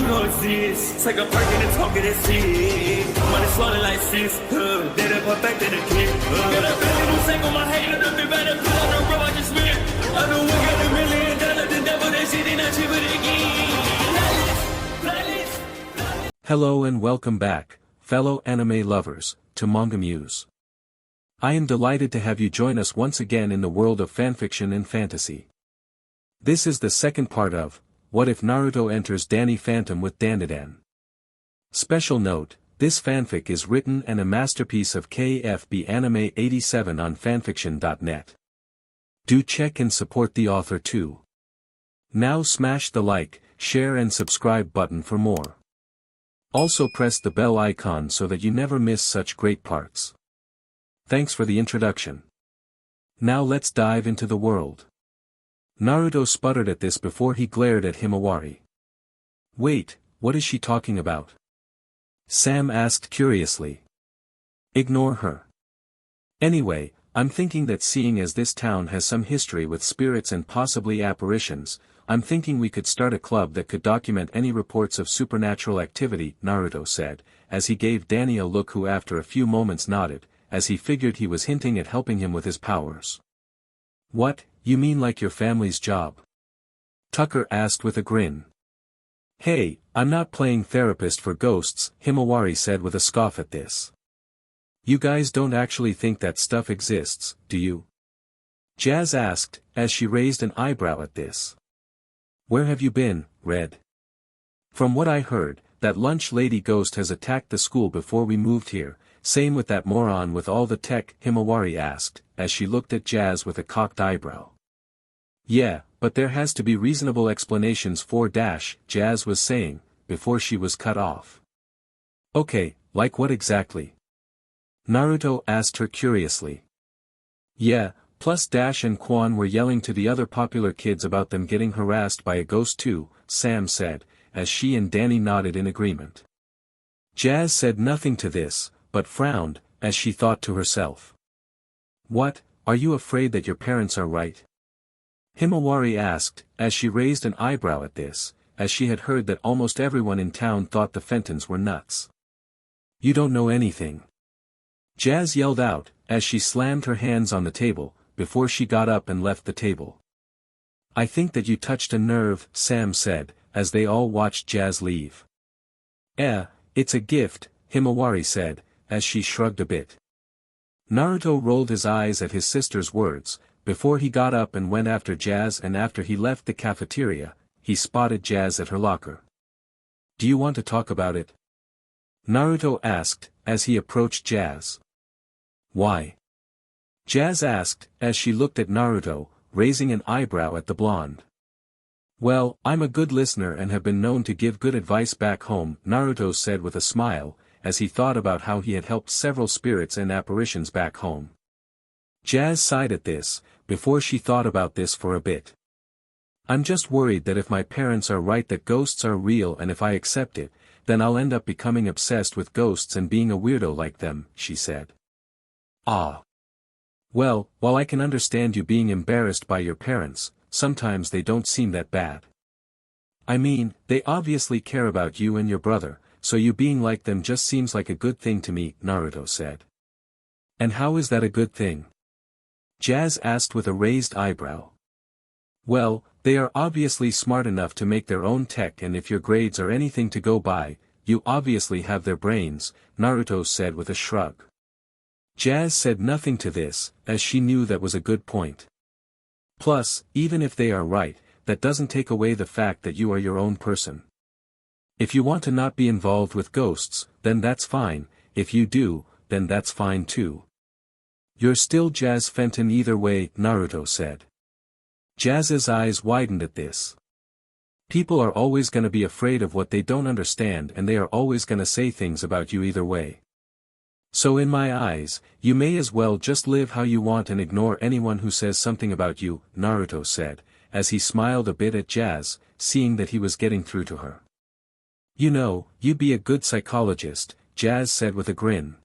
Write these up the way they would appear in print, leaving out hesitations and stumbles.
You know it's this. Take a perk and a talk of that shit. Money swallowed like sis. Did it perfect in the kid. Got a billion who sang on my head. Look up better put on the road I just spent. I know we got $1 million. The devil that shit ain't not cheaper again. Hello and welcome back, fellow anime lovers, to MangaMuse. I am delighted to have you join us once again in the world of fanfiction and fantasy. This is the second part of What If Naruto Enters Danny Phantom with Dandadan. Special note, this fanfic is written and a masterpiece of KFB Anime 87 on FANFICTIONnet. Do check and support the author too. Now smash the like, share and subscribe button for more. Also press the bell icon so that you never miss such great parts. Thanks for the introduction. Now let's dive into the world. Naruto sputtered at this before he glared at Himawari. Wait, what is she talking about? Sam asked curiously. Ignore her. Anyway, I'm thinking that seeing as this town has some history with spirits and possibly apparitions, I'm thinking we could start a club that could document any reports of supernatural activity, Naruto said, as he gave Danny a look who after a few moments nodded, as he figured he was hinting at helping him with his powers. What, you mean like your family's job? Tucker asked with a grin. Hey, I'm not playing therapist for ghosts, Himawari said with a scoff at this. You guys don't actually think that stuff exists, do you? Jazz asked, as she raised an eyebrow at this. Where have you been, Red? From what I heard, that lunch lady ghost has attacked the school before we moved here, same with that moron with all the tech, Himawari asked, as she looked at Jazz with a cocked eyebrow. Yeah, but there has to be reasonable explanations for Jazz was saying, before she was cut off. Okay, like what exactly? Naruto asked her curiously. Yeah, plus Dash and Quan were yelling to the other popular kids about them getting harassed by a ghost too, Sam said, as she and Danny nodded in agreement. Jazz said nothing to this, but frowned, as she thought to herself. What, are you afraid that your parents are right? Himawari asked, as she raised an eyebrow at this, as she had heard that almost everyone in town thought the Fentons were nuts. You don't know anything. Jazz yelled out, as she slammed her hands on the table, before she got up and left the table. I think that you touched a nerve, Sam said, as they all watched Jazz leave. It's a gift, Himawari said, as she shrugged a bit. Naruto rolled his eyes at his sister's words, before he got up and went after Jazz, and after he left the cafeteria, he spotted Jazz at her locker. Do you want to talk about it? Naruto asked, as he approached Jazz. Why? Jazz asked, as she looked at Naruto, raising an eyebrow at the blonde. Well, I'm a good listener and have been known to give good advice back home, Naruto said with a smile, as he thought about how he had helped several spirits and apparitions back home. Jazz sighed at this, before she thought about this for a bit. I'm just worried that if my parents are right that ghosts are real and if I accept it, then I'll end up becoming obsessed with ghosts and being a weirdo like them, she said. Ah. Well, while I can understand you being embarrassed by your parents, sometimes they don't seem that bad. I mean, they obviously care about you and your brother, so you being like them just seems like a good thing to me, Naruto said. And how is that a good thing? Jazz asked with a raised eyebrow. Well, they are obviously smart enough to make their own tech, and if your grades are anything to go by, you obviously have their brains, Naruto said with a shrug. Jazz said nothing to this, as she knew that was a good point. Plus, even if they are right, that doesn't take away the fact that you are your own person. If you want to not be involved with ghosts, then that's fine, if you do, then that's fine too. You're still Jazz Fenton either way, Naruto said. Jazz's eyes widened at this. People are always gonna be afraid of what they don't understand, and they are always gonna say things about you either way. So in my eyes, you may as well just live how you want and ignore anyone who says something about you, Naruto said, as he smiled a bit at Jazz, seeing that he was getting through to her. You know, you'd be a good psychologist, Jazz said with a grin.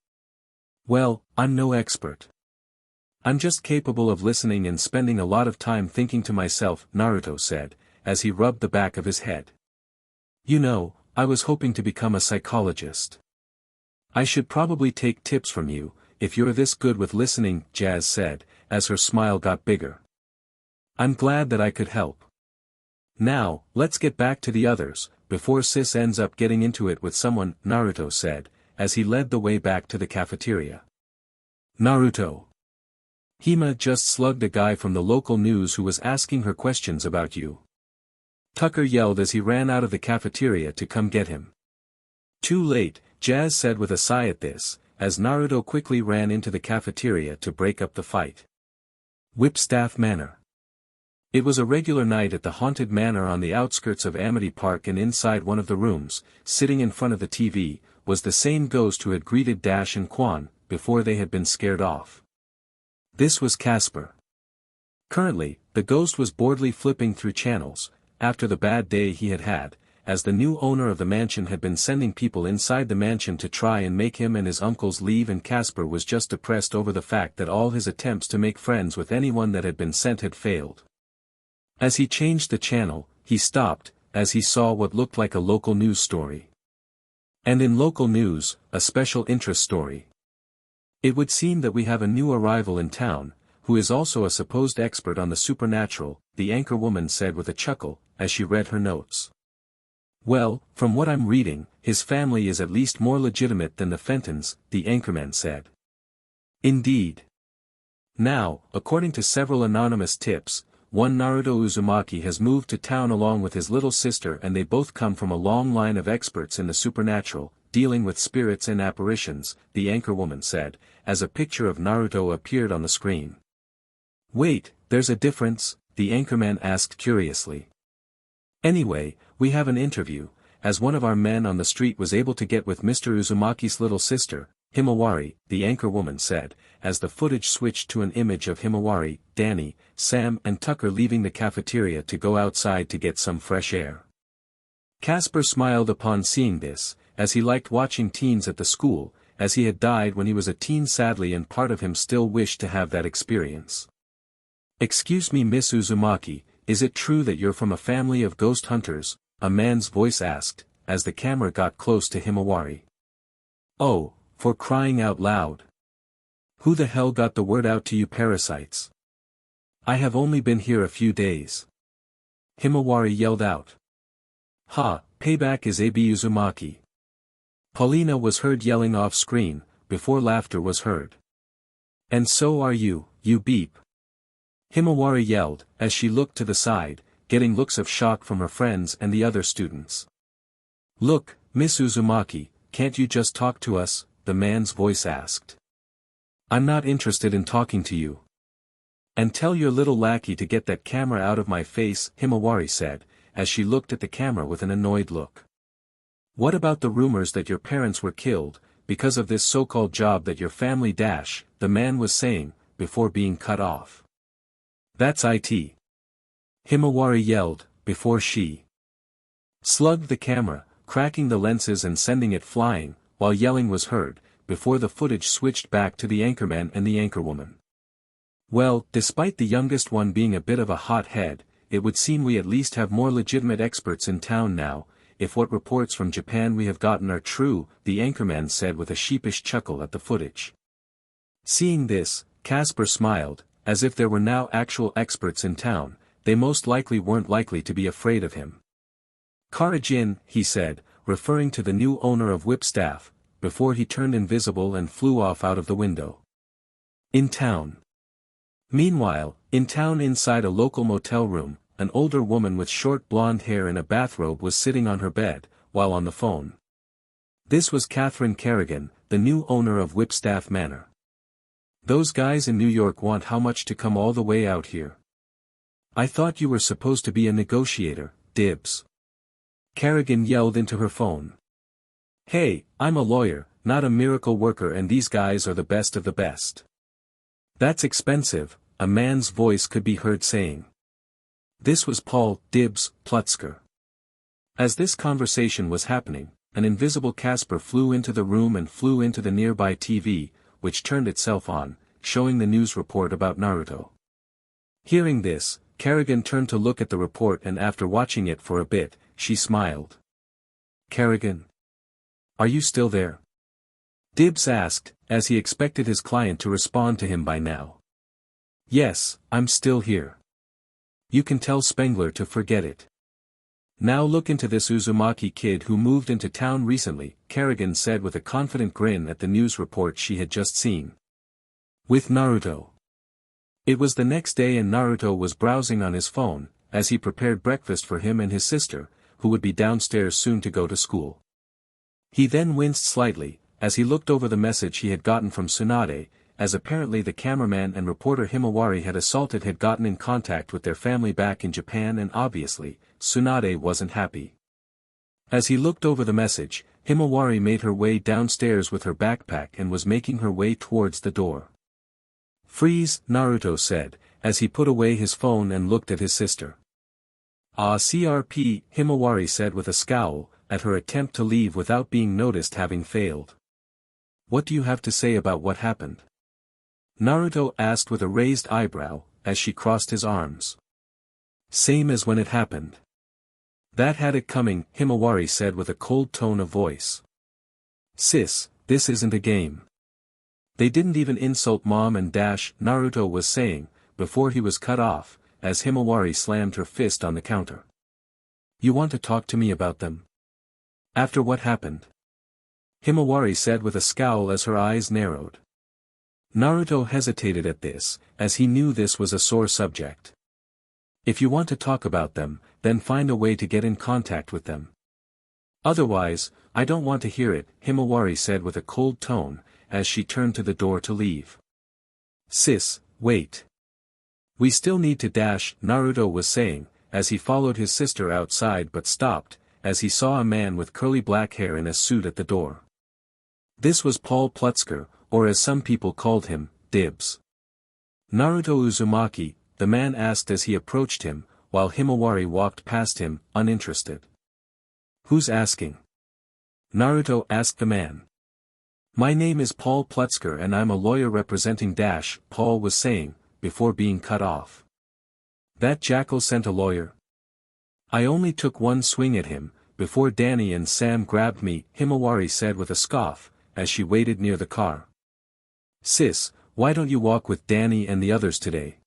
Well, I'm no expert. I'm just capable of listening and spending a lot of time thinking to myself, Naruto said, as he rubbed the back of his head. You know, I was hoping to become a psychologist. I should probably take tips from you, if you're this good with listening, Jazz said, as her smile got bigger. I'm glad that I could help. Now, let's get back to the others, before sis ends up getting into it with someone, Naruto said, as he led the way back to the cafeteria. Naruto. Hima just slugged a guy from the local news who was asking her questions about you. Tucker yelled as he ran out of the cafeteria to come get him. Too late, Jazz said with a sigh at this, as Naruto quickly ran into the cafeteria to break up the fight. Whipstaff Manor. It was a regular night at the haunted manor on the outskirts of Amity Park, and inside one of the rooms, sitting in front of the TV, was the same ghost who had greeted Dash and Quan, before they had been scared off. This was Casper. Currently, the ghost was boredly flipping through channels, after the bad day he had had, as the new owner of the mansion had been sending people inside the mansion to try and make him and his uncles leave, and Casper was just depressed over the fact that all his attempts to make friends with anyone that had been sent had failed. As he changed the channel, he stopped, as he saw what looked like a local news story. And in local news, a special interest story. It would seem that we have a new arrival in town, who is also a supposed expert on the supernatural, the anchorwoman said with a chuckle, as she read her notes. Well, from what I'm reading, his family is at least more legitimate than the Fentons, the anchorman said. Indeed. Now, according to several anonymous tips, one Naruto Uzumaki has moved to town along with his little sister, and they both come from a long line of experts in the supernatural, dealing with spirits and apparitions, the anchorwoman said, as a picture of Naruto appeared on the screen. Wait, there's a difference? The anchorman asked curiously. Anyway, we have an interview, as one of our men on the street was able to get with Mr. Uzumaki's little sister, Himawari, the anchorwoman said, as the footage switched to an image of Himawari, Danny, Sam and Tucker leaving the cafeteria to go outside to get some fresh air. Casper smiled upon seeing this, as he liked watching teens at the school, as he had died when he was a teen sadly, and part of him still wished to have that experience. Excuse me, Miss Uzumaki, is it true that you're from a family of ghost hunters? A man's voice asked, as the camera got close to Himawari. Oh, for crying out loud. Who the hell got the word out to you parasites? I have only been here a few days. Himawari yelled out. Ha, payback is Abi Uzumaki. Paulina was heard yelling off screen, before laughter was heard. And so are you, you beep. Himawari yelled, as she looked to the side, getting looks of shock from her friends and the other students. Look, Miss Uzumaki, can't you just talk to us? The man's voice asked. I'm not interested in talking to you. And tell your little lackey to get that camera out of my face, Himawari said, as she looked at the camera with an annoyed look. What about the rumors that your parents were killed, because of this so-called job that your family dash, the man was saying, before being cut off. That's it. Himawari yelled, before she slugged the camera, cracking the lenses and sending it flying, while yelling was heard, before the footage switched back to the anchorman and the anchorwoman. Well, despite the youngest one being a bit of a hot head, it would seem we at least have more legitimate experts in town now, if what reports from Japan we have gotten are true, the anchorman said with a sheepish chuckle at the footage. Seeing this, Casper smiled, as if there were now actual experts in town, they most likely weren't likely to be afraid of him. Karajin, he said, referring to the new owner of Whipstaff, before he turned invisible and flew off out of the window. In town. Meanwhile, in town inside a local motel room, an older woman with short blonde hair in a bathrobe was sitting on her bed, while on the phone. This was Catherine Kerrigan, the new owner of Whipstaff Manor. Those guys in New York want how much to come all the way out here? I thought you were supposed to be a negotiator, Dibs. Kerrigan yelled into her phone. Hey, I'm a lawyer, not a miracle worker, and these guys are the best of the best. That's expensive, a man's voice could be heard saying. This was Paul Dibs Plutzker. As this conversation was happening, an invisible Casper flew into the room and flew into the nearby TV, which turned itself on, showing the news report about Naruto. Hearing this, Kerrigan turned to look at the report, and after watching it for a bit, she smiled. Kerrigan? Are you still there? Dibs asked, as he expected his client to respond to him by now. Yes, I'm still here. You can tell Spengler to forget it. Now look into this Uzumaki kid who moved into town recently, Kerrigan said with a confident grin at the news report she had just seen. With Naruto. It was the next day and Naruto was browsing on his phone, as he prepared breakfast for him and his sister, who would be downstairs soon to go to school. He then winced slightly, as he looked over the message he had gotten from Tsunade, as apparently the cameraman and reporter Himawari had gotten in contact with their family back in Japan and obviously, Tsunade wasn't happy. As he looked over the message, Himawari made her way downstairs with her backpack and was making her way towards the door. Freeze, Naruto said, as he put away his phone and looked at his sister. Ah, CRP, Himawari said with a scowl, at her attempt to leave without being noticed having failed. What do you have to say about what happened? Naruto asked with a raised eyebrow, as she crossed his arms. Same as when it happened. That had it coming, Himawari said with a cold tone of voice. Sis, this isn't a game. They didn't even insult mom and dash, Naruto was saying, before he was cut off, as Himawari slammed her fist on the counter. You want to talk to me about them? After what happened? Himawari said with a scowl as her eyes narrowed. Naruto hesitated at this, as he knew this was a sore subject. If you want to talk about them, then find a way to get in contact with them. Otherwise, I don't want to hear it, Himawari said with a cold tone, as she turned to the door to leave. Sis, wait. We still need to dash, Naruto was saying, as he followed his sister outside but stopped, as he saw a man with curly black hair in a suit at the door. This was Paul Plutzker, or as some people called him, Dibs. Naruto Uzumaki, the man asked as he approached him, while Himawari walked past him, uninterested. Who's asking? Naruto asked the man. My name is Paul Plutzker and I'm a lawyer representing Dash, Paul was saying, before being cut off. That jackal sent a lawyer? I only took one swing at him, before Danny and Sam grabbed me, Himawari said with a scoff, as she waited near the car. Sis, why don't you walk with Danny and the others today?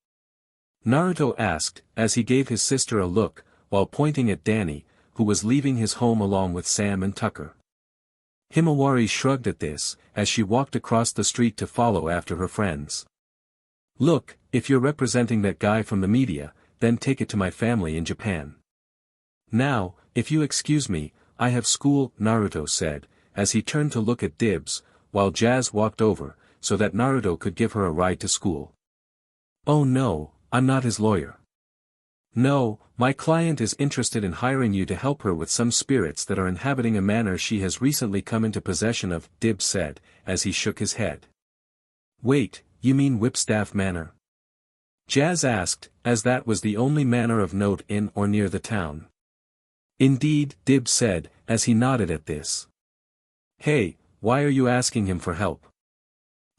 Naruto asked, as he gave his sister a look, while pointing at Danny, who was leaving his home along with Sam and Tucker. Himawari shrugged at this, as she walked across the street to follow after her friends. Look, if you're representing that guy from the media, then take it to my family in Japan. Now, if you excuse me, I have school, Naruto said, as he turned to look at Dibs, while Jazz walked over, so that Naruto could give her a ride to school. Oh no, I'm not his lawyer. No, my client is interested in hiring you to help her with some spirits that are inhabiting a manor she has recently come into possession of, Dibs said, as he shook his head. Wait, you mean Whipstaff Manor? Jazz asked, as that was the only manor of note in or near the town. Indeed, Dibs said, as he nodded at this. Hey, why are you asking him for help?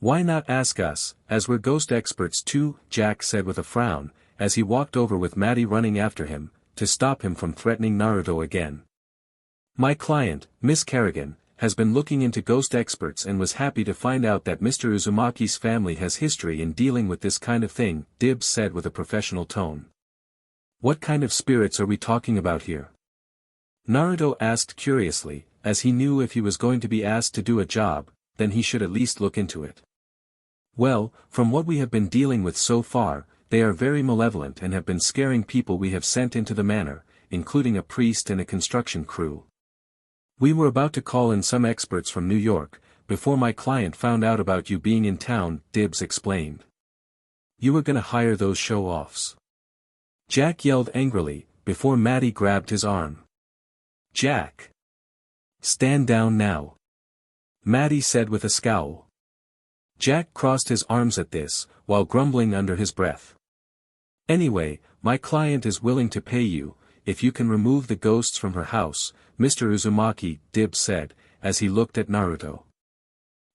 Why not ask us, as we're ghost experts too, Jack said with a frown, as he walked over with Maddie running after him, to stop him from threatening Naruto again. My client, Miss Kerrigan, has been looking into ghost experts and was happy to find out that Mr. Uzumaki's family has history in dealing with this kind of thing, Dibs said with a professional tone. What kind of spirits are we talking about here? Naruto asked curiously, as he knew if he was going to be asked to do a job, then he should at least look into it. Well, from what we have been dealing with so far, they are very malevolent and have been scaring people we have sent into the manor, including a priest and a construction crew. We were about to call in some experts from New York, before my client found out about you being in town, Dibs explained. You were gonna hire those show-offs. Jack yelled angrily, before Maddie grabbed his arm. Jack! Stand down now. Maddie said with a scowl. Jack crossed his arms at this, while grumbling under his breath. Anyway, my client is willing to pay you, if you can remove the ghosts from her house, Mr. Uzumaki, Dibs said, as he looked at Naruto.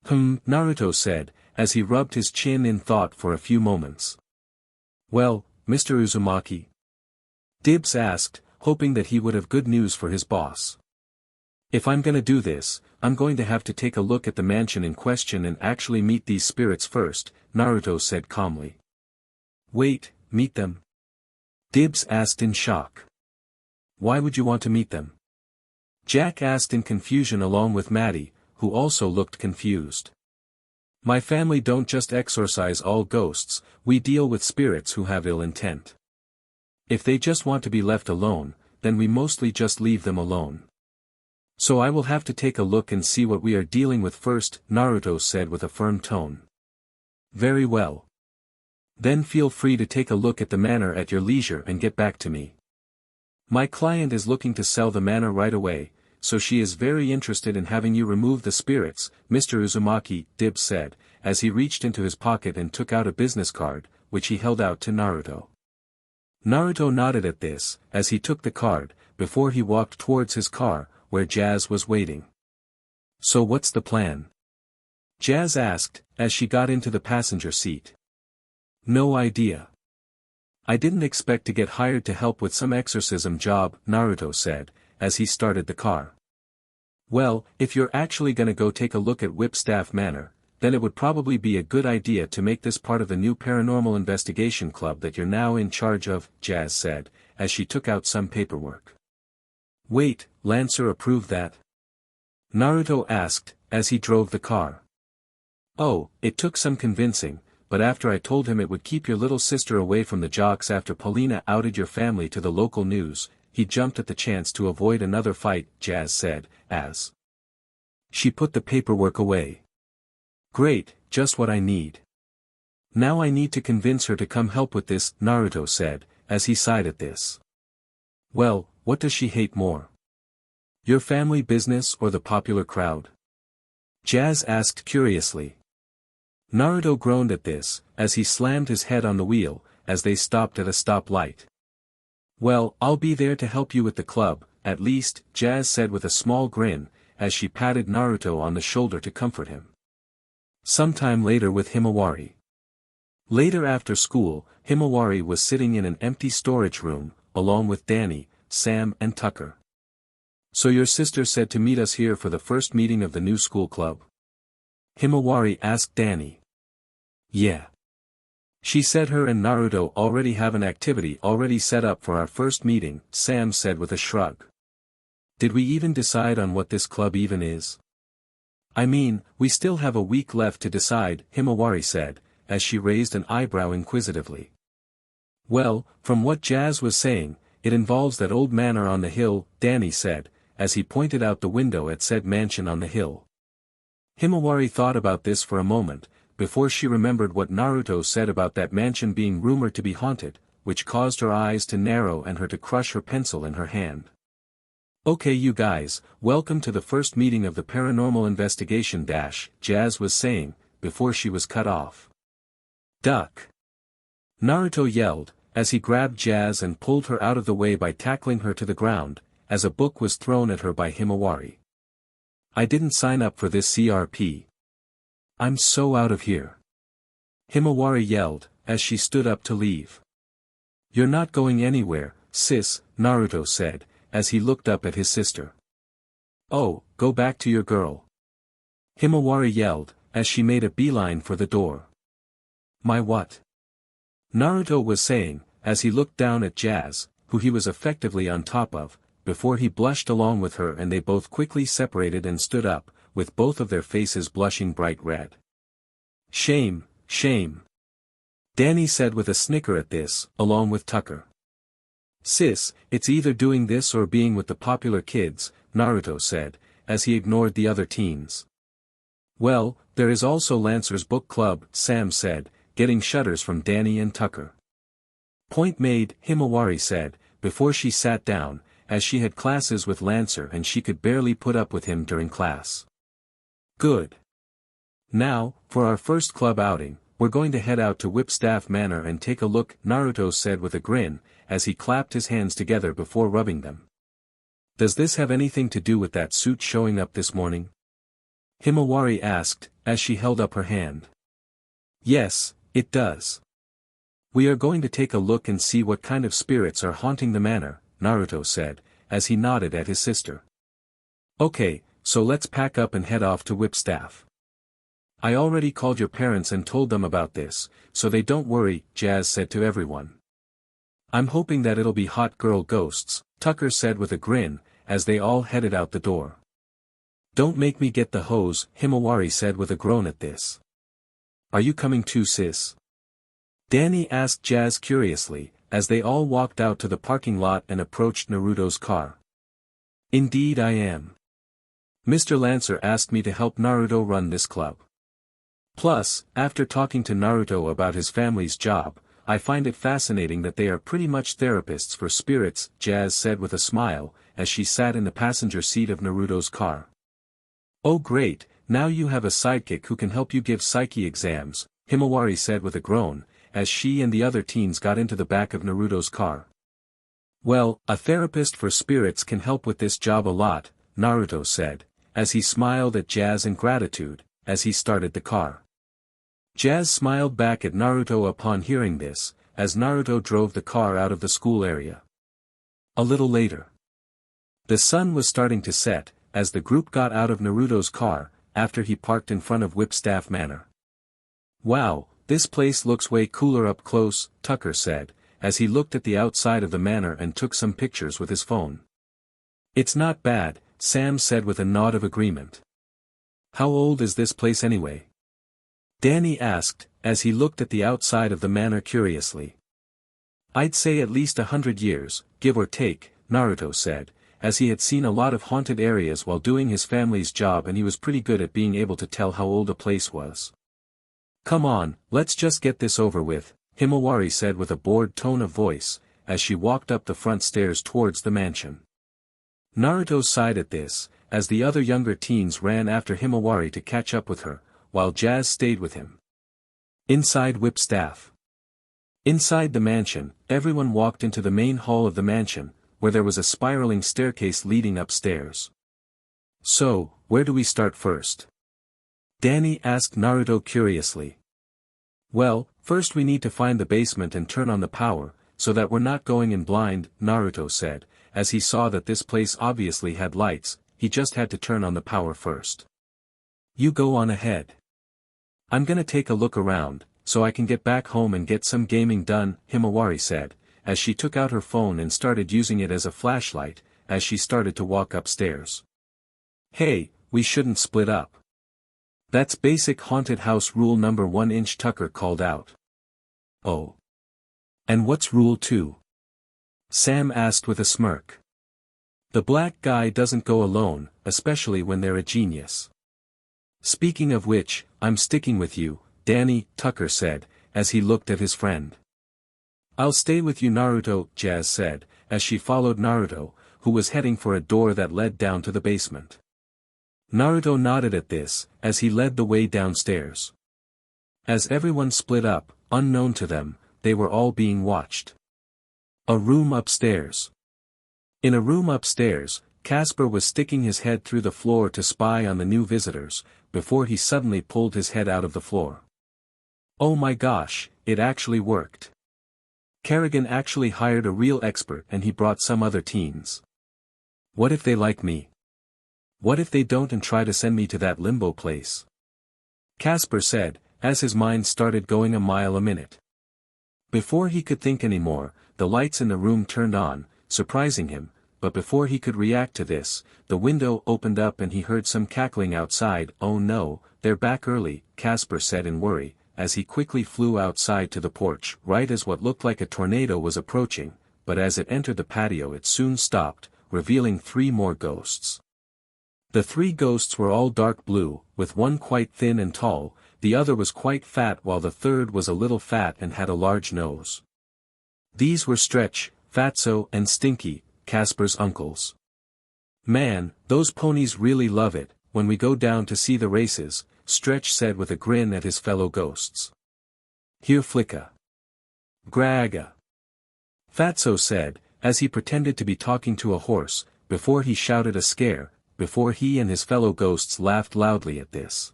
Naruto said, as he rubbed his chin in thought for a few moments. Well, Mr. Uzumaki? Dibs asked, hoping that he would have good news for his boss. If I'm gonna do this, I'm going to have to take a look at the mansion in question and actually meet these spirits first, Naruto said calmly. Wait, meet them? Dibs asked in shock. Why would you want to meet them? Jack asked in confusion along with Maddie, who also looked confused. My family don't just exorcise all ghosts, we deal with spirits who have ill intent. If they just want to be left alone, then we mostly just leave them alone. So I will have to take a look and see what we are dealing with first, Naruto said with a firm tone. Very well. Then feel free to take a look at the manor at your leisure and get back to me. My client is looking to sell the manor right away, so she is very interested in having you remove the spirits, Mr. Uzumaki, Dibs said, as he reached into his pocket and took out a business card, which he held out to Naruto. Naruto nodded at this, as he took the card, before he walked towards his car, where Jazz was waiting. So what's the plan? Jazz asked, as she got into the passenger seat. No idea. I didn't expect to get hired to help with some exorcism job, Naruto said, as he started the car. Well, if you're actually gonna go take a look at Whipstaff Manor, then it would probably be a good idea to make this part of the new paranormal investigation club that you're now in charge of, Jazz said, as she took out some paperwork. Wait, Lancer approved that? Naruto asked, as he drove the car. Oh, it took some convincing, but after I told him it would keep your little sister away from the jocks after Paulina outed your family to the local news, he jumped at the chance to avoid another fight, Jazz said, as she put the paperwork away. Great, just what I need. Now I need to convince her to come help with this, Naruto said, as he sighed at this. Well, what does she hate more? Your family business or the popular crowd? Jazz asked curiously. Naruto groaned at this, as he slammed his head on the wheel, as they stopped at a stoplight. Well, I'll be there to help you with the club, at least, Jazz said with a small grin, as she patted Naruto on the shoulder to comfort him. Sometime later with Himawari. Later after school, Himawari was sitting in an empty storage room, along with Danny, Sam and Tucker. So your sister said to meet us here for the first meeting of the new school club? Himawari asked Danny. Yeah. She said her and Naruto already have an activity already set up for our first meeting, Sam said with a shrug. Did we even decide on what this club even is? I mean, we still have a week left to decide, Himawari said, as she raised an eyebrow inquisitively. Well, from what Jazz was saying, it involves that old manor on the hill, Danny said, as he pointed out the window at said mansion on the hill. Himawari thought about this for a moment, before she remembered what Naruto said about that mansion being rumored to be haunted, which caused her eyes to narrow and her to crush her pencil in her hand. Okay you guys, welcome to the first meeting of the paranormal investigation Jazz was saying, before she was cut off. Duck! Naruto yelled, as he grabbed Jazz and pulled her out of the way by tackling her to the ground, as a book was thrown at her by Himawari. I didn't sign up for this CRP. I'm so out of here. Himawari yelled, as she stood up to leave. You're not going anywhere, sis, Naruto said, as he looked up at his sister. Oh, go back to your girl. Himawari yelled, as she made a beeline for the door. My what? Naruto was saying, as he looked down at Jazz, who he was effectively on top of, before he blushed along with her and they both quickly separated and stood up, with both of their faces blushing bright red. Shame, shame. Danny said with a snicker at this, along with Tucker. Sis, it's either doing this or being with the popular kids, Naruto said, as he ignored the other teens. Well, there is also Lancer's book club, Sam said, getting shudders from Danny and Tucker. Point made, Himawari said, before she sat down, as she had classes with Lancer and she could barely put up with him during class. Good. Now, for our first club outing, we're going to head out to Whipstaff Manor and take a look, Naruto said with a grin, as he clapped his hands together before rubbing them. Does this have anything to do with that suit showing up this morning? Himawari asked, as she held up her hand. Yes, it does. We are going to take a look and see what kind of spirits are haunting the manor, Naruto said, as he nodded at his sister. Okay, so let's pack up and head off to Whipstaff. I already called your parents and told them about this, so they don't worry, Jazz said to everyone. I'm hoping that it'll be hot girl ghosts, Tucker said with a grin, as they all headed out the door. Don't make me get the hose, Himawari said with a groan at this. Are you coming too, sis? Danny asked Jazz curiously, as they all walked out to the parking lot and approached Naruto's car. Indeed I am. Mr. Lancer asked me to help Naruto run this club. Plus, after talking to Naruto about his family's job, I find it fascinating that they are pretty much therapists for spirits, Jazz said with a smile, as she sat in the passenger seat of Naruto's car. Oh great, now you have a sidekick who can help you give psyche exams, Himawari said with a groan, as she and the other teens got into the back of Naruto's car. Well, a therapist for spirits can help with this job a lot, Naruto said, as he smiled at Jazz in gratitude, as he started the car. Jazz smiled back at Naruto upon hearing this, as Naruto drove the car out of the school area. A little later. The sun was starting to set, as the group got out of Naruto's car, after he parked in front of Whipstaff Manor. Wow, this place looks way cooler up close, Tucker said, as he looked at the outside of the manor and took some pictures with his phone. It's not bad, Sam said with a nod of agreement. How old is this place anyway? Danny asked, as he looked at the outside of the manor curiously. I'd say at least 100 years, give or take, Naruto said, as he had seen a lot of haunted areas while doing his family's job and he was pretty good at being able to tell how old a place was. Come on, let's just get this over with, Himawari said with a bored tone of voice, as she walked up the front stairs towards the mansion. Naruto sighed at this, as the other younger teens ran after Himawari to catch up with her, while Jazz stayed with him. Inside Whipstaff. Inside the mansion, everyone walked into the main hall of the mansion, where there was a spiraling staircase leading upstairs. So, where do we start first? Danny asked Naruto curiously. Well, first we need to find the basement and turn on the power, so that we're not going in blind, Naruto said, as he saw that this place obviously had lights, he just had to turn on the power first. You go on ahead. I'm gonna take a look around, so I can get back home and get some gaming done, Himawari said, as she took out her phone and started using it as a flashlight, as she started to walk upstairs. Hey, we shouldn't split up. That's basic haunted house rule number 1, Tucker called out. Oh. And what's rule 2? Sam asked with a smirk. The black guy doesn't go alone, especially when they're a genius. Speaking of which, I'm sticking with you, Danny, Tucker said, as he looked at his friend. I'll stay with you, Naruto, Jazz said, as she followed Naruto, who was heading for a door that led down to the basement. Naruto nodded at this, as he led the way downstairs. As everyone split up, unknown to them, they were all being watched. A room upstairs. In a room upstairs, Casper was sticking his head through the floor to spy on the new visitors, before he suddenly pulled his head out of the floor. Oh my gosh, it actually worked. Kerrigan actually hired a real expert and he brought some other teens. What if they like me? What if they don't and try to send me to that limbo place? Casper said, as his mind started going a mile a minute. Before he could think anymore, the lights in the room turned on, surprising him, but before he could react to this, the window opened up and he heard some cackling outside. Oh no, they're back early, Casper said in worry, as he quickly flew outside to the porch right as what looked like a tornado was approaching, but as it entered the patio it soon stopped, revealing 3 more ghosts. The 3 ghosts were all dark blue, with one quite thin and tall, the other was quite fat while the third was a little fat and had a large nose. These were Stretch, Fatso and Stinky, Casper's uncles. Man, those ponies really love it, when we go down to see the races, Stretch said with a grin at his fellow ghosts. Here Flicka. Graga. Fatso said, as he pretended to be talking to a horse, before he shouted a scare, before he and his fellow ghosts laughed loudly at this.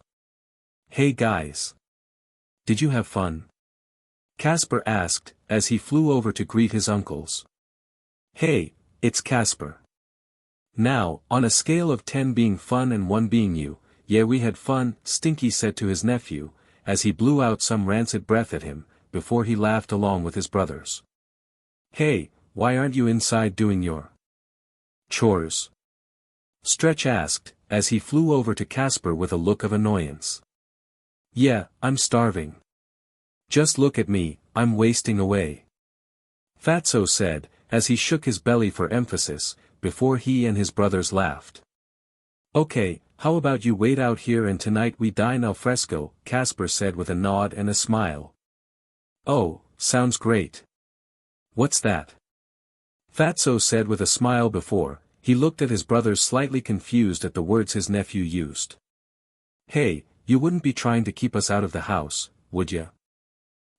Hey guys. Did you have fun? Casper asked, as he flew over to greet his uncles. Hey, it's Casper. Now, on a scale of 10 being fun and 1 being you, yeah we had fun, Stinky said to his nephew, as he blew out some rancid breath at him, before he laughed along with his brothers. Hey, why aren't you inside doing your chores? Stretch asked, as he flew over to Casper with a look of annoyance. Yeah, I'm starving. Just look at me, I'm wasting away. Fatso said, as he shook his belly for emphasis, before he and his brothers laughed. Okay, how about you wait out here and tonight we dine al fresco, Casper said with a nod and a smile. Oh, sounds great. What's that? Fatso said with a smile before, he looked at his brothers slightly confused at the words his nephew used. Hey, you wouldn't be trying to keep us out of the house, would ya?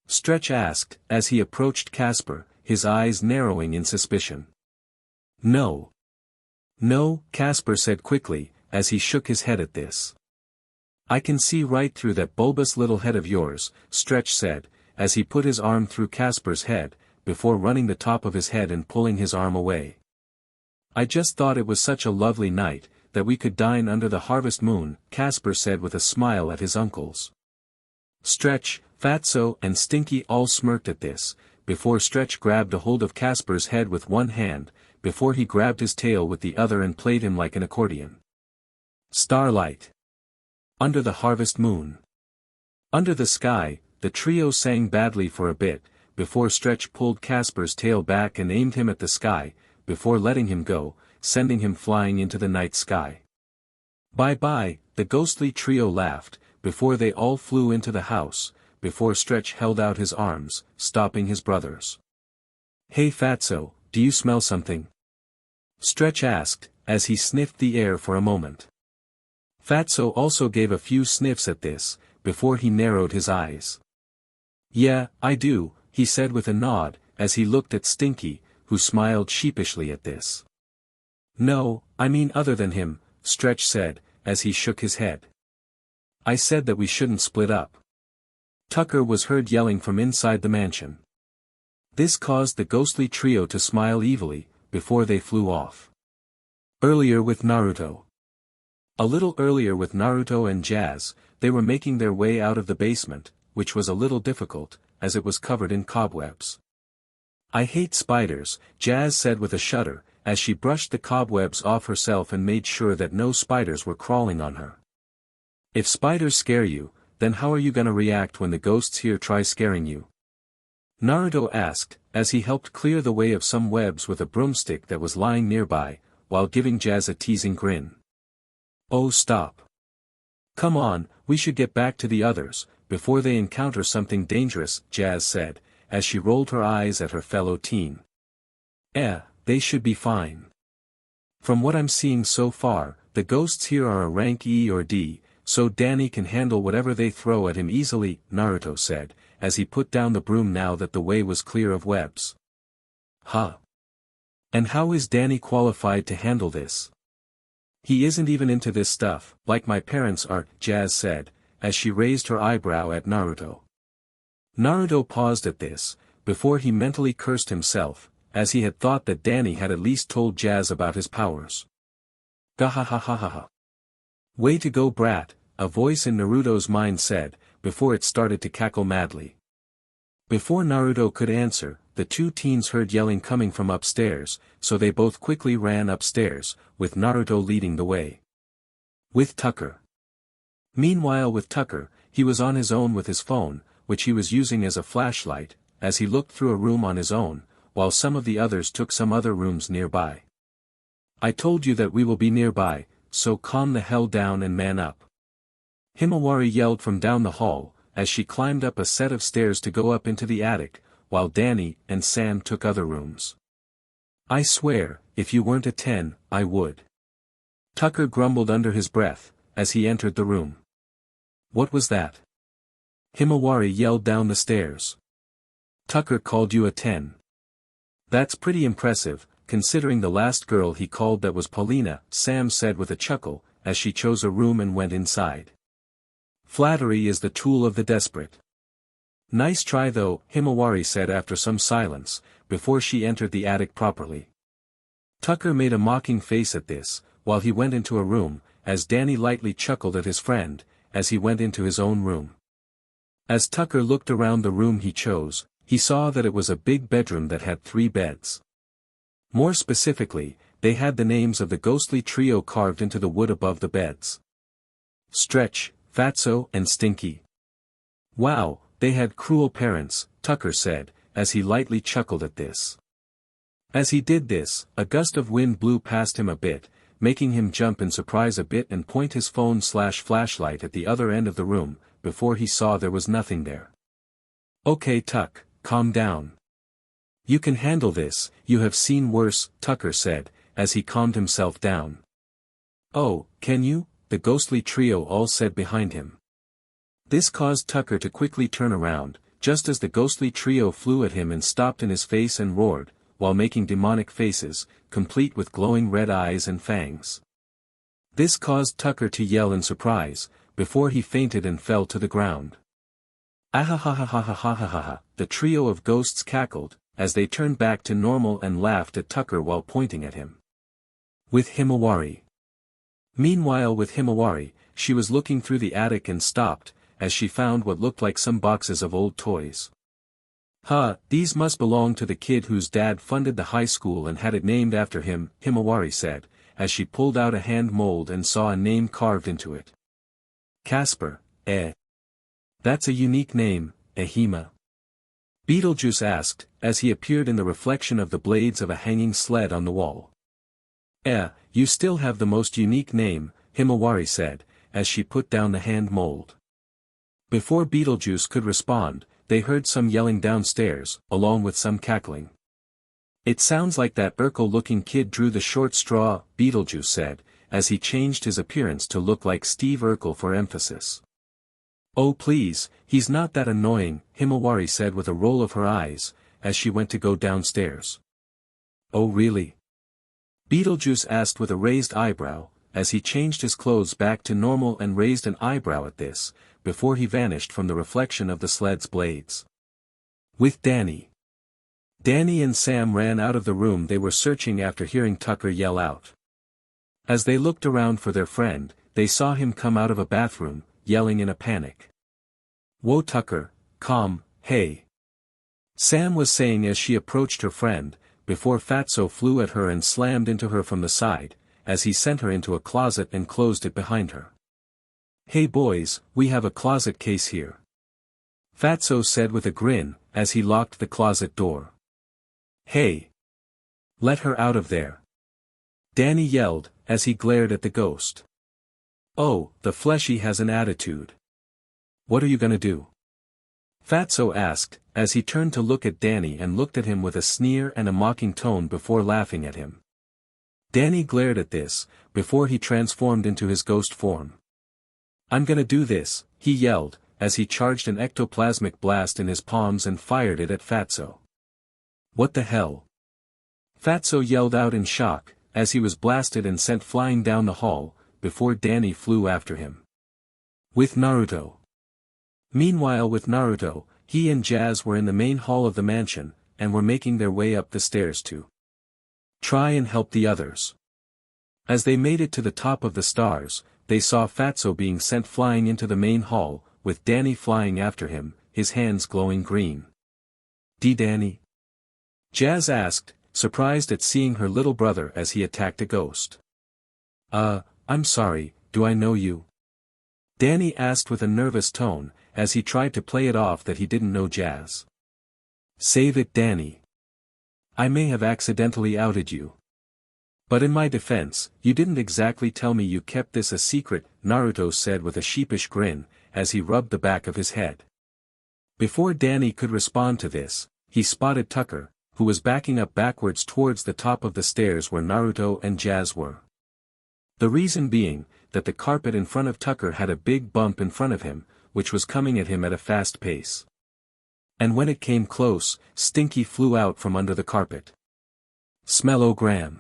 Stretch asked, as he approached Casper, his eyes narrowing in suspicion. No. No, Casper said quickly, as he shook his head at this. I can see right through that bulbous little head of yours, Stretch said, as he put his arm through Casper's head, before running the top of his head and pulling his arm away. I just thought it was such a lovely night, that we could dine under the harvest moon, Casper said with a smile at his uncles. Stretch, Fatso and Stinky all smirked at this, before Stretch grabbed a hold of Casper's head with one hand, before he grabbed his tail with the other and played him like an accordion. Starlight. Under the harvest moon. Under the sky, the trio sang badly for a bit, before Stretch pulled Casper's tail back and aimed him at the sky, before letting him go, sending him flying into the night sky. Bye-bye, the ghostly trio laughed, before they all flew into the house, before Stretch held out his arms, stopping his brothers. Hey Fatso, do you smell something? Stretch asked, as he sniffed the air for a moment. Fatso also gave a few sniffs at this, before he narrowed his eyes. Yeah, I do, he said with a nod, as he looked at Stinky, who smiled sheepishly at this. No, I mean other than him, Stretch said, as he shook his head. I said that we shouldn't split up. Tucker was heard yelling from inside the mansion. This caused the ghostly trio to smile evilly, before they flew off. Earlier with Naruto. A little earlier with Naruto and Jazz, they were making their way out of the basement, which was a little difficult, as it was covered in cobwebs. I hate spiders, Jazz said with a shudder, as she brushed the cobwebs off herself and made sure that no spiders were crawling on her. If spiders scare you, then how are you gonna react when the ghosts here try scaring you? Naruto asked, as he helped clear the way of some webs with a broomstick that was lying nearby, while giving Jazz a teasing grin. Oh stop. Come on, we should get back to the others, before they encounter something dangerous, Jazz said, as she rolled her eyes at her fellow teen. They should be fine. From what I'm seeing so far, the ghosts here are a rank E or D, so Danny can handle whatever they throw at him easily, Naruto said, as he put down the broom now that the way was clear of webs. Huh. And how is Danny qualified to handle this? He isn't even into this stuff, like my parents are, Jazz said, as she raised her eyebrow at Naruto. Naruto paused at this, before he mentally cursed himself, as he had thought that Danny had at least told Jazz about his powers. Gahahahaha. Way to go brat, a voice in Naruto's mind said, before it started to cackle madly. Before Naruto could answer, the two teens heard yelling coming from upstairs, so they both quickly ran upstairs, with Naruto leading the way. With Tucker. Meanwhile with Tucker, he was on his own with his phone, which he was using as a flashlight, as he looked through a room on his own, while some of the others took some other rooms nearby. I told you that we will be nearby, so calm the hell down and man up. Himawari yelled from down the hall, as she climbed up a set of stairs to go up into the attic, while Danny and Sam took other rooms. I swear, if you weren't a 10, I would. Tucker grumbled under his breath, as he entered the room. What was that? Himawari yelled down the stairs. Tucker called you a 10. That's pretty impressive, considering the last girl he called that was Paulina, Sam said with a chuckle, as she chose a room and went inside. Flattery is the tool of the desperate. Nice try though, Himawari said after some silence, before she entered the attic properly. Tucker made a mocking face at this, while he went into a room, as Danny lightly chuckled at his friend, as he went into his own room. As Tucker looked around the room he chose, he saw that it was a big bedroom that had 3 beds. More specifically, they had the names of the ghostly trio carved into the wood above the beds. Stretch, Fatso and Stinky. Wow, they had cruel parents, Tucker said, as he lightly chuckled at this. As he did this, a gust of wind blew past him a bit, making him jump in surprise a bit and point his phone/flashlight at the other end of the room, before he saw there was nothing there. Okay Tuck, calm down. You can handle this, you have seen worse, Tucker said, as he calmed himself down. Oh, can you? The ghostly trio all said behind him. This caused Tucker to quickly turn around, just as the ghostly trio flew at him and stopped in his face and roared, while making demonic faces, complete with glowing red eyes and fangs. This caused Tucker to yell in surprise, before he fainted and fell to the ground. Ahahahahahahaha, the trio of ghosts cackled, as they turned back to normal and laughed at Tucker while pointing at him. With Himawari. Meanwhile with Himawari, she was looking through the attic and stopped, as she found what looked like some boxes of old toys. These must belong to the kid whose dad funded the high school and had it named after him, Himawari said, as she pulled out a hand mold and saw a name carved into it. Casper, That's a unique name, Hima. Beetlejuice asked, as he appeared in the reflection of the blades of a hanging sled on the wall. You still have the most unique name, Himawari said, as she put down the hand mold. Before Beetlejuice could respond, they heard some yelling downstairs, along with some cackling. It sounds like that Urkel-looking kid drew the short straw, Beetlejuice said, as he changed his appearance to look like Steve Urkel for emphasis. Oh please, he's not that annoying, Himawari said with a roll of her eyes, as she went to go downstairs. Oh really? Beetlejuice asked with a raised eyebrow, as he changed his clothes back to normal and raised an eyebrow at this, before he vanished from the reflection of the sled's blades. With Danny. Danny and Sam ran out of the room they were searching after hearing Tucker yell out. As they looked around for their friend, they saw him come out of a bathroom, yelling in a panic. Whoa Tucker, calm, hey. Sam was saying as she approached her friend, before Fatso flew at her and slammed into her from the side, as he sent her into a closet and closed it behind her. Hey boys, we have a closet case here. Fatso said with a grin, as he locked the closet door. Hey! Let her out of there. Danny yelled, as he glared at the ghost. Oh, the fleshy has an attitude. What are you gonna do? Fatso asked, as he turned to look at Danny and looked at him with a sneer and a mocking tone before laughing at him. Danny glared at this, before he transformed into his ghost form. I'm gonna do this, he yelled, as he charged an ectoplasmic blast in his palms and fired it at Fatso. What the hell? Fatso yelled out in shock, as he was blasted and sent flying down the hall, before Danny flew after him. With Naruto. Meanwhile with Naruto, he and Jazz were in the main hall of the mansion, and were making their way up the stairs to try and help the others. As they made it to the top of the stars, they saw Fatso being sent flying into the main hall, with Danny flying after him, his hands glowing green. Danny? Jazz asked, surprised at seeing her little brother as he attacked a ghost. I'm sorry, do I know you? Danny asked with a nervous tone, as he tried to play it off that he didn't know Jazz. Save it Danny. I may have accidentally outed you. But in my defense, you didn't exactly tell me you kept this a secret, Naruto said with a sheepish grin, as he rubbed the back of his head. Before Danny could respond to this, he spotted Tucker, who was backing up backwards towards the top of the stairs where Naruto and Jazz were. The reason being, that the carpet in front of Tucker had a big bump in front of him, which was coming at him at a fast pace. And when it came close, Stinky flew out from under the carpet. Smellogram.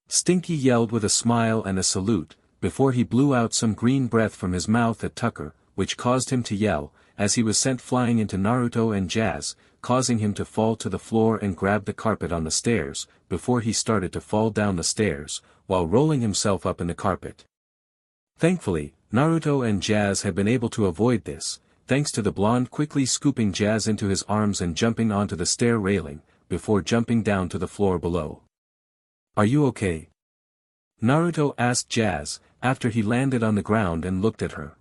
Stinky yelled with a smile and a salute, before he blew out some green breath from his mouth at Tucker, which caused him to yell, as he was sent flying into Naruto and Jazz, causing him to fall to the floor and grab the carpet on the stairs, before he started to fall down the stairs, while rolling himself up in the carpet. Thankfully, Naruto and Jazz had been able to avoid this, thanks to the blonde quickly scooping Jazz into his arms and jumping onto the stair railing, before jumping down to the floor below. "Are you okay?" Naruto asked Jazz, after he landed on the ground and looked at her.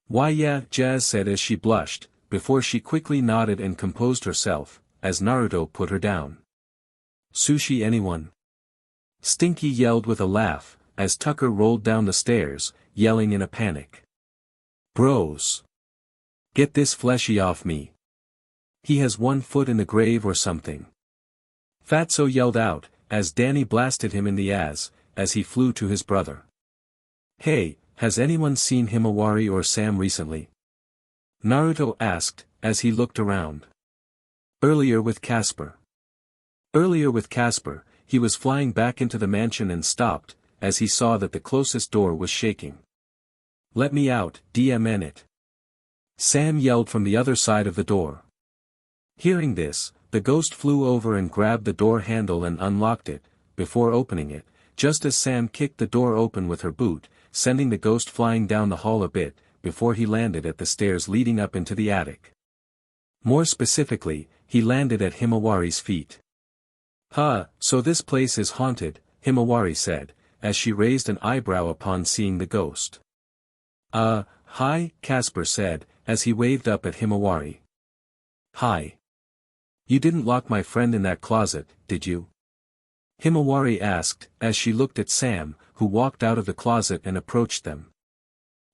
"Why yeah," Jazz said as she blushed, before she quickly nodded and composed herself, as Naruto put her down. "Sushi anyone?" Stinky yelled with a laugh, as Tucker rolled down the stairs, yelling in a panic. "Bros! Get this fleshy off me. He has one foot in the grave or something." Fatso yelled out, as Danny blasted him in the ass, as he flew to his brother. "Hey, has anyone seen Himawari or Sam recently?" Naruto asked, as he looked around. Earlier with Casper, he was flying back into the mansion and stopped, as he saw that the closest door was shaking. "Let me out, DMN it." Sam yelled from the other side of the door. Hearing this, the ghost flew over and grabbed the door handle and unlocked it, before opening it, just as Sam kicked the door open with her boot, sending the ghost flying down the hall a bit, before he landed at the stairs leading up into the attic. More specifically, he landed at Himawari's feet. "Huh, so this place is haunted," Himawari said, as she raised an eyebrow upon seeing the ghost. Hi," Casper said, as he waved up at Himawari. "Hi. You didn't lock my friend in that closet, did you?" Himawari asked, as she looked at Sam, who walked out of the closet and approached them.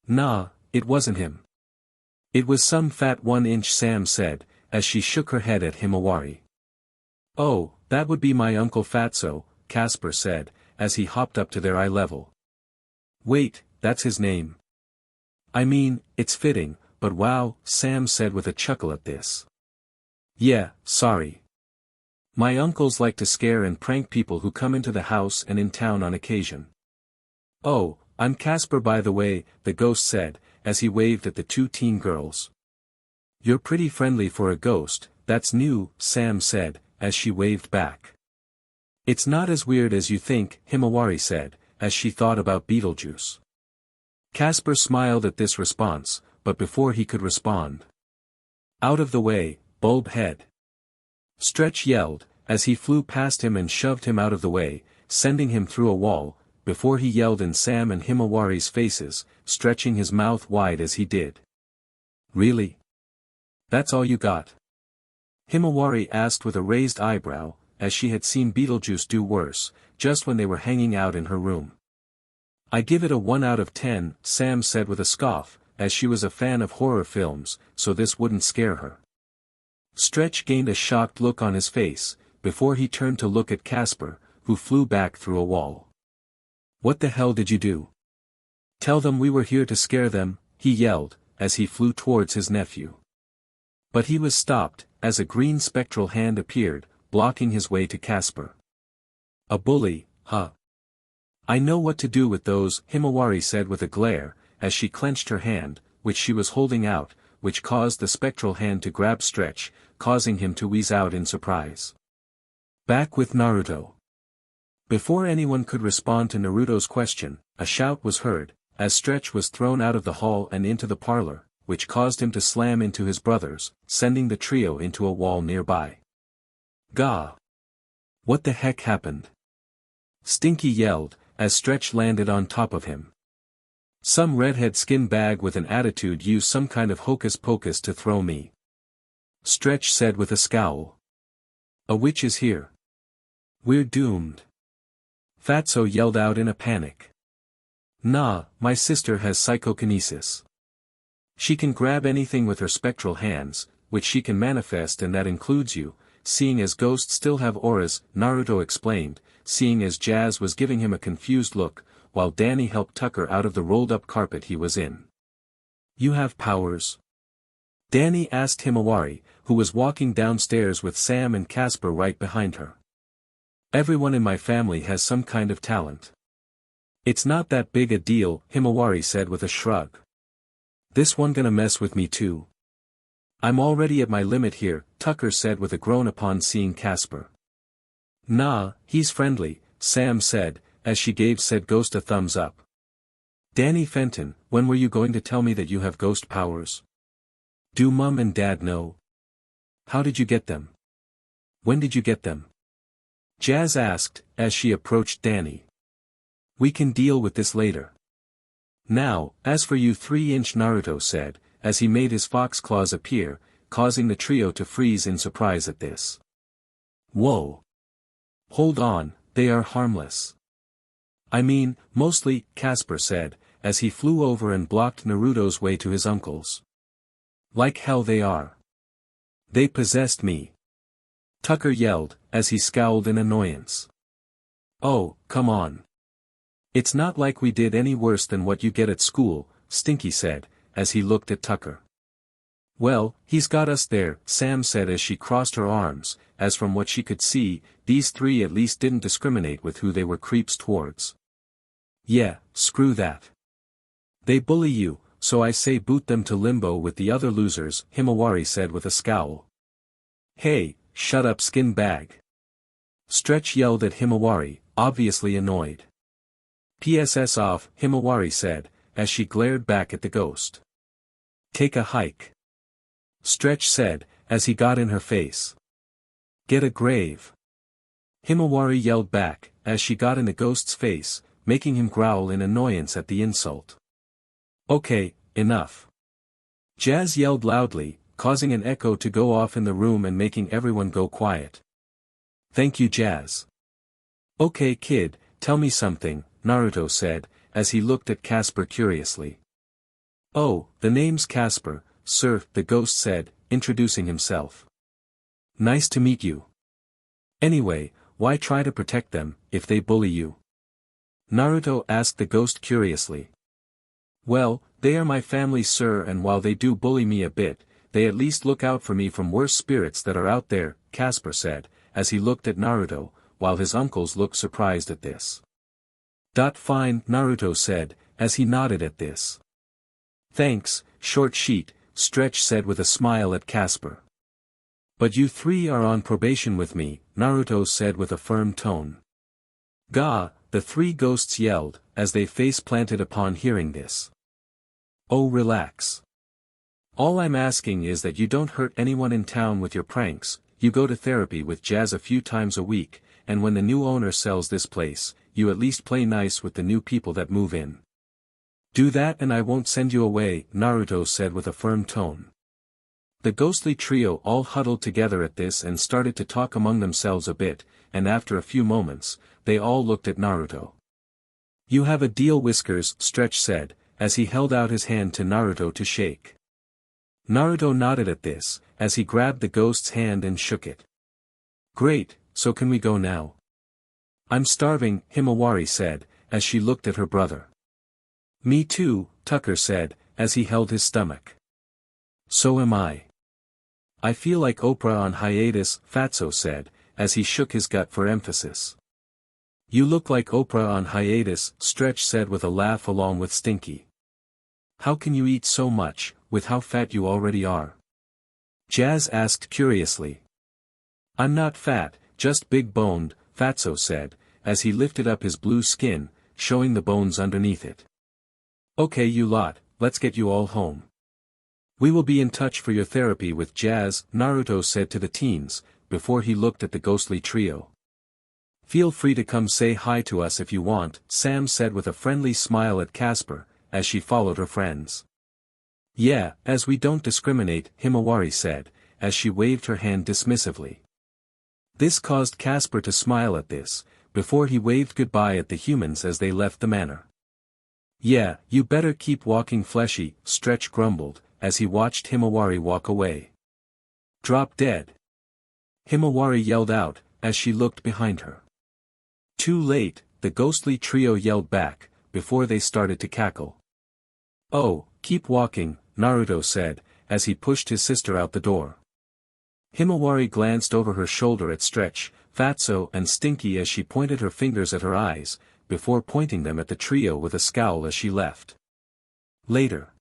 "Nah, it wasn't him. It was some fat 1-inch," Sam said, as she shook her head at Himawari. "Oh, that would be my Uncle Fatso," Casper said, as he hopped up to their eye level. "Wait, that's his name." "I mean, it's fitting, but wow," Sam said with a chuckle at this. "Yeah, sorry. My uncles like to scare and prank people who come into the house and in town on occasion." "Oh, I'm Casper by the way," the ghost said, as he waved at the two teen girls. "You're pretty friendly for a ghost, that's new," Sam said, as she waved back. "It's not as weird as you think," Himawari said, as she thought about Beetlejuice. Casper smiled at this response, but before he could respond. "Out of the way, bulb head!" Stretch yelled, as he flew past him and shoved him out of the way, sending him through a wall, before he yelled in Sam and Himawari's faces, stretching his mouth wide as he did. "Really? That's all you got?" Himawari asked with a raised eyebrow, as she had seen Beetlejuice do worse, just when they were hanging out in her room. "I give it a 1 out of 10, Sam said with a scoff, as she was a fan of horror films, so this wouldn't scare her. Stretch gained a shocked look on his face, before he turned to look at Casper, who flew back through a wall. "What the hell did you do?" "Tell them we were here to scare them," he yelled, as he flew towards his nephew. But he was stopped, as a green spectral hand appeared, blocking his way to Casper. "A bully, huh? I know what to do with those," Himawari said with a glare, as she clenched her hand, which she was holding out, which caused the spectral hand to grab Stretch, causing him to wheeze out in surprise. Back with Naruto. Before anyone could respond to Naruto's question, a shout was heard, as Stretch was thrown out of the hall and into the parlor, which caused him to slam into his brothers, sending the trio into a wall nearby. "Gah! What the heck happened?" Stinky yelled, as Stretch landed on top of him. "Some redhead skin bag with an attitude used some kind of hocus pocus to throw me," Stretch said with a scowl. "A witch is here. We're doomed." Fatso yelled out in a panic. "Nah, my sister has psychokinesis. She can grab anything with her spectral hands, which she can manifest, and that includes you, seeing as ghosts still have auras," Naruto explained, seeing as Jazz was giving him a confused look, while Danny helped Tucker out of the rolled-up carpet he was in. "You have powers?" Danny asked Himawari, who was walking downstairs with Sam and Casper right behind her. "Everyone in my family has some kind of talent. It's not that big a deal," Himawari said with a shrug. "This one gonna mess with me too?" I'm already at my limit here, Tucker said with a groan upon seeing Casper. Nah, he's friendly, Sam said, as she gave said ghost a thumbs up. Danny Fenton, when were you going to tell me that you have ghost powers? Do Mum and Dad know? How did you get them? When did you get them? Jazz asked, as she approached Danny. We can deal with this later. Now, as for you 3-inch Naruto said, as he made his fox claws appear, causing the trio to freeze in surprise at this. Whoa! Hold on, they are harmless. I mean, mostly, Casper said, as he flew over and blocked Naruto's way to his uncle's. Like hell they are. They possessed me. Tucker yelled, as he scowled in annoyance. Oh, come on. It's not like we did any worse than what you get at school, Stinky said, as he looked at Tucker. Well, he's got us there, Sam said as she crossed her arms, as from what she could see, these three at least didn't discriminate with who they were creeps towards. Yeah, screw that. They bully you, so I say boot them to limbo with the other losers, Himawari said with a scowl. Hey, shut up skin bag. Stretch yelled at Himawari, obviously annoyed. PSS off, Himawari said, as she glared back at the ghost. Take a hike. Stretch said, as he got in her face. Get a grave. Himawari yelled back, as she got in the ghost's face, making him growl in annoyance at the insult. Okay, enough. Jazz yelled loudly, causing an echo to go off in the room and making everyone go quiet. Thank you Jazz. Okay kid, tell me something, Naruto said, as he looked at Casper curiously. Oh, the name's Casper, sir, the ghost said, introducing himself. Nice to meet you. Anyway, why try to protect them, if they bully you? Naruto asked the ghost curiously. Well, they are my family sir, and while they do bully me a bit, they at least look out for me from worse spirits that are out there, Casper said, as he looked at Naruto, while his uncles looked surprised at this. Fine, Naruto said, as he nodded at this. Thanks, short sheet, Stretch said with a smile at Casper. But you three are on probation with me, Naruto said with a firm tone. Gah, the three ghosts yelled, as they face-planted upon hearing this. Oh relax. All I'm asking is that you don't hurt anyone in town with your pranks, you go to therapy with Jazz a few times a week, and when the new owner sells this place, you at least play nice with the new people that move in. Do that and I won't send you away, Naruto said with a firm tone. The ghostly trio all huddled together at this and started to talk among themselves a bit, and after a few moments, they all looked at Naruto. You have a deal Whiskers, Stretch said, as he held out his hand to Naruto to shake. Naruto nodded at this, as he grabbed the ghost's hand and shook it. Great, so can we go now? I'm starving, Himawari said, as she looked at her brother. Me too, Tucker said, as he held his stomach. So am I. I feel like Oprah on hiatus, Fatso said, as he shook his gut for emphasis. You look like Oprah on hiatus, Stretch said with a laugh along with Stinky. How can you eat so much, with how fat you already are? Jazz asked curiously. I'm not fat, just big-boned, Fatso said, as he lifted up his blue skin, showing the bones underneath it. Okay you lot, let's get you all home. We will be in touch for your therapy with Jazz, Naruto said to the teens, before he looked at the ghostly trio. Feel free to come say hi to us if you want, Sam said with a friendly smile at Casper, as she followed her friends. Yeah, as we don't discriminate, Himawari said, as she waved her hand dismissively. This caused Casper to smile at this, before he waved goodbye at the humans as they left the manor. Yeah, you better keep walking fleshy, Stretch grumbled, as he watched Himawari walk away. Drop dead. Himawari yelled out, as she looked behind her. Too late, the ghostly trio yelled back, before they started to cackle. Oh, keep walking, Naruto said, as he pushed his sister out the door. Himawari glanced over her shoulder at Stretch, Fatso and Stinky as she pointed her fingers at her eyes, before pointing them at the trio with a scowl as she left. Later.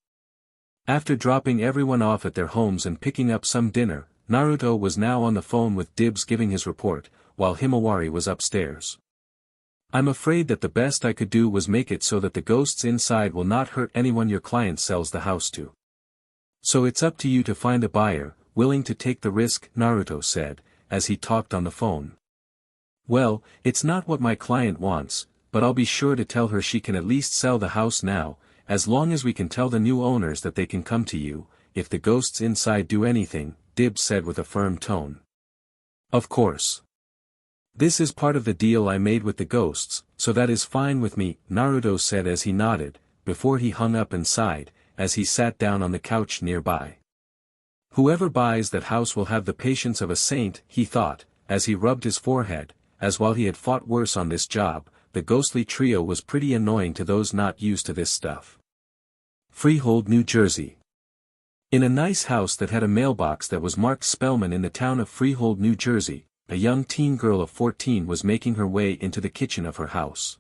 After dropping everyone off at their homes and picking up some dinner, Naruto was now on the phone with Dibs giving his report, while Himawari was upstairs. I'm afraid that the best I could do was make it so that the ghosts inside will not hurt anyone your client sells the house to. So it's up to you to find a buyer, willing to take the risk, Naruto said, as he talked on the phone. Well, it's not what my client wants, but I'll be sure to tell her she can at least sell the house now, as long as we can tell the new owners that they can come to you, if the ghosts inside do anything, Dibs said with a firm tone. Of course. This is part of the deal I made with the ghosts, so that is fine with me, Naruto said as he nodded, before he hung up and sighed, as he sat down on the couch nearby. Whoever buys that house will have the patience of a saint, he thought, as he rubbed his forehead, as while he had fought worse on this job, the ghostly trio was pretty annoying to those not used to this stuff. Freehold, New Jersey. In a nice house that had a mailbox that was marked Spellman in the town of Freehold, New Jersey, a young teen girl of 14 was making her way into the kitchen of her house.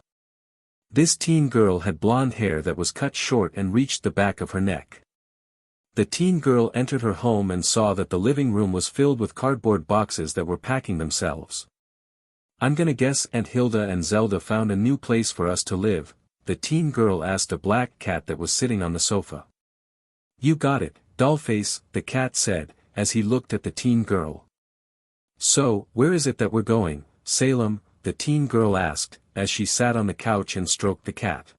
This teen girl had blonde hair that was cut short and reached the back of her neck. The teen girl entered her home and saw that the living room was filled with cardboard boxes that were packing themselves. I'm gonna guess Aunt Hilda and Zelda found a new place for us to live, the teen girl asked a black cat that was sitting on the sofa. You got it, Dollface, the cat said, as he looked at the teen girl. So, where is it that we're going, Salem, the teen girl asked, as she sat on the couch and stroked the cat.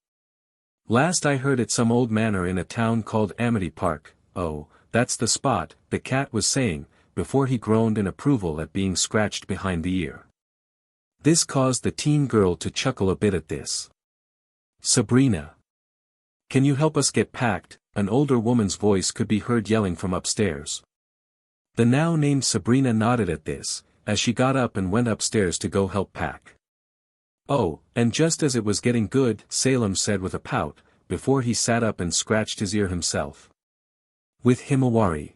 Last I heard at some old manor in a town called Amity Park. Oh, that's the spot, the cat was saying, before he groaned in approval at being scratched behind the ear. This caused the teen girl to chuckle a bit at this. Sabrina. Can you help us get packed? An older woman's voice could be heard yelling from upstairs. The now named Sabrina nodded at this, as she got up and went upstairs to go help pack. Oh, and just as it was getting good, Salem said with a pout, before he sat up and scratched his ear himself. With Himawari.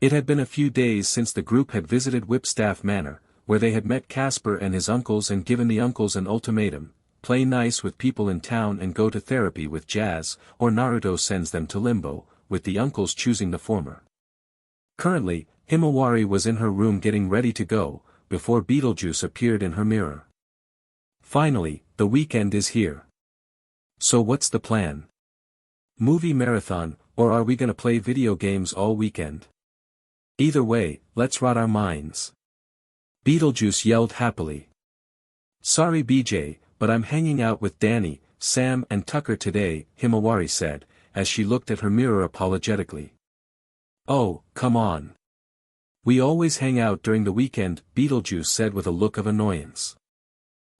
It had been a few days since the group had visited Whipstaff Manor, where they had met Casper and his uncles and given the uncles an ultimatum: play nice with people in town and go to therapy with Jazz, or Naruto sends them to limbo, with the uncles choosing the former. Currently, Himawari was in her room getting ready to go, before Beetlejuice appeared in her mirror. Finally, the weekend is here. So what's the plan? Movie marathon, or are we gonna play video games all weekend? Either way, let's rot our minds. Beetlejuice yelled happily. Sorry BJ, but I'm hanging out with Danny, Sam and Tucker today, Himawari said, as she looked at her mirror apologetically. Oh, come on. We always hang out during the weekend, Beetlejuice said with a look of annoyance.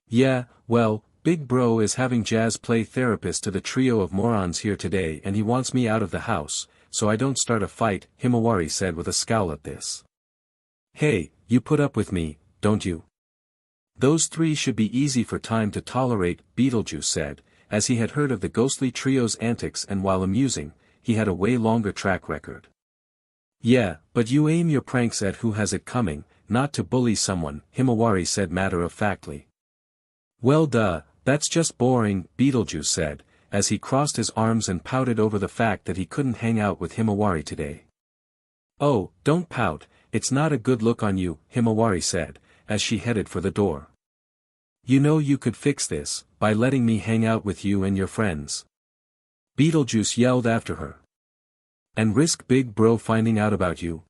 Yeah, well, Big Bro is having Jazz play therapist to the trio of morons here today and he wants me out of the house, so I don't start a fight, Himawari said with a scowl at this. Hey, you put up with me, don't you? Those three should be easy for time to tolerate, Beetlejuice said, as he had heard of the ghostly trio's antics and while amusing, he had a way longer track record. Yeah, but you aim your pranks at who has it coming, not to bully someone, Himawari said matter-of-factly. Well duh, that's just boring, Beetlejuice said, as he crossed his arms and pouted over the fact that he couldn't hang out with Himawari today. Oh, don't pout, it's not a good look on you, Himawari said, as she headed for the door. You know you could fix this, by letting me hang out with you and your friends. Beetlejuice yelled after her. And risk Big Bro finding out about you?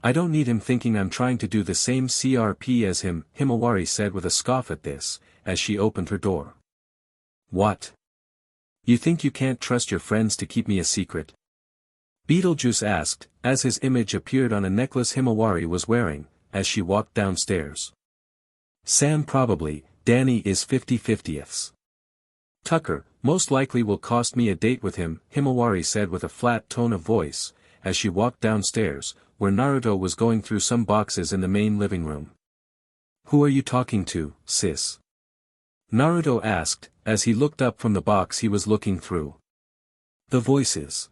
I don't need him thinking I'm trying to do the same CRP as him, Himawari said with a scoff at this, as she opened her door. What? You think you can't trust your friends to keep me a secret? Beetlejuice asked, as his image appeared on a necklace Himawari was wearing, as she walked downstairs. Sam probably, Danny is 50/50ths. Tucker, most likely will cost me a date with him, Himawari said with a flat tone of voice, as she walked downstairs, where Naruto was going through some boxes in the main living room. Who are you talking to, sis? Naruto asked, as he looked up from the box he was looking through. The voices.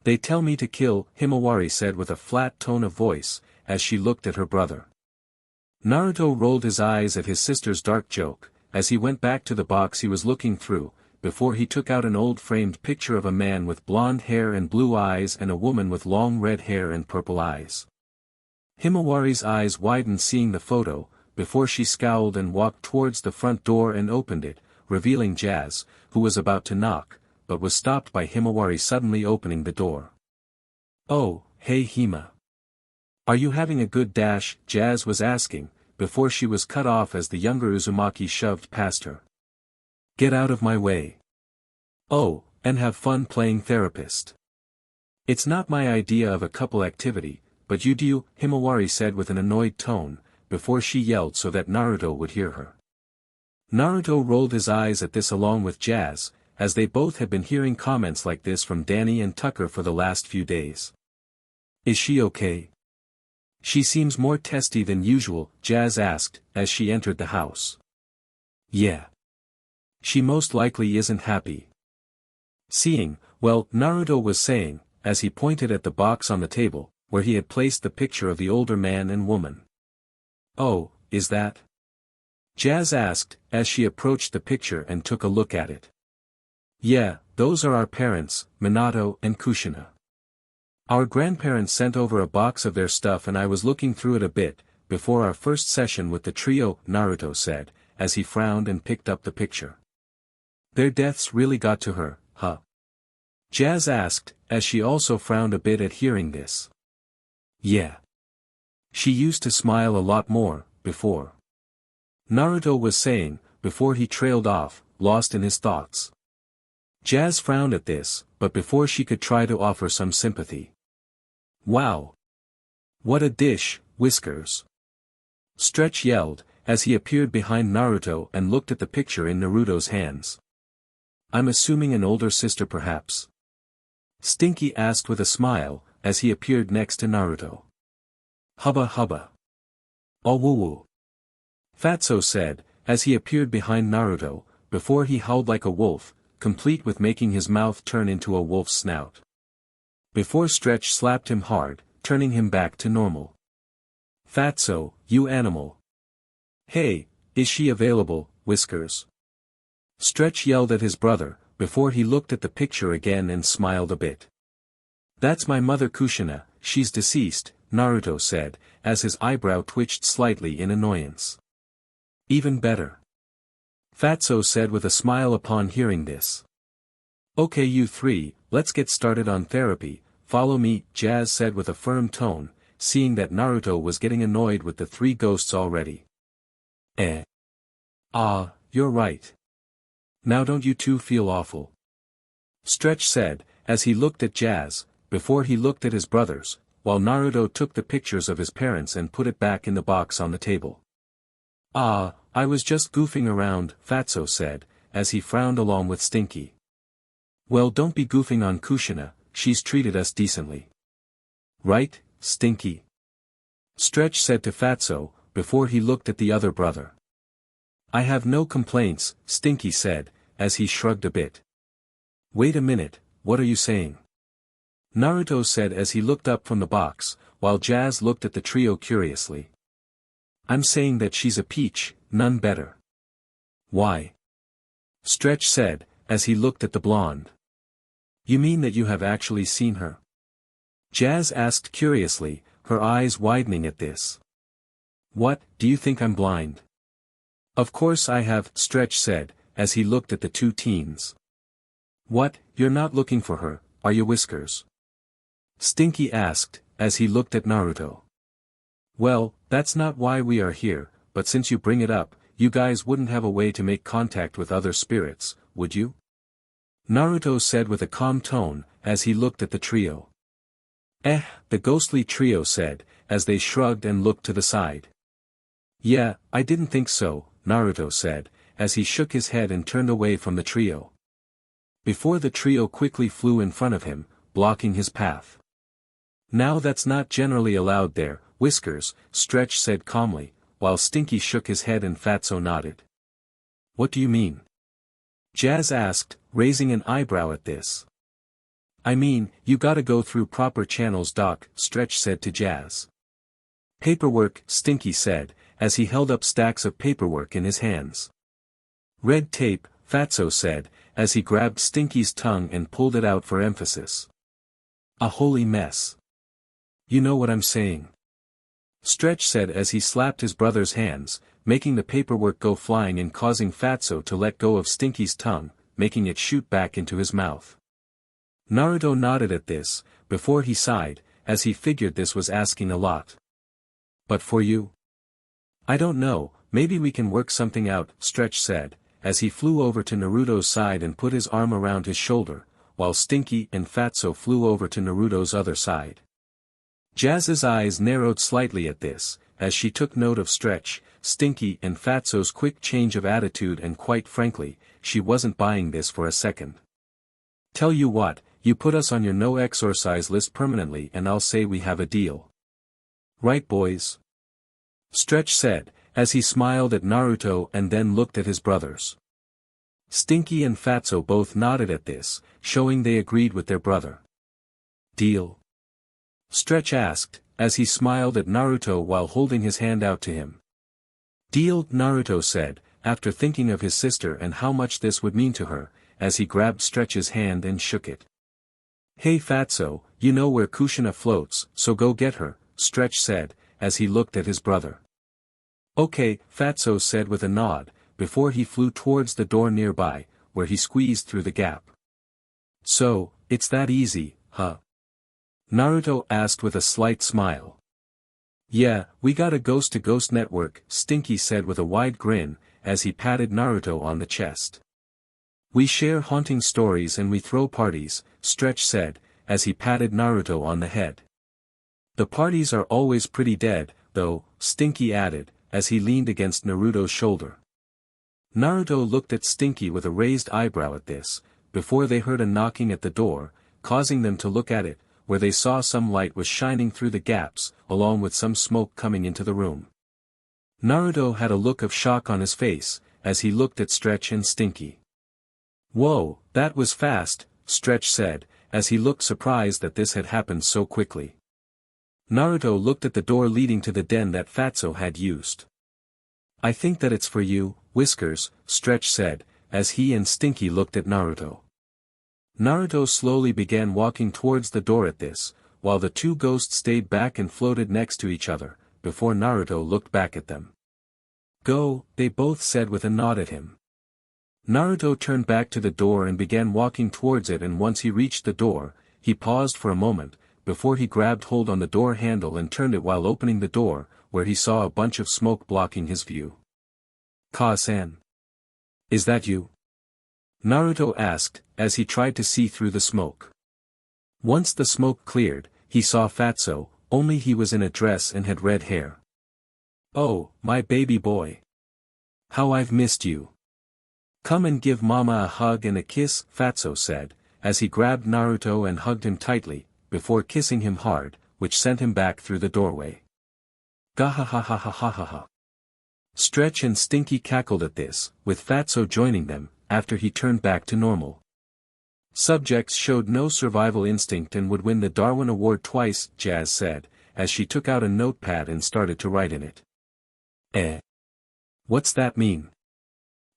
They tell me to kill, Himawari said with a flat tone of voice, as she looked at her brother. Naruto rolled his eyes at his sister's dark joke, as he went back to the box he was looking through, before he took out an old framed picture of a man with blonde hair and blue eyes and a woman with long red hair and purple eyes. Himawari's eyes widened seeing the photo, before she scowled and walked towards the front door and opened it, revealing Jazz, who was about to knock, but was stopped by Himawari suddenly opening the door. "Oh, hey Hima. Are you having a good dash?" Jazz was asking, before she was cut off as the younger Uzumaki shoved past her. "Get out of my way. Oh, and have fun playing therapist. It's not my idea of a couple activity, but you do," Himawari said with an annoyed tone, before she yelled so that Naruto would hear her. Naruto rolled his eyes at this along with Jazz, as they both had been hearing comments like this from Danny and Tucker for the last few days. "Is she okay? She seems more testy than usual," Jazz asked, as she entered the house. "Yeah. She most likely isn't happy." Naruto was saying, as he pointed at the box on the table, where he had placed the picture of the older man and woman. "Oh, is that?" Jazz asked, as she approached the picture and took a look at it. "Yeah, those are our parents, Minato and Kushina. Our grandparents sent over a box of their stuff and I was looking through it a bit, before our first session with the trio," Naruto said, as he frowned and picked up the picture. "Their deaths really got to her, huh?" Jazz asked, as she also frowned a bit at hearing this. "Yeah. She used to smile a lot more, before," Naruto was saying, before he trailed off, lost in his thoughts. Jazz frowned at this, but before she could try to offer some sympathy. "Wow! What a dish, Whiskers!" Stretch yelled, as he appeared behind Naruto and looked at the picture in Naruto's hands. "I'm assuming an older sister perhaps?" Stinky asked with a smile, as he appeared next to Naruto. "Hubba hubba. Oh woo woo," Fatso said, as he appeared behind Naruto, before he howled like a wolf, complete with making his mouth turn into a wolf's snout. Before Stretch slapped him hard, turning him back to normal. "Fatso, you animal. Hey, is she available, Whiskers?" Stretch yelled at his brother, before he looked at the picture again and smiled a bit. "That's my mother Kushina, she's deceased," Naruto said, as his eyebrow twitched slightly in annoyance. "Even better," Fatso said with a smile upon hearing this. "Okay you three, let's get started on therapy, follow me," Jazz said with a firm tone, seeing that Naruto was getting annoyed with the three ghosts already. You're right. Now don't you two feel awful?" Stretch said, as he looked at Jazz, before he looked at his brothers, while Naruto took the pictures of his parents and put it back in the box on the table. I was just goofing around," Fatso said, as he frowned along with Stinky. "Well don't be goofing on Kushina, she's treated us decently. Right, Stinky?" Stretch said to Fatso, before he looked at the other brother. "I have no complaints," Stinky said, as he shrugged a bit. "Wait a minute, what are you saying?" Naruto said as he looked up from the box, while Jazz looked at the trio curiously. "I'm saying that she's a peach, none better." "Why?" Stretch said, as he looked at the blonde. "You mean that you have actually seen her?" Jazz asked curiously, her eyes widening at this. "What, do you think I'm blind?" "Of course I have," Stretch said, as he looked at the two teens. "What, you're not looking for her, are you Whiskers?" Stinky asked, as he looked at Naruto. "Well, that's not why we are here, but since you bring it up, you guys wouldn't have a way to make contact with other spirits, would you?" Naruto said with a calm tone, as he looked at the trio. The ghostly trio said, as they shrugged and looked to the side. "Yeah, I didn't think so," Naruto said, as he shook his head and turned away from the trio. Before the trio quickly flew in front of him, blocking his path. "Now that's not generally allowed there, Whiskers," Stretch said calmly, while Stinky shook his head and Fatso nodded. "What do you mean?" Jazz asked, raising an eyebrow at this. "I mean, you gotta go through proper channels, Doc," Stretch said to Jazz. "Paperwork," Stinky said, as he held up stacks of paperwork in his hands. "Red tape," Fatso said, as he grabbed Stinky's tongue and pulled it out for emphasis. A holy mess. You know what I'm saying? Stretch said as he slapped his brother's hands, making the paperwork go flying and causing Fatso to let go of Stinky's tongue, making it shoot back into his mouth. Naruto nodded at this, before he sighed, as he figured this was asking a lot. But for you? I don't know, maybe we can work something out, Stretch said, as he flew over to Naruto's side and put his arm around his shoulder, while Stinky and Fatso flew over to Naruto's other side. Jazz's eyes narrowed slightly at this, as she took note of Stretch, Stinky and Fatso's quick change of attitude, and quite frankly, she wasn't buying this for a second. Tell you what, you put us on your no exorcise list permanently and I'll say we have a deal. Right boys? Stretch said, as he smiled at Naruto and then looked at his brothers. Stinky and Fatso both nodded at this, showing they agreed with their brother. Deal? Stretch asked, as he smiled at Naruto while holding his hand out to him. Deal, Naruto said, after thinking of his sister and how much this would mean to her, as he grabbed Stretch's hand and shook it. Hey Fatso, you know where Kushina floats, so go get her, Stretch said, as he looked at his brother. Okay, Fatso said with a nod, before he flew towards the door nearby, where he squeezed through the gap. So, it's that easy, huh? Naruto asked with a slight smile. Yeah, we got a ghost-to-ghost network, Stinky said with a wide grin, as he patted Naruto on the chest. We share haunting stories and we throw parties, Stretch said, as he patted Naruto on the head. The parties are always pretty dead, though, Stinky added, as he leaned against Naruto's shoulder. Naruto looked at Stinky with a raised eyebrow at this, before they heard a knocking at the door, causing them to look at it, where they saw some light was shining through the gaps, along with some smoke coming into the room. Naruto had a look of shock on his face, as he looked at Stretch and Stinky. Whoa, that was fast, Stretch said, as he looked surprised that this had happened so quickly. Naruto looked at the door leading to the den that Fatso had used. I think that it's for you, Whiskers, Stretch said, as he and Stinky looked at Naruto. Naruto slowly began walking towards the door at this, while the two ghosts stayed back and floated next to each other, before Naruto looked back at them. Go, they both said with a nod at him. Naruto turned back to the door and began walking towards it, and once he reached the door, he paused for a moment, before he grabbed hold on the door handle and turned it while opening the door, where he saw a bunch of smoke blocking his view. Ka-san. Is that you? Naruto asked, as he tried to see through the smoke. Once the smoke cleared, he saw Fatso, only he was in a dress and had red hair. Oh, my baby boy. How I've missed you. Come and give Mama a hug and a kiss, Fatso said, as he grabbed Naruto and hugged him tightly, before kissing him hard, which sent him back through the doorway. Gahahahahahaha. Stretch and Stinky cackled at this, with Fatso joining them, after he turned back to normal. Subjects showed no survival instinct and would win the Darwin Award twice, Jazz said, as she took out a notepad and started to write in it. What's that mean?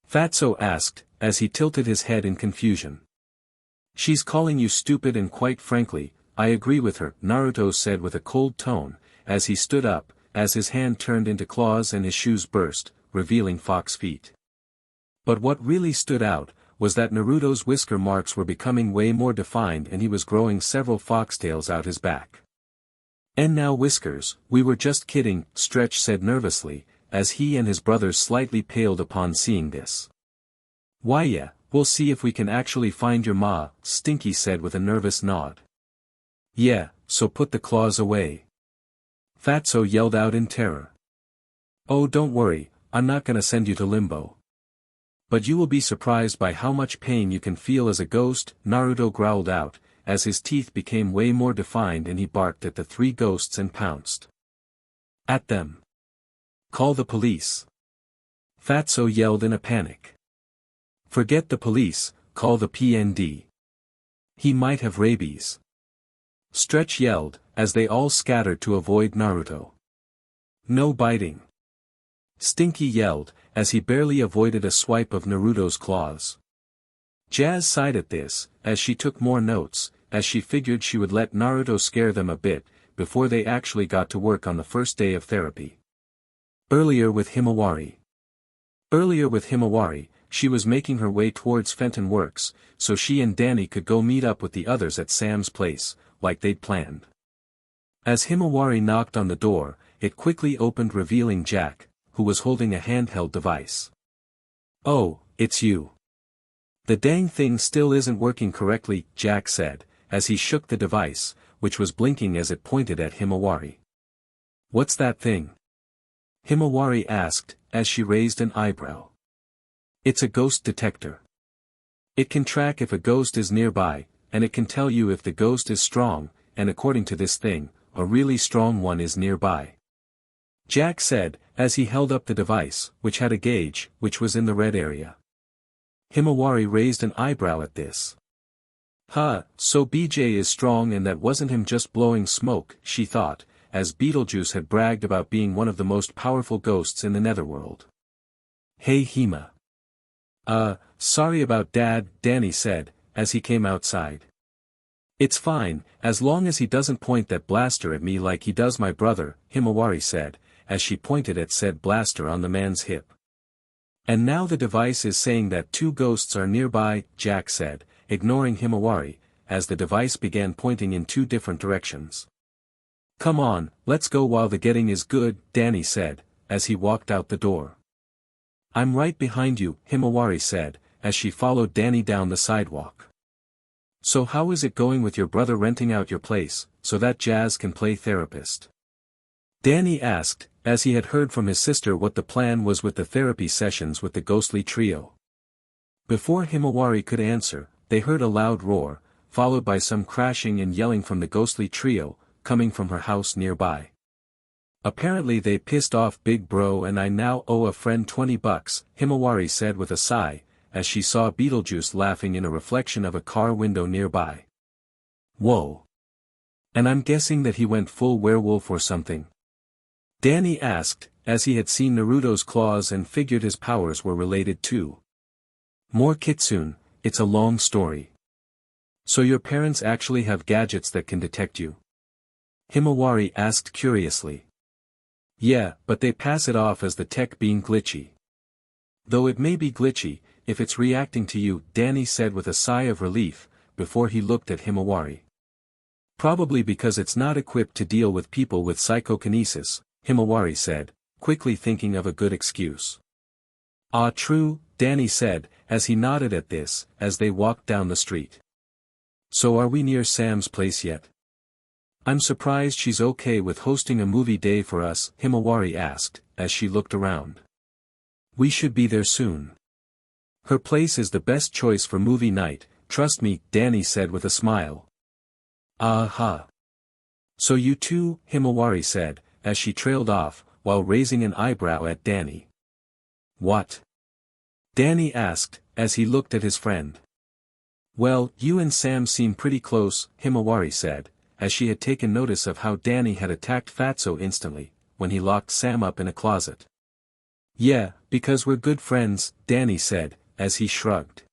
Fatso asked, as he tilted his head in confusion. She's calling you stupid, and quite frankly, I agree with her, Naruto said with a cold tone, as he stood up, as his hand turned into claws and his shoes burst, revealing fox feet. But what really stood out, was that Naruto's whisker marks were becoming way more defined and he was growing several foxtails out his back. And now Whiskers, we were just kidding, Stretch said nervously, as he and his brothers slightly paled upon seeing this. Why yeah, we'll see if we can actually find your ma, Stinky said with a nervous nod. Yeah, so put the claws away. Fatso yelled out in terror. Oh, don't worry, I'm not gonna send you to limbo. But you will be surprised by how much pain you can feel as a ghost, Naruto growled out, as his teeth became way more defined and he barked at the three ghosts and pounced at them. Call the police. Fatso yelled in a panic. Forget the police, call the PND. He might have rabies. Stretch yelled, as they all scattered to avoid Naruto. No biting. Stinky yelled, as he barely avoided a swipe of Naruto's claws. Jazz sighed at this, as she took more notes, as she figured she would let Naruto scare them a bit, before they actually got to work on the first day of therapy. Earlier with Himawari, she was making her way towards Fenton Works, so she and Danny could go meet up with the others at Sam's place, like they'd planned. As Himawari knocked on the door, it quickly opened, revealing Jack, who was holding a handheld device. "Oh, it's you. The dang thing still isn't working correctly," Jack said, as he shook the device, which was blinking as it pointed at Himawari. "What's that thing?" Himawari asked, as she raised an eyebrow. "It's a ghost detector. It can track if a ghost is nearby, and it can tell you if the ghost is strong, and according to this thing, a really strong one is nearby," Jack said, as he held up the device, which had a gauge, which was in the red area. Himawari raised an eyebrow at this. "Huh, so BJ is strong and that wasn't him just blowing smoke," she thought, as Beetlejuice had bragged about being one of the most powerful ghosts in the netherworld. "Hey Hima. Sorry about Dad," Danny said, as he came outside. "It's fine, as long as he doesn't point that blaster at me like he does my brother," Himawari said, as she pointed at said blaster on the man's hip. "And now the device is saying that 2 ghosts are nearby," Jack said, ignoring Himawari, as the device began pointing in 2 different directions. "Come on, let's go while the getting is good," Danny said, as he walked out the door. "I'm right behind you," Himawari said, as she followed Danny down the sidewalk. "So how is it going with your brother renting out your place, so that Jazz can play therapist?" Danny asked, as he had heard from his sister what the plan was with the therapy sessions with the ghostly trio. Before Himawari could answer, they heard a loud roar, followed by some crashing and yelling from the ghostly trio, coming from her house nearby. "Apparently they pissed off Big Bro and I now owe a friend $20, Himawari said with a sigh, as she saw Beetlejuice laughing in a reflection of a car window nearby. "Whoa. And I'm guessing that he went full werewolf or something?" Danny asked, as he had seen Naruto's claws and figured his powers were related too. "More Kitsune, it's a long story. So your parents actually have gadgets that can detect you?" Himawari asked curiously. "Yeah, but they pass it off as the tech being glitchy. Though it may be glitchy, if it's reacting to you," Danny said with a sigh of relief, before he looked at Himawari. "Probably because it's not equipped to deal with people with psychokinesis," Himawari said, quickly thinking of a good excuse. "Ah, true," Danny said, as he nodded at this, as they walked down the street. "So are we near Sam's place yet?" "I'm surprised she's okay with hosting a movie day for us," Himawari asked, as she looked around. "We should be there soon. Her place is the best choice for movie night, trust me," Danny said with a smile. "Ah-ha. So you too," Himawari said, as she trailed off, while raising an eyebrow at Danny. "What?" Danny asked, as he looked at his friend. "Well, you and Sam seem pretty close," Himawari said, as she had taken notice of how Danny had attacked Fatso instantly, when he locked Sam up in a closet. "Yeah, because we're good friends," Danny said, as he shrugged.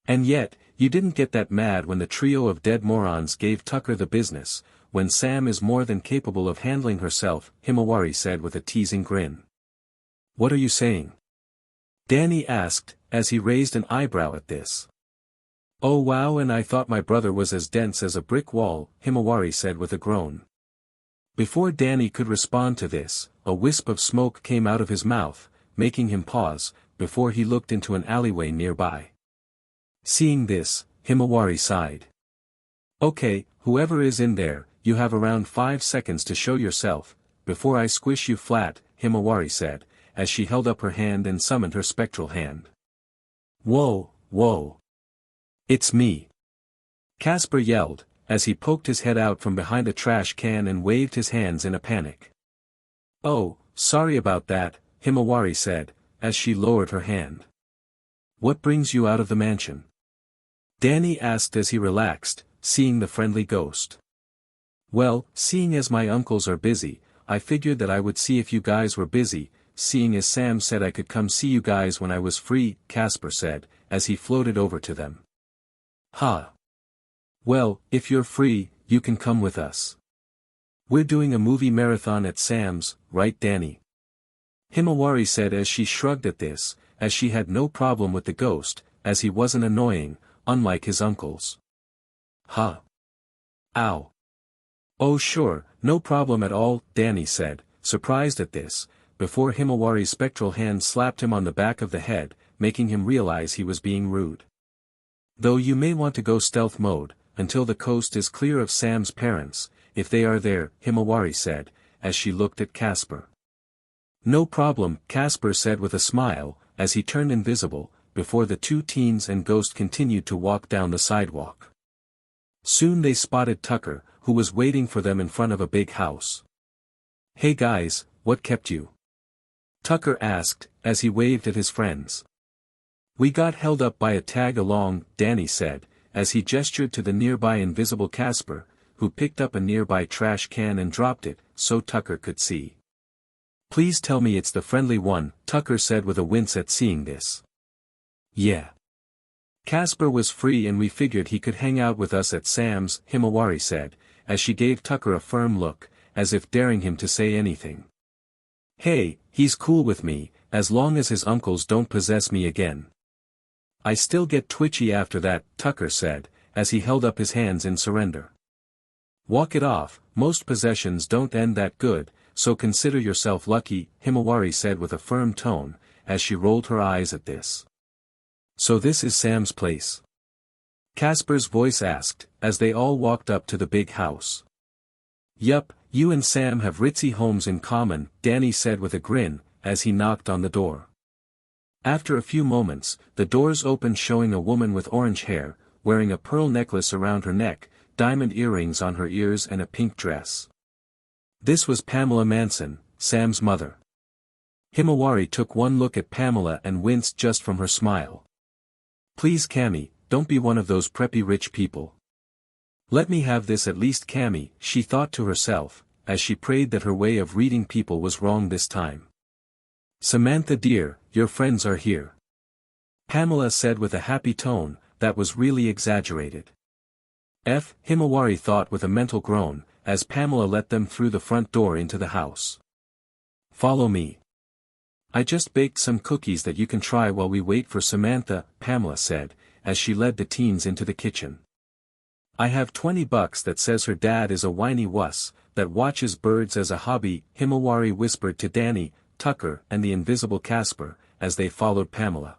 "And yet, you didn't get that mad when the trio of dead morons gave Tucker the business, when Sam is more than capable of handling herself," Himawari said with a teasing grin. "What are you saying?" Danny asked, as he raised an eyebrow at this. "Oh wow, and I thought my brother was as dense as a brick wall," Himawari said with a groan. Before Danny could respond to this, a wisp of smoke came out of his mouth, making him pause, before he looked into an alleyway nearby. Seeing this, Himawari sighed. "Okay, whoever is in there, you have around 5 seconds to show yourself, before I squish you flat," Himawari said, as she held up her hand and summoned her spectral hand. "Whoa, whoa. It's me!" Casper yelled, as he poked his head out from behind a trash can and waved his hands in a panic. "Oh, sorry about that," Himawari said, as she lowered her hand. "What brings you out of the mansion?" Danny asked as he relaxed, seeing the friendly ghost. "Well, seeing as my uncles are busy, I figured that I would see if you guys were busy," seeing as Sam said I could come see you guys when I was free, Casper said, as he floated over to them. Ha! Well, if you're free, you can come with us. We're doing a movie marathon at Sam's, right Danny? Himawari said as she shrugged at this, as she had no problem with the ghost, as he wasn't annoying, unlike his uncles. Huh? Ow. Oh sure, no problem at all, Danny said, surprised at this, before Himawari's spectral hand slapped him on the back of the head, making him realize he was being rude. Though you may want to go stealth mode, until the coast is clear of Sam's parents, if they are there, Himawari said, as she looked at Casper. No problem, Casper said with a smile, as he turned invisible, before the two teens and Ghost continued to walk down the sidewalk. Soon they spotted Tucker, who was waiting for them in front of a big house. Hey guys, what kept you? Tucker asked, as he waved at his friends. We got held up by a tag-along, Danny said, as he gestured to the nearby invisible Casper, who picked up a nearby trash can and dropped it, so Tucker could see. Please tell me it's the friendly one, Tucker said with a wince at seeing this. Yeah. Casper was free and we figured he could hang out with us at Sam's, Himawari said, as she gave Tucker a firm look, as if daring him to say anything. Hey, he's cool with me, as long as his uncles don't possess me again. I still get twitchy after that, Tucker said, as he held up his hands in surrender. Walk it off, most possessions don't end that good, so consider yourself lucky, Himawari said with a firm tone, as she rolled her eyes at this. So this is Sam's place? Casper's voice asked, as they all walked up to the big house. Yup, you and Sam have ritzy homes in common, Danny said with a grin, as he knocked on the door. After a few moments, the doors opened showing a woman with orange hair, wearing a pearl necklace around her neck, diamond earrings on her ears and a pink dress. This was Pamela Manson, Sam's mother. Himawari took one look at Pamela and winced just from her smile. Please Cammy, don't be one of those preppy rich people. Let me have this at least Cammy, she thought to herself, as she prayed that her way of reading people was wrong this time. Samantha dear, your friends are here. Pamela said with a happy tone, that was really exaggerated. Himawari thought with a mental groan, as Pamela let them through the front door into the house. Follow me. I just baked some cookies that you can try while we wait for Samantha, Pamela said, as she led the teens into the kitchen. I have $20 that says her dad is a whiny wuss, that watches birds as a hobby, Himawari whispered to Danny, Tucker and the invisible Casper, as they followed Pamela.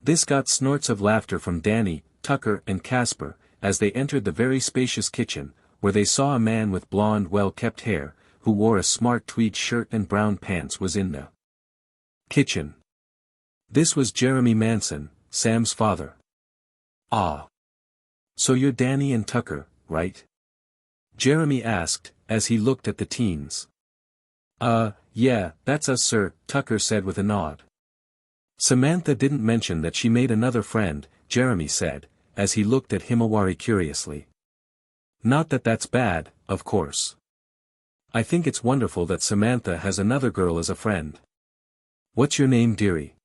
This got snorts of laughter from Danny, Tucker and Casper, as they entered the very spacious kitchen, where they saw a man with blonde well-kept hair, who wore a smart tweed shirt and brown pants was in the kitchen. This was Jeremy Manson, Sam's father. Ah. So you're Danny and Tucker, right? Jeremy asked, as he looked at the teens. Yeah, that's us sir, Tucker said with a nod. Samantha didn't mention that she made another friend, Jeremy said, as he looked at Himawari curiously. Not that that's bad, of course. I think it's wonderful that Samantha has another girl as a friend. What's your name dearie?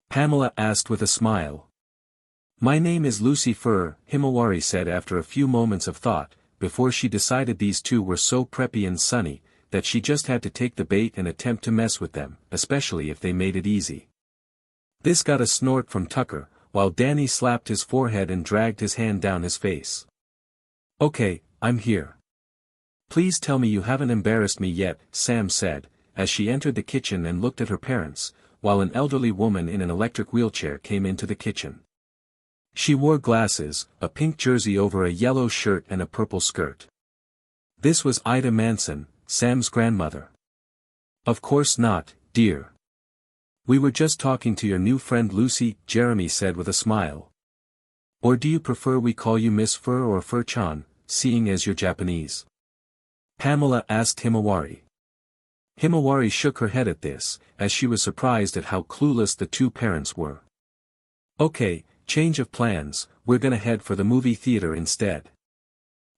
Pamela asked with a smile. My name is Lucy Fur, Himawari said after a few moments of thought, before she decided these two were so preppy and sunny, that she just had to take the bait and attempt to mess with them, especially if they made it easy. This got a snort from Tucker, while Danny slapped his forehead and dragged his hand down his face. Okay, I'm here. Please tell me you haven't embarrassed me yet, Sam said, as she entered the kitchen and looked at her parents, while an elderly woman in an electric wheelchair came into the kitchen. She wore glasses, a pink jersey over a yellow shirt and a purple skirt. This was Ida Manson, Sam's grandmother. Of course not, dear. We were just talking to your new friend Lucy, Jeremy said with a smile. Or do you prefer we call you Miss Fur or Fur-chan, seeing as you're Japanese? Pamela asked Himawari. Himawari shook her head at this, as she was surprised at how clueless the two parents were. Okay, change of plans, we're gonna head for the movie theater instead.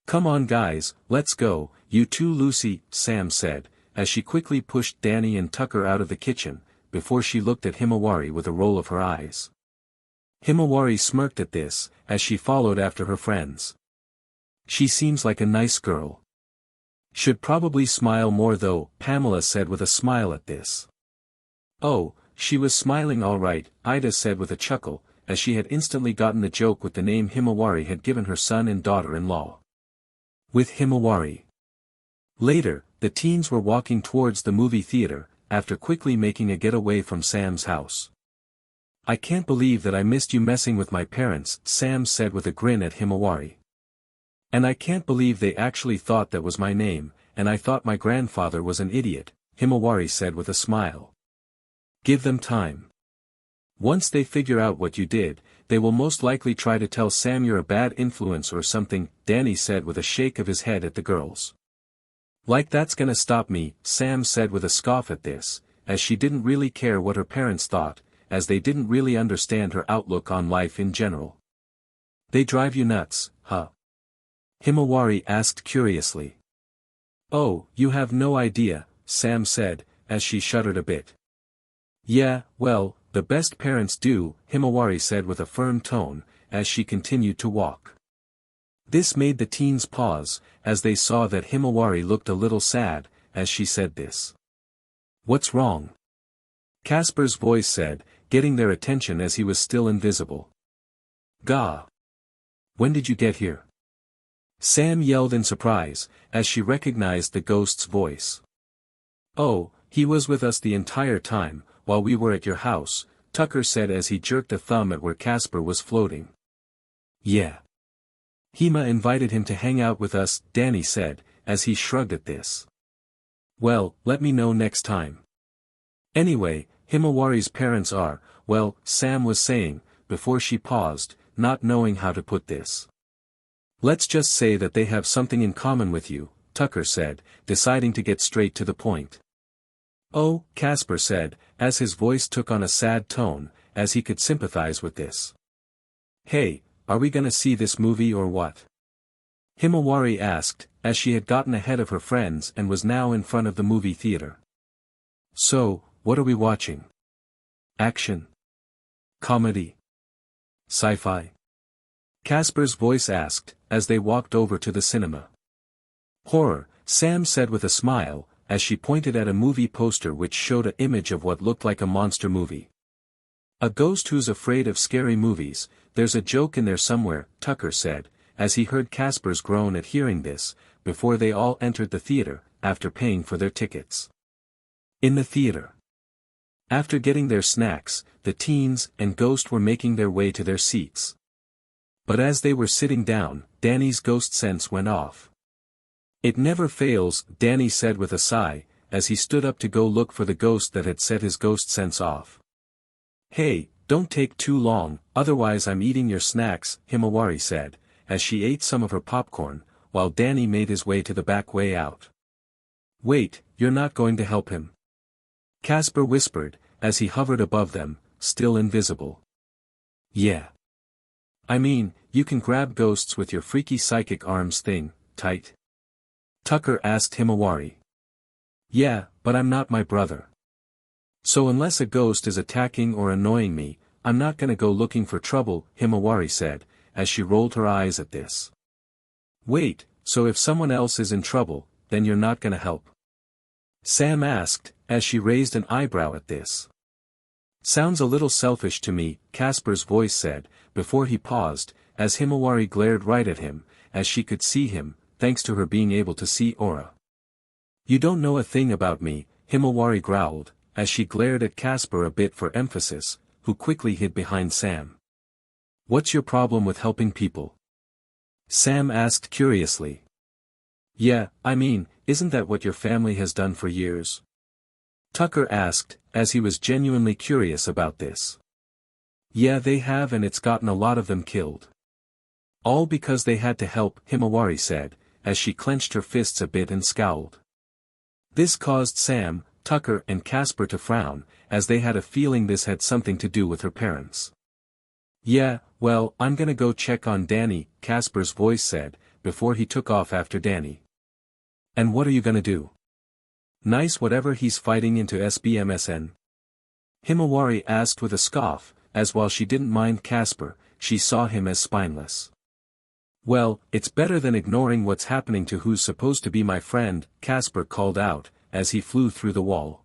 Come on guys, let's go, you too Lucy, Sam said, as she quickly pushed Danny and Tucker out of the kitchen, before she looked at Himawari with a roll of her eyes. Himawari smirked at this, as she followed after her friends. She seems like a nice girl. Should probably smile more though, Pamela said with a smile at this. Oh, she was smiling all right, Ida said with a chuckle, as she had instantly gotten the joke with the name Himawari had given her son and daughter-in-law. With Himawari. Later, the teens were walking towards the movie theater, after quickly making a getaway from Sam's house. I can't believe that I missed you messing with my parents, Sam said with a grin at Himawari. And I can't believe they actually thought that was my name, and I thought my grandfather was an idiot, Himawari said with a smile. Give them time. Once they figure out what you did, they will most likely try to tell Sam you're a bad influence or something, Danny said with a shake of his head at the girls. Like that's gonna stop me, Sam said with a scoff at this, as she didn't really care what her parents thought, as they didn't really understand her outlook on life in general. They drive you nuts, huh? Himawari asked curiously. Oh, you have no idea, Sam said, as she shuddered a bit. Yeah, well, the best parents do, Himawari said with a firm tone, as she continued to walk. This made the teens pause, as they saw that Himawari looked a little sad, as she said this. What's wrong? Casper's voice said, getting their attention as he was still invisible. Gah! When did you get here? Sam yelled in surprise, as she recognized the ghost's voice. Oh, he was with us the entire time, while we were at your house, Tucker said as he jerked a thumb at where Casper was floating. Yeah. Hima invited him to hang out with us, Danny said, as he shrugged at this. Well, let me know next time. Anyway, Himawari's parents are, well, Sam was saying, before she paused, not knowing how to put this. Let's just say that they have something in common with you, Tucker said, deciding to get straight to the point. Oh, Casper said, as his voice took on a sad tone, as he could sympathize with this. Hey, are we gonna see this movie or what? Himawari asked, as she had gotten ahead of her friends and was now in front of the movie theater. So, what are we watching? Action? Comedy? Sci-fi? Casper's voice asked, as they walked over to the cinema. Horror, Sam said with a smile, as she pointed at a movie poster which showed an image of what looked like a monster movie. A ghost who's afraid of scary movies, there's a joke in there somewhere, Tucker said, as he heard Casper's groan at hearing this, before they all entered the theater, after paying for their tickets. In the theater. After getting their snacks, the teens and Ghost were making their way to their seats. But as they were sitting down, Danny's ghost sense went off. It never fails, Danny said with a sigh, as he stood up to go look for the ghost that had set his ghost sense off. Hey, don't take too long, otherwise I'm eating your snacks, Himawari said, as she ate some of her popcorn, while Danny made his way to the back way out. Wait, you're not going to help him? Casper whispered, as he hovered above them, still invisible. Yeah. I mean, you can grab ghosts with your freaky psychic arms thing, tight? Tucker asked Himawari. Yeah, but I'm not my brother. So unless a ghost is attacking or annoying me, I'm not gonna go looking for trouble, Himawari said, as she rolled her eyes at this. Wait, so if someone else is in trouble, then you're not gonna help? Sam asked, as she raised an eyebrow at this. Sounds a little selfish to me, Casper's voice said, before he paused, as Himawari glared right at him, as she could see him, thanks to her being able to see aura. You don't know a thing about me, Himawari growled, as she glared at Casper a bit for emphasis, who quickly hid behind Sam. What's your problem with helping people? Sam asked curiously. Yeah, I mean, isn't that what your family has done for years? Tucker asked, as he was genuinely curious about this. Yeah, they have, and it's gotten a lot of them killed. All because they had to help, Himawari said, as she clenched her fists a bit and scowled. This caused Sam, Tucker and Casper to frown, as they had a feeling this had something to do with her parents. Yeah, well, I'm gonna go check on Danny, Casper's voice said, before he took off after Danny. And what are you gonna do? Nice whatever he's fighting into SBMSN. Himawari asked with a scoff, as while she didn't mind Casper, she saw him as spineless. Well, it's better than ignoring what's happening to who's supposed to be my friend, Casper called out, as he flew through the wall.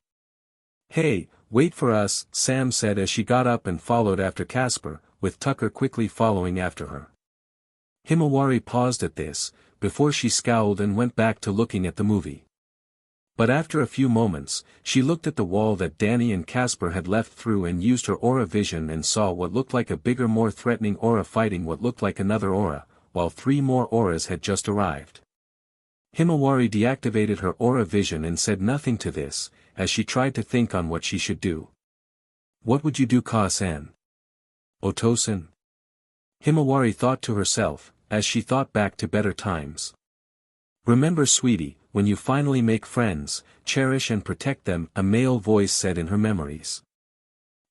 Hey, wait for us, Sam said as she got up and followed after Casper, with Tucker quickly following after her. Himawari paused at this, before she scowled and went back to looking at the movie. But after a few moments, she looked at the wall that Danny and Casper had left through and used her aura vision and saw what looked like a bigger, more threatening aura fighting what looked like another aura, while 3 more auras had just arrived. Himawari deactivated her aura vision and said nothing to this, as she tried to think on what she should do. What would you do, Ka-san? Otosan? Himawari thought to herself, as she thought back to better times. Remember, sweetie, when you finally make friends, cherish and protect them, a male voice said in her memories.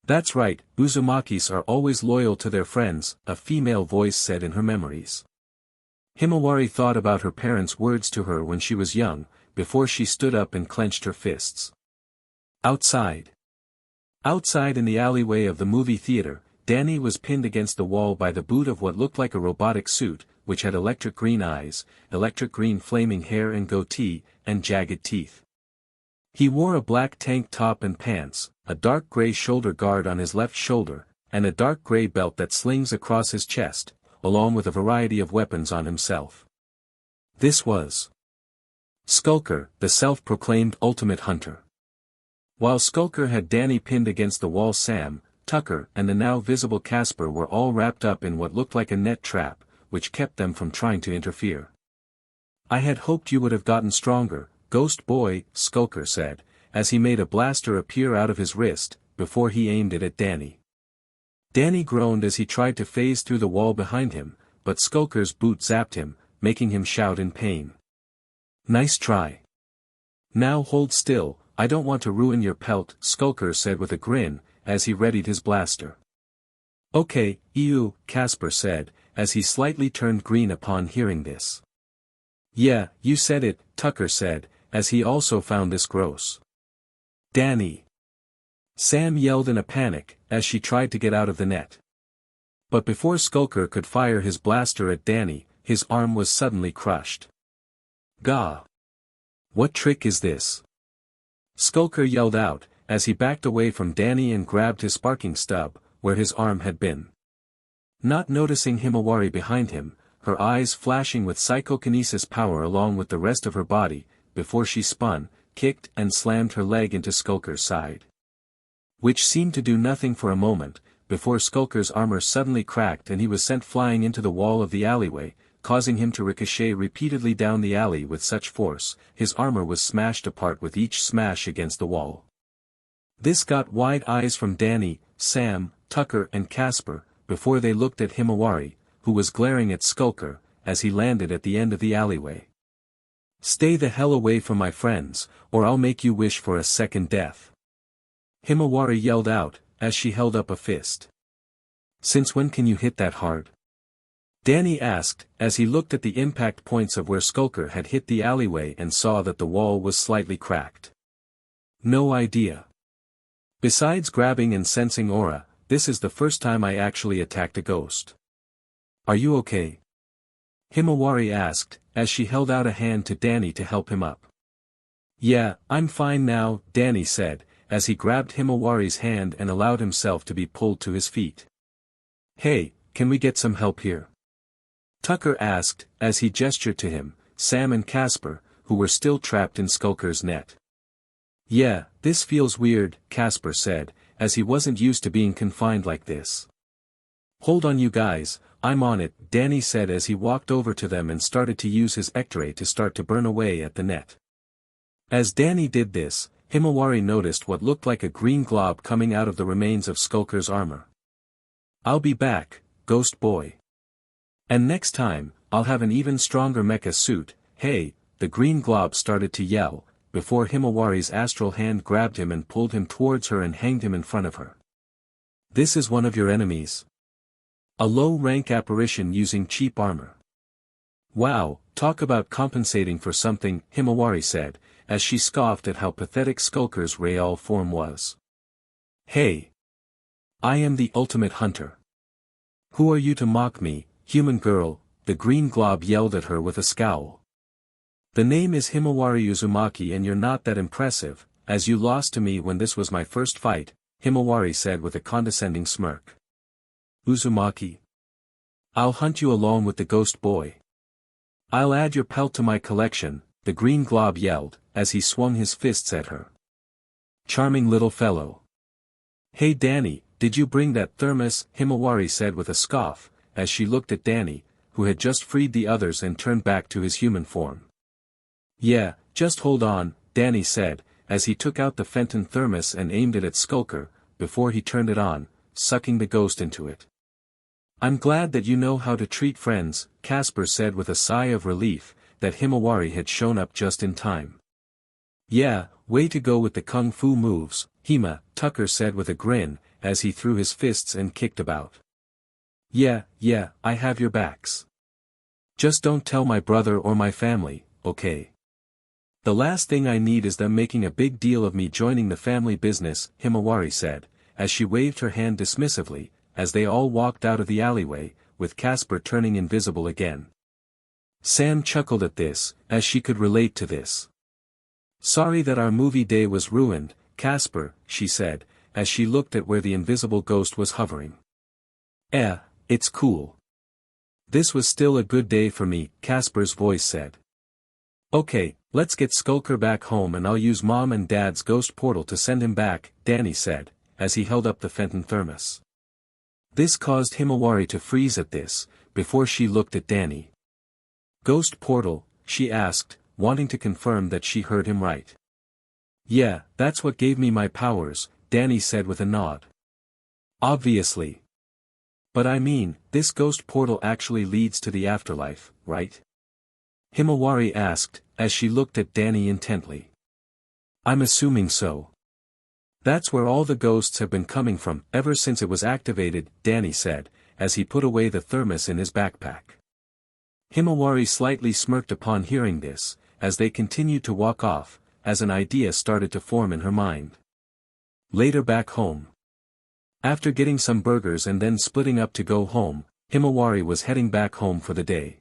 That's right, Uzumakis are always loyal to their friends, a female voice said in her memories. Himawari thought about her parents' words to her when she was young, before she stood up and clenched her fists. Outside. Outside in the alleyway of the movie theater, Danny was pinned against the wall by the boot of what looked like a robotic suit, which had electric green eyes, electric green flaming hair and goatee, and jagged teeth. He wore a black tank top and pants, a dark gray shoulder guard on his left shoulder, and a dark gray belt that slings across his chest, along with a variety of weapons on himself. This was Skulker, the self-proclaimed ultimate hunter. While Skulker had Danny pinned against the wall, Sam, Tucker and the now visible Casper were all wrapped up in what looked like a net trap, which kept them from trying to interfere. I had hoped you would have gotten stronger, ghost boy, Skulker said, as he made a blaster appear out of his wrist, before he aimed it at Danny. Danny groaned as he tried to phase through the wall behind him, but Skulker's boot zapped him, making him shout in pain. Nice try. Now hold still, I don't want to ruin your pelt, Skulker said with a grin, as he readied his blaster. Okay, ew, Casper said, as he slightly turned green upon hearing this. Yeah, you said it, Tucker said, as he also found this gross. Danny. Sam yelled in a panic, as she tried to get out of the net. But before Skulker could fire his blaster at Danny, his arm was suddenly crushed. Gah! What trick is this? Skulker yelled out, as he backed away from Danny and grabbed his sparking stub, where his arm had been. Not noticing Himawari behind him, her eyes flashing with psychokinesis power along with the rest of her body, before she spun, kicked and slammed her leg into Skulker's side. Which seemed to do nothing for a moment, before Skulker's armor suddenly cracked and he was sent flying into the wall of the alleyway, causing him to ricochet repeatedly down the alley with such force, his armor was smashed apart with each smash against the wall. This got wide eyes from Danny, Sam, Tucker and Casper, before they looked at Himawari, who was glaring at Skulker, as he landed at the end of the alleyway. Stay the hell away from my friends, or I'll make you wish for a second death. Himawari yelled out, as she held up a fist. Since when can you hit that hard? Danny asked, as he looked at the impact points of where Skulker had hit the alleyway and saw that the wall was slightly cracked. No idea. Besides grabbing and sensing aura, this is the first time I actually attacked a ghost. Are you okay? Himawari asked, as she held out a hand to Danny to help him up. Yeah, I'm fine now, Danny said, as he grabbed Himawari's hand and allowed himself to be pulled to his feet. Hey, can we get some help here? Tucker asked, as he gestured to him, Sam and Casper, who were still trapped in Skulker's net. Yeah, this feels weird, Casper said, as he wasn't used to being confined like this. Hold on you guys, I'm on it, Danny said as he walked over to them and started to use his ectray to start to burn away at the net. As Danny did this, Himawari noticed what looked like a green glob coming out of the remains of Skulker's armor. I'll be back, ghost boy. And next time, I'll have an even stronger mecha suit, hey, the green glob started to yell, before Himawari's astral hand grabbed him and pulled him towards her and hanged him in front of her. This is one of your enemies? A low-rank apparition using cheap armor. Wow, talk about compensating for something, Himawari said, as she scoffed at how pathetic Skulker's real form was. "Hey! I am the ultimate hunter. Who are you to mock me, human girl?" the green glob yelled at her with a scowl. "The name is Himawari Uzumaki and you're not that impressive, as you lost to me when this was my first fight," Himawari said with a condescending smirk. "Uzumaki? I'll hunt you along with the ghost boy. I'll add your pelt to my collection," the green glob yelled, as he swung his fists at her. "Charming little fellow. Hey Danny, did you bring that thermos?" Himawari said with a scoff, as she looked at Danny, who had just freed the others and turned back to his human form. "Yeah, just hold on," Danny said, as he took out the Fenton thermos and aimed it at Skulker, before he turned it on, sucking the ghost into it. "I'm glad that you know how to treat friends," Casper said with a sigh of relief, that Himawari had shown up just in time. "Yeah, way to go with the kung fu moves," Tucker said with a grin, as he threw his fists and kicked about. Yeah, I have your backs. Just don't tell my brother or my family, okay? The last thing I need is them making a big deal of me joining the family business," Himawari said, as she waved her hand dismissively, as they all walked out of the alleyway, with Casper turning invisible again. Sam chuckled at this, as she could relate to this. "Sorry that our movie day was ruined, Casper," she said, as she looked at where the invisible ghost was hovering. It's cool. This was still a good day for me," Casper's voice said. "Okay, let's get Skulker back home and I'll use Mom and Dad's ghost portal to send him back," Danny said, as he held up the Fenton thermos. This caused Himawari to freeze at this, before she looked at Danny. "Ghost portal?" she asked, wanting to confirm that she heard him right. "Yeah, that's what gave me my powers," Danny said with a nod. "Obviously. But I mean, this ghost portal actually leads to the afterlife, right?" Himawari asked, as she looked at Danny intently. "I'm assuming so. That's where all the ghosts have been coming from ever since it was activated," Danny said, as he put away the thermos in his backpack. Himawari slightly smirked upon hearing this, as they continued to walk off, as an idea started to form in her mind. Later back home. After getting some burgers and then splitting up to go home, Himawari was heading back home for the day.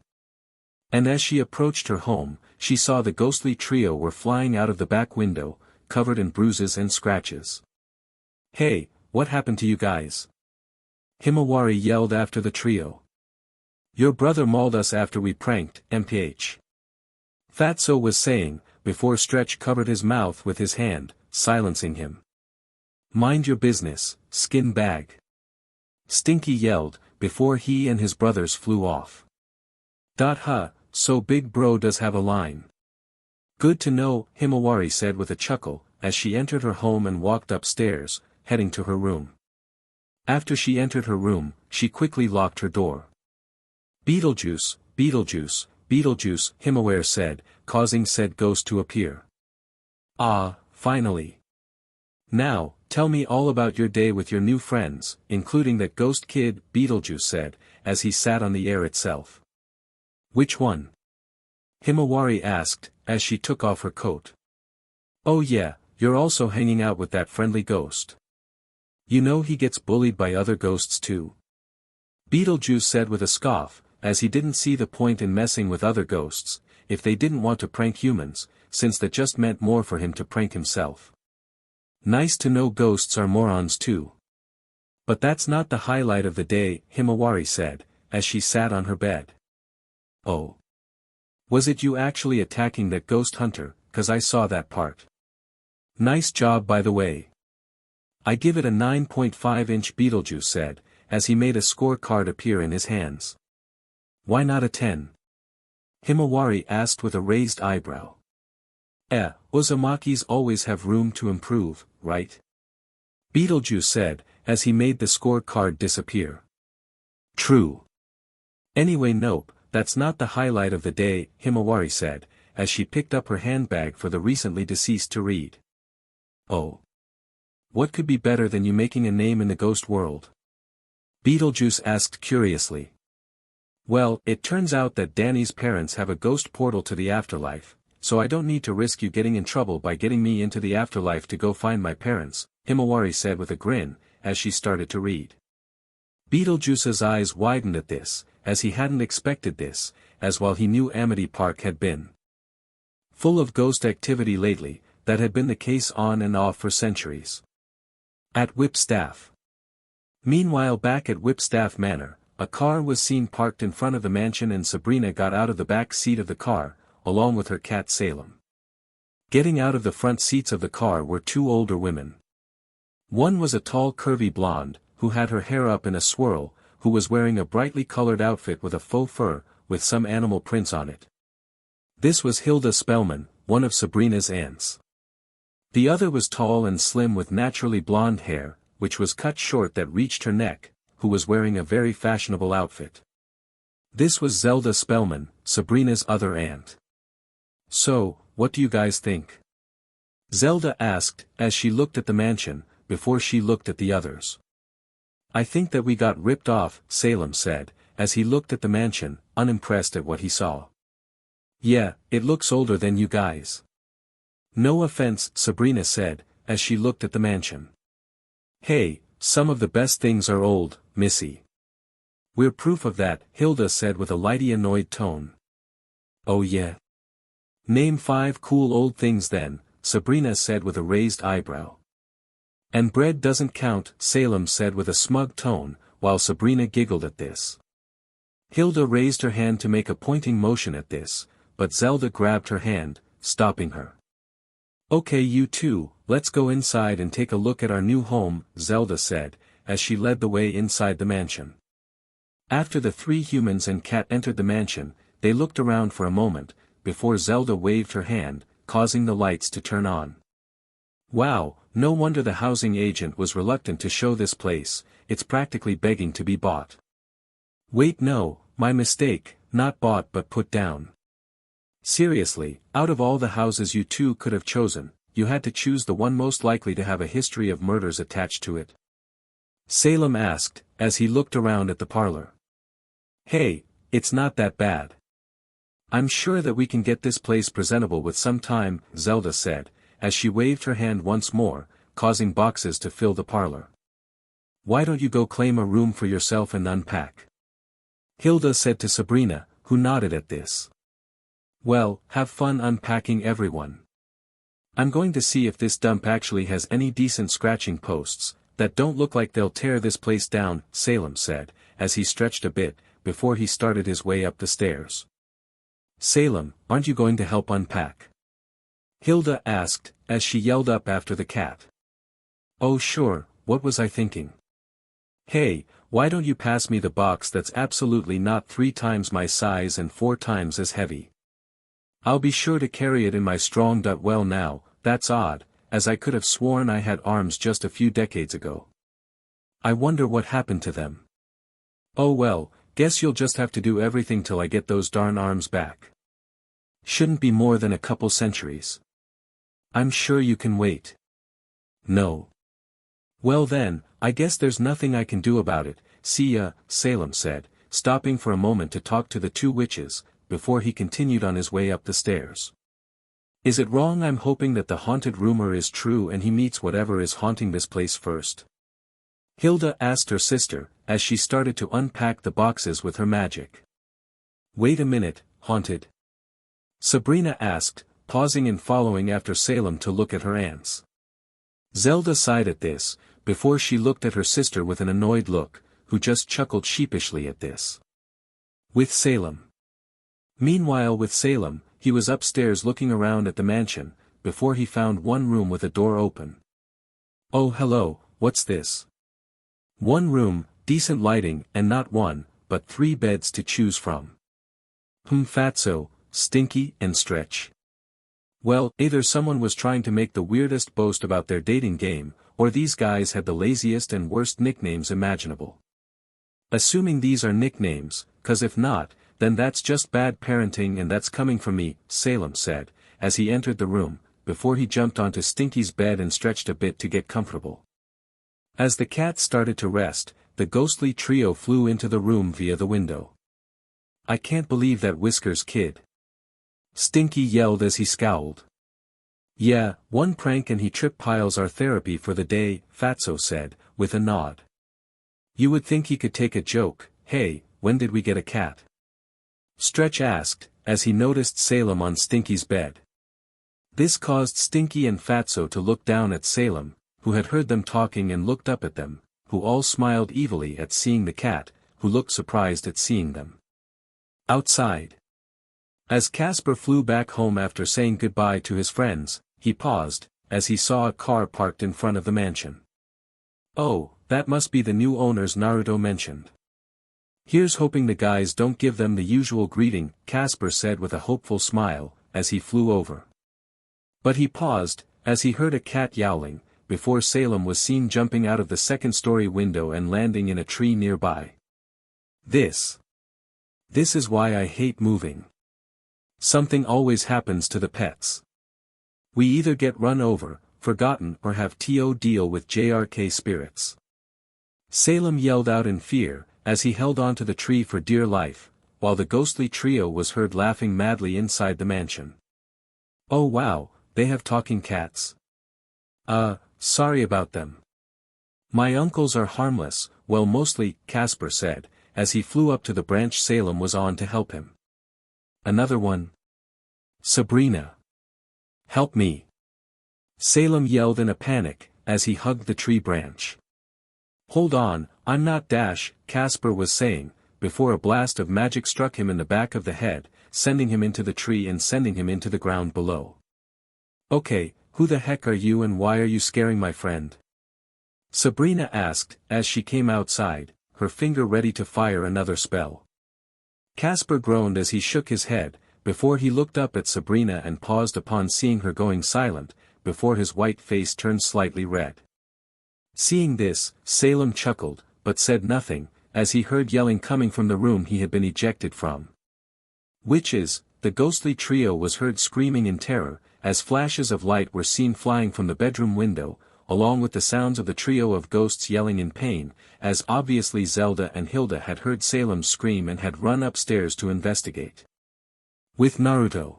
And as she approached her home, she saw the ghostly trio were flying out of the back window, covered in bruises and scratches. "Hey, what happened to you guys?" Himawari yelled after the trio. "Your brother mauled us after we pranked, MPH. Fatso was saying, before Stretch covered his mouth with his hand, silencing him. "Mind your business, skin bag." Stinky yelled, before he and his brothers flew off. So big bro does have a line. "Good to know," Himawari said with a chuckle, as she entered her home and walked upstairs, heading to her room. After she entered her room, she quickly locked her door. "Beetlejuice, Beetlejuice, Beetlejuice," Himawari said, causing said ghost to appear. "Ah, finally. Now, tell me all about your day with your new friends, including that ghost kid," Beetlejuice said, as he sat on the air itself. "Which one?" Himawari asked, as she took off her coat. "Oh yeah, you're also hanging out with that friendly ghost. You know he gets bullied by other ghosts too." Beetlejuice said with a scoff, as he didn't see the point in messing with other ghosts, if they didn't want to prank humans, since that just meant more for him to prank himself. Nice to know ghosts are morons too. "But that's not the highlight of the day," Himawari said, as she sat on her bed. "Oh. Was it you actually attacking that ghost hunter, 'cause I saw that part. Nice job by the way. I give it a 9.5-inch," Beetlejuice said, as he made a scorecard appear in his hands. "Why not a 10? Himawari asked with a raised eyebrow. Uzumakis always have room to improve, right?" Beetlejuice said, as he made the scorecard disappear. "True. Anyway nope, that's not the highlight of the day," Himawari said, as she picked up her handbag for the recently deceased to read. "Oh. What could be better than you making a name in the ghost world?" Beetlejuice asked curiously. "Well, it turns out that Danny's parents have a ghost portal to the afterlife, so I don't need to risk you getting in trouble by getting me into the afterlife to go find my parents, Himawari said with a grin, as she started to read. Beetlejuice's eyes widened at this, as he hadn't expected this, as while he knew Amity Park had been full of ghost activity lately, that had been the case on and off for centuries. At Whipstaff. Meanwhile back at Whipstaff Manor, a car was seen parked in front of the mansion and Sabrina got out of the back seat of the car, along with her cat Salem. Getting out of the front seats of the car were two older women. One was a tall curvy blonde, who had her hair up in a swirl, who was wearing a brightly colored outfit with a faux fur, with some animal prints on it. This was Hilda Spellman, one of Sabrina's aunts. The other was tall and slim with naturally blonde hair, which was cut short that reached her neck, who was wearing a very fashionable outfit. This was Zelda Spellman, Sabrina's other aunt. "So, what do you guys think?" Zelda asked, as she looked at the mansion, before she looked at the others. "I think that we got ripped off," Salem said, as he looked at the mansion, unimpressed at what he saw. "Yeah, it looks older than you guys." "No offense," Sabrina said, as she looked at the mansion. "Hey, some of the best things are old, Missy." "We're proof of that," Hilda said with a lightly annoyed tone. "Oh yeah? Name 5 cool old things then," Sabrina said with a raised eyebrow. "And bread doesn't count," Salem said with a smug tone, while Sabrina giggled at this. Hilda raised her hand to make a pointing motion at this, but Zelda grabbed her hand, stopping her. "Okay you two, let's go inside and take a look at our new home," Zelda said, as she led the way inside the mansion. After the 3 humans and cat entered the mansion, they looked around for a moment, before Zelda waved her hand, causing the lights to turn on. "Wow, no wonder the housing agent was reluctant to show this place, it's practically begging to be bought." "Wait no, my mistake, not bought but put down. Seriously, out of all the houses you two could have chosen, you had to choose the one most likely to have a history of murders attached to it?" Salem asked, as he looked around at the parlor. "Hey, it's not that bad. I'm sure that we can get this place presentable with some time," Zelda said, as she waved her hand once more, causing boxes to fill the parlor. "Why don't you go claim a room for yourself and unpack?" Hilda said to Sabrina, who nodded at this. "Well, have fun unpacking everyone. I'm going to see if this dump actually has any decent scratching posts, that don't look like they'll tear this place down," Salem said, as he stretched a bit, before he started his way up the stairs. "Salem, aren't you going to help unpack?" Hilda asked, as she yelled up after the cat. "Oh sure, what was I thinking? Hey, why don't you pass me the box that's absolutely not 3 times my size and 4 times as heavy? I'll be sure to carry it in my strong. Well now, that's odd, as I could have sworn I had arms just a few decades ago. I wonder what happened to them. Oh well, guess you'll just have to do everything till I get those darn arms back. Shouldn't be more than a couple centuries. I'm sure you can wait." "No. Well then, I guess there's nothing I can do about it, see ya," Salem said, stopping for a moment to talk to the 2 witches, before he continued on his way up the stairs. "Is it wrong? I'm hoping that the haunted rumor is true and he meets whatever is haunting this place first?" Hilda asked her sister, as she started to unpack the boxes with her magic. "Wait a minute, haunted?" Sabrina asked, pausing and following after Salem to look at her aunts. Zelda sighed at this, before she looked at her sister with an annoyed look, who just chuckled sheepishly at this. With Salem. Meanwhile with Salem, he was upstairs looking around at the mansion, before he found one room with a door open. "Oh hello, what's this?" "One room, decent lighting, and not 1, but 3 beds to choose from." Fatso, stinky, and stretch." Well, either someone was trying to make the weirdest boast about their dating game, or these guys had the laziest and worst nicknames imaginable. Assuming these are nicknames, 'cause if not, then that's just bad parenting and that's coming from me, Salem said, as he entered the room, before he jumped onto Stinky's bed and stretched a bit to get comfortable. As the cat started to rest, the ghostly trio flew into the room via the window. "I can't believe that Whiskers kid. Stinky yelled as he scowled. Yeah, one prank and he trip piles our therapy for the day, Fatso said, with a nod. You would think he could take a joke. Hey, when did we get a cat? Stretch asked, as he noticed Salem on Stinky's bed. This caused Stinky and Fatso to look down at Salem, who had heard them talking and looked up at them, who all smiled evilly at seeing the cat, who looked surprised at seeing them. Outside. As Casper flew back home after saying goodbye to his friends, he paused, as he saw a car parked in front of the mansion. Oh, that must be the new owners Naruto mentioned. Here's hoping the guys don't give them the usual greeting, Casper said with a hopeful smile, as he flew over. But he paused, as he heard a cat yowling, before Salem was seen jumping out of the second-story window and landing in a tree nearby. This is why I hate moving. Something always happens to the pets. We either get run over, forgotten or have to deal with JRK spirits. Salem yelled out in fear, as he held onto the tree for dear life, while the ghostly trio was heard laughing madly inside the mansion. Oh wow, they have talking cats. Sorry about them. My uncles are harmless, well mostly, Casper said, as he flew up to the branch Salem was on to help him. Another one? Sabrina. Help me. Salem yelled in a panic, as he hugged the tree branch. Hold on, I'm not Dash, Casper was saying, before a blast of magic struck him in the back of the head, sending him into the tree and sending him into the ground below. Okay, who the heck are you and why are you scaring my friend? Sabrina asked, as she came outside, her finger ready to fire another spell. Casper groaned as he shook his head, before he looked up at Sabrina and paused upon seeing her going silent, before his white face turned slightly red. Seeing this, Salem chuckled, but said nothing, as he heard yelling coming from the room he had been ejected from. Witches, the ghostly trio was heard screaming in terror, as flashes of light were seen flying from the bedroom window, along with the sounds of the trio of ghosts yelling in pain, as obviously Zelda and Hilda had heard Salem scream and had run upstairs to investigate. With Naruto.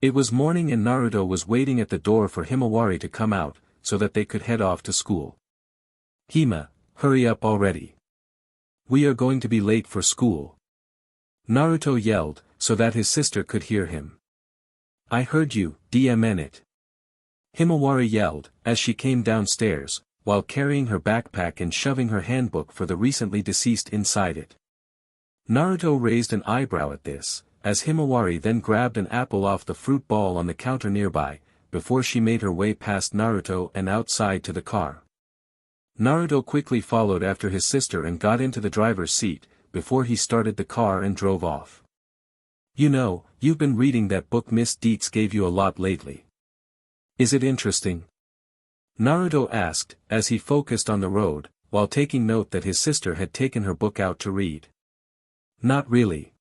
It was morning and Naruto was waiting at the door for Himawari to come out, so that they could head off to school. Hima, hurry up already. We are going to be late for school. Naruto yelled, so that his sister could hear him. I heard you, DMN. Himawari yelled, as she came downstairs, while carrying her backpack and shoving her handbook for the recently deceased inside it. Naruto raised an eyebrow at this, as Himawari then grabbed an apple off the fruit ball on the counter nearby, before she made her way past Naruto and outside to the car. Naruto quickly followed after his sister and got into the driver's seat, before he started the car and drove off. You know, you've been reading that book Miss Deets gave you a lot lately. Is it interesting? Naruto asked, as he focused on the road, while taking note that his sister had taken her book out to read. Not really.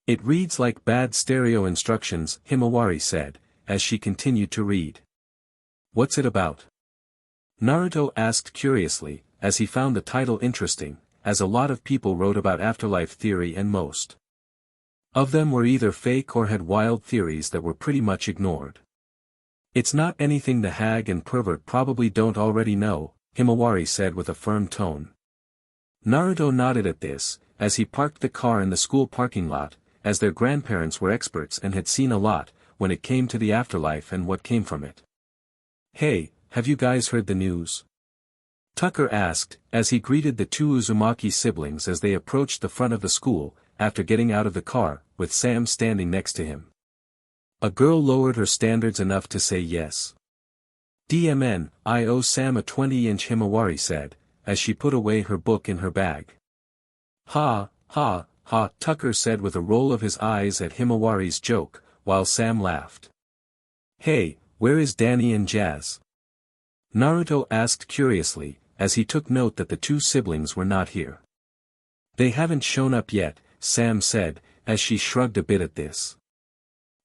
It reads like bad stereo instructions, Himawari said, as she continued to read. What's it about? Naruto asked curiously, as he found the title interesting, as a lot of people wrote about afterlife theory and most of them were either fake or had wild theories that were pretty much ignored. It's not anything the hag and pervert probably don't already know, Himawari said with a firm tone. Naruto nodded at this, as he parked the car in the school parking lot, as their grandparents were experts and had seen a lot, when it came to the afterlife and what came from it. Hey, have you guys heard the news? Tucker asked, as he greeted the two Uzumaki siblings as they approached the front of the school, after getting out of the car, with Sam standing next to him. A girl lowered her standards enough to say yes. DMN, I owe Sam a 20-inch, Himawari said, as she put away her book in her bag. Ha, ha, ha, Tucker said with a roll of his eyes at Himawari's joke, while Sam laughed. Hey, where is Danny and Jazz? Naruto asked curiously, as he took note that the two siblings were not here. They haven't shown up yet, Sam said, as she shrugged a bit at this.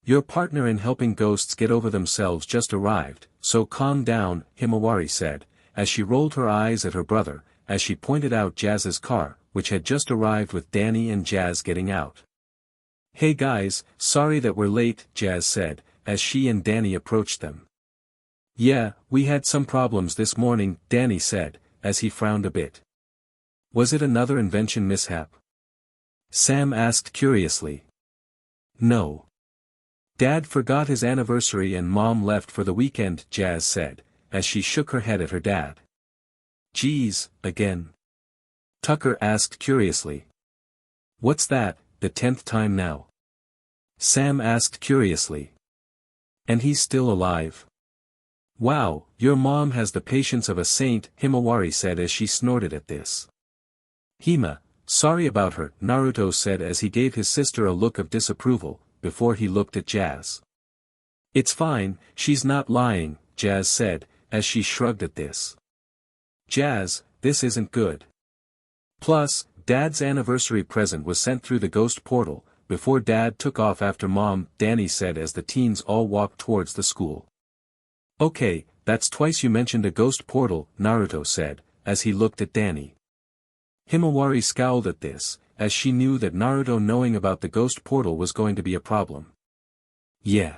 Your partner in helping ghosts get over themselves just arrived, so calm down, Himawari said, as she rolled her eyes at her brother, as she pointed out Jazz's car, which had just arrived with Danny and Jazz getting out. Hey guys, sorry that we're late, Jazz said, as she and Danny approached them. Yeah, we had some problems this morning, Danny said, as he frowned a bit. Was it another invention mishap? Sam asked curiously. No. Dad forgot his anniversary and Mom left for the weekend, Jazz said, as she shook her head at her dad. Geez, again? Tucker asked curiously. What's that, the 10th time now? Sam asked curiously. And he's still alive? Wow, your mom has the patience of a saint, Himawari said as she snorted at this. Hima, sorry about her, Naruto said as he gave his sister a look of disapproval, before he looked at Jazz. It's fine, she's not lying, Jazz said, as she shrugged at this. Jazz, this isn't good. Plus, Dad's anniversary present was sent through the ghost portal, before Dad took off after Mom, Danny said as the teens all walked towards the school. Okay, that's twice you mentioned a ghost portal, Naruto said, as he looked at Danny. Himawari scowled at this, as she knew that Naruto knowing about the ghost portal was going to be a problem. Yeah.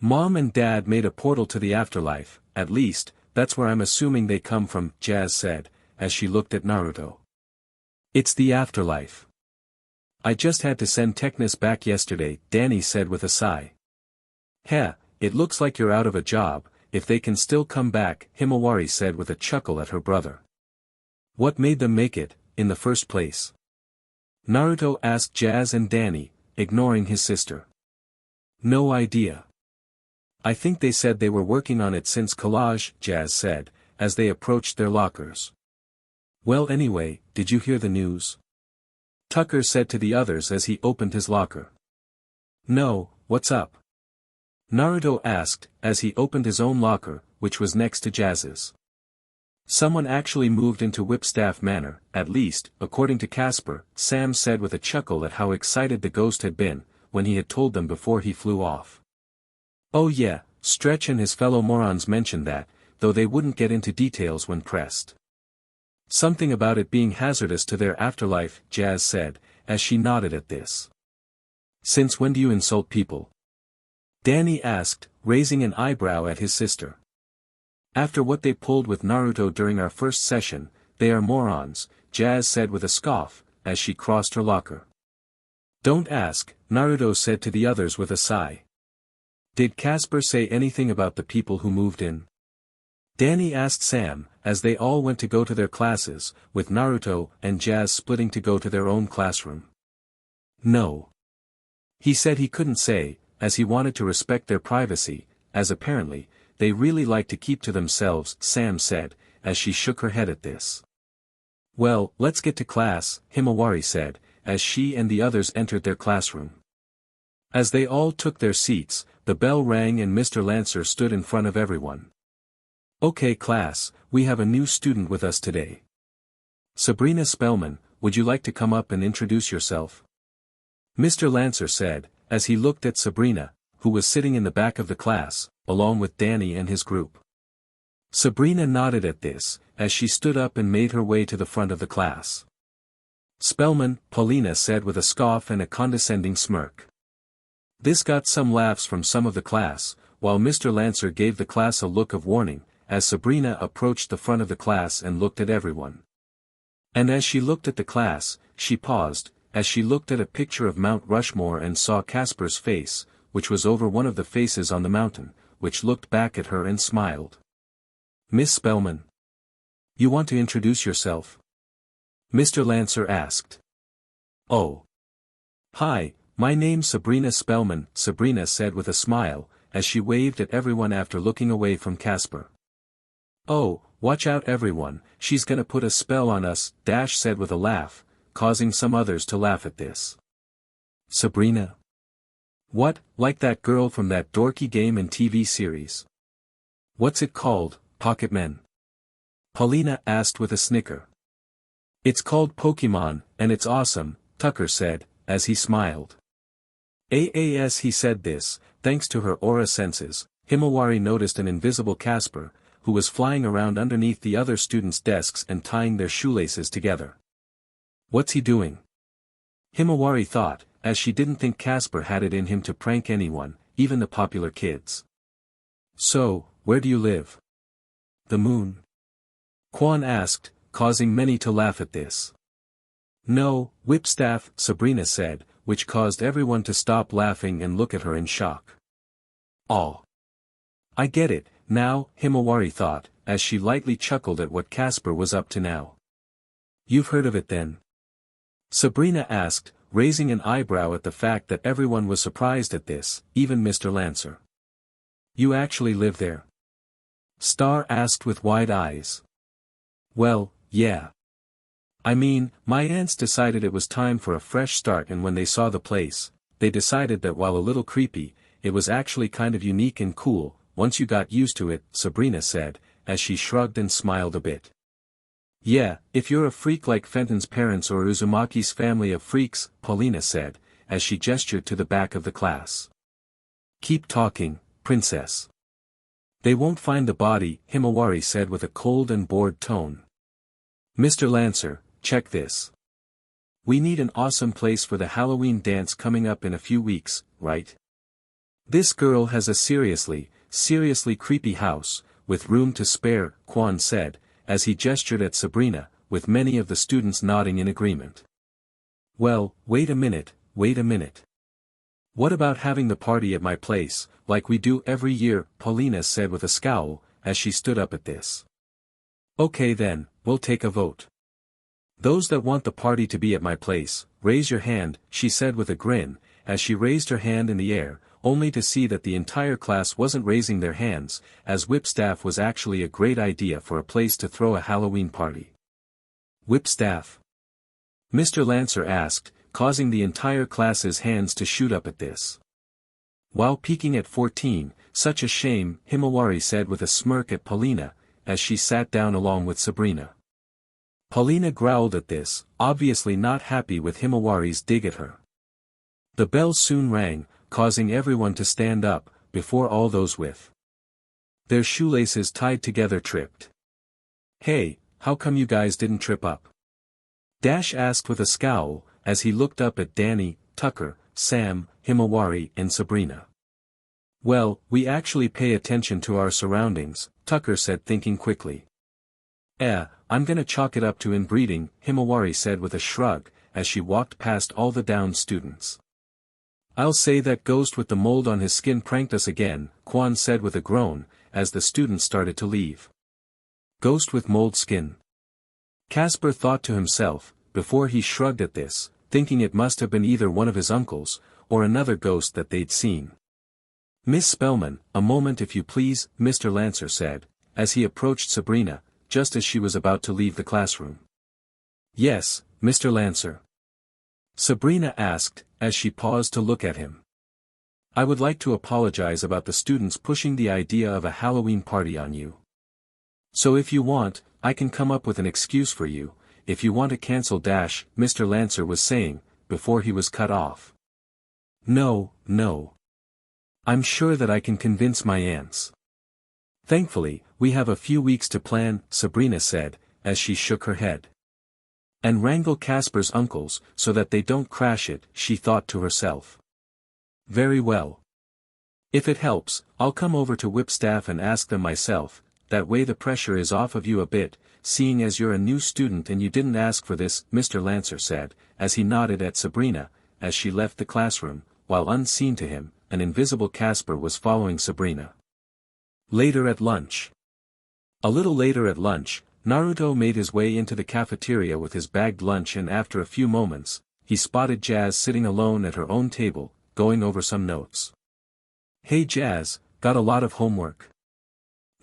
Mom and Dad made a portal to the afterlife, at least, that's where I'm assuming they come from, Jazz said, as she looked at Naruto. It's the afterlife. I just had to send Technus back yesterday, Danny said with a sigh. Heh, it looks like you're out of a job, if they can still come back, Himawari said with a chuckle at her brother. What made them make it, in the first place? Naruto asked Jazz and Danny, ignoring his sister. No idea. I think they said they were working on it since collage, Jazz said, as they approached their lockers. Well anyway, did you hear the news? Tucker said to the others as he opened his locker. No, what's up? Naruto asked, as he opened his own locker, which was next to Jazz's. Someone actually moved into Whipstaff Manor, at least, according to Casper, Sam said with a chuckle at how excited the ghost had been, when he had told them before he flew off. Oh yeah, Stretch and his fellow morons mentioned that, though they wouldn't get into details when pressed. Something about it being hazardous to their afterlife, Jazz said, as she nodded at this. Since when do you insult people? Danny asked, raising an eyebrow at his sister. After what they pulled with Naruto during our first session, they are morons, Jazz said with a scoff, as she crossed her locker. Don't ask, Naruto said to the others with a sigh. Did Casper say anything about the people who moved in? Danny asked Sam, as they all went to go to their classes, with Naruto and Jazz splitting to go to their own classroom. No. He said he couldn't say, as he wanted to respect their privacy, as apparently, they really like to keep to themselves, Sam said, as she shook her head at this. Well, let's get to class, Himawari said, as she and the others entered their classroom. As they all took their seats, the bell rang and Mr. Lancer stood in front of everyone. Okay class, we have a new student with us today. Sabrina Spellman, would you like to come up and introduce yourself? Mr. Lancer said, as he looked at Sabrina, who was sitting in the back of the class, along with Danny and his group. Sabrina nodded at this, as she stood up and made her way to the front of the class. Spellman, Paulina said with a scoff and a condescending smirk. This got some laughs from some of the class, while Mr. Lancer gave the class a look of warning, as Sabrina approached the front of the class and looked at everyone. And as she looked at the class, she paused, as she looked at a picture of Mount Rushmore and saw Casper's face, which was over one of the faces on the mountain, which looked back at her and smiled. Miss Spellman. You want to introduce yourself? Mr. Lancer asked. Oh. Hi, my name's Sabrina Spellman, Sabrina said with a smile, as she waved at everyone after looking away from Casper. Oh, watch out everyone, she's gonna put a spell on us, Dash said with a laugh, causing some others to laugh at this. Sabrina? What, like that girl from that dorky game and TV series? What's it called, Pocketmen? Paulina asked with a snicker. It's called Pokemon, and it's awesome, Tucker said, as he smiled. As he said this, thanks to her aura senses, Himawari noticed an invisible Casper, who was flying around underneath the other students' desks and tying their shoelaces together. What's he doing? Himawari thought, as she didn't think Casper had it in him to prank anyone, even the popular kids. So, where do you live? The moon? Quan asked, causing many to laugh at this. No, Whipstaff, Sabrina said, which caused everyone to stop laughing and look at her in shock. Oh. I get it, now, Himawari thought, as she lightly chuckled at what Casper was up to now. You've heard of it then? Sabrina asked, raising an eyebrow at the fact that everyone was surprised at this, even Mr. Lancer. You actually live there? Star asked with wide eyes. Well, yeah. I mean, my aunts decided it was time for a fresh start, and when they saw the place, they decided that while a little creepy, it was actually kind of unique and cool, once you got used to it, Sabrina said, as she shrugged and smiled a bit. Yeah, if you're a freak like Fenton's parents or Uzumaki's family of freaks, Paulina said, as she gestured to the back of the class. Keep talking, princess. They won't find the body, Himawari said with a cold and bored tone. Mr. Lancer, check this. We need an awesome place for the Halloween dance coming up in a few weeks, right? This girl has a seriously creepy house, with room to spare, Quan said, as he gestured at Sabrina, with many of the students nodding in agreement. Well, wait a minute. What about having the party at my place, like we do every year, Paulina said with a scowl, as she stood up at this. Okay then, we'll take a vote. Those that want the party to be at my place, raise your hand, she said with a grin, as she raised her hand in the air, only to see that the entire class wasn't raising their hands, as Whipstaff was actually a great idea for a place to throw a Halloween party. Whipstaff? Mr. Lancer asked, causing the entire class's hands to shoot up at this. While peaking at 14, such a shame, Himawari said with a smirk at Paulina, as she sat down along with Sabrina. Paulina growled at this, obviously not happy with Himawari's dig at her. The bell soon rang, causing everyone to stand up, before all those with their shoelaces tied together tripped. Hey, how come you guys didn't trip up? Dash asked with a scowl, as he looked up at Danny, Tucker, Sam, Himawari and Sabrina. Well, we actually pay attention to our surroundings, Tucker said thinking quickly. I'm gonna chalk it up to inbreeding, Himawari said with a shrug, as she walked past all the downed students. I'll say that ghost with the mold on his skin pranked us again, Quan said with a groan, as the students started to leave. Ghost with mold skin. Casper thought to himself, before he shrugged at this, thinking it must have been either one of his uncles, or another ghost that they'd seen. Miss Spellman, a moment if you please, Mr. Lancer said, as he approached Sabrina, just as she was about to leave the classroom. Yes, Mr. Lancer. Sabrina asked, as she paused to look at him. I would like to apologize about the students pushing the idea of a Halloween party on you. So if you want, I can come up with an excuse for you, if you want to cancel dash, Mr. Lancer was saying, before he was cut off. No. I'm sure that I can convince my aunts. Thankfully, we have a few weeks to plan, Sabrina said, as she shook her head. And wrangle Casper's uncles, so that they don't crash it, she thought to herself. Very well. If it helps, I'll come over to Whipstaff and ask them myself, that way the pressure is off of you a bit, seeing as you're a new student and you didn't ask for this, Mr. Lancer said, as he nodded at Sabrina, as she left the classroom, while unseen to him, an invisible Casper was following Sabrina. Later at lunch. A little later at lunch, Naruto made his way into the cafeteria with his bagged lunch, and after a few moments, he spotted Jazz sitting alone at her own table, going over some notes. Hey Jazz, got a lot of homework?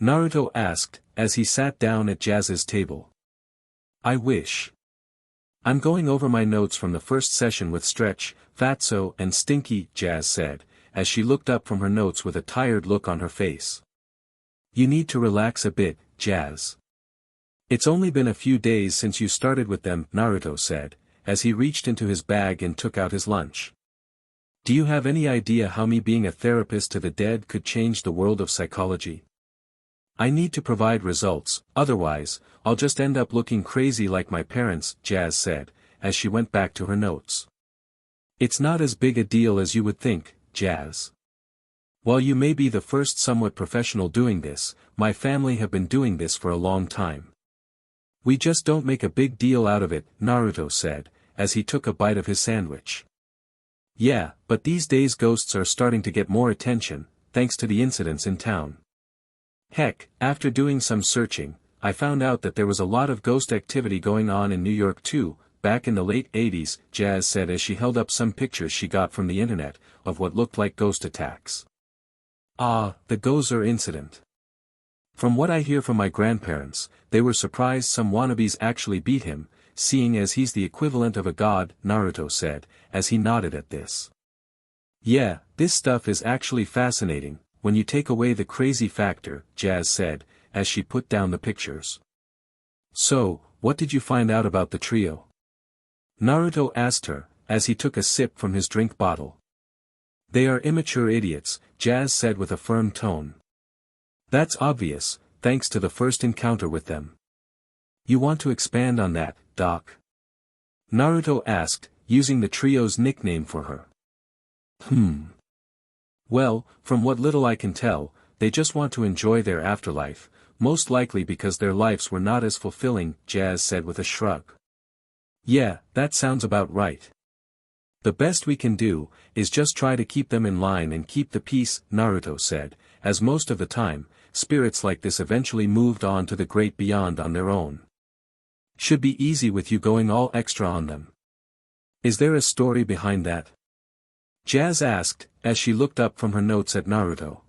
Naruto asked, as he sat down at Jazz's table. I wish. I'm going over my notes from the first session with Stretch, Fatso and Stinky, Jazz said, as she looked up from her notes with a tired look on her face. You need to relax a bit, Jazz. It's only been a few days since you started with them, Naruto said, as he reached into his bag and took out his lunch. Do you have any idea how me being a therapist to the dead could change the world of psychology? I need to provide results, otherwise, I'll just end up looking crazy like my parents, Jazz said, as she went back to her notes. It's not as big a deal as you would think, Jazz. While you may be the first somewhat professional doing this, my family have been doing this for a long time. We just don't make a big deal out of it, Naruto said, as he took a bite of his sandwich. Yeah, but these days ghosts are starting to get more attention, thanks to the incidents in town. Heck, after doing some searching, I found out that there was a lot of ghost activity going on in New York too, back in the late 80s, Jazz said as she held up some pictures she got from the internet, of what looked like ghost attacks. Ah, the Gozer incident. From what I hear from my grandparents, they were surprised some wannabes actually beat him, seeing as he's the equivalent of a god, Naruto said, as he nodded at this. Yeah, this stuff is actually fascinating, when you take away the crazy factor, Jazz said, as she put down the pictures. So, what did you find out about the trio? Naruto asked her, as he took a sip from his drink bottle. They are immature idiots, Jazz said with a firm tone. That's obvious, thanks to the first encounter with them. You want to expand on that, Doc? Naruto asked, using the trio's nickname for her. Well, from what little I can tell, they just want to enjoy their afterlife, most likely because their lives were not as fulfilling, Jazz said with a shrug. Yeah, that sounds about right. The best we can do, is just try to keep them in line and keep the peace, Naruto said, as most of the time, spirits like this eventually moved on to the great beyond on their own. Should be easy with you going all extra on them. Is there a story behind that? Jazz asked, as she looked up from her notes at Naruto.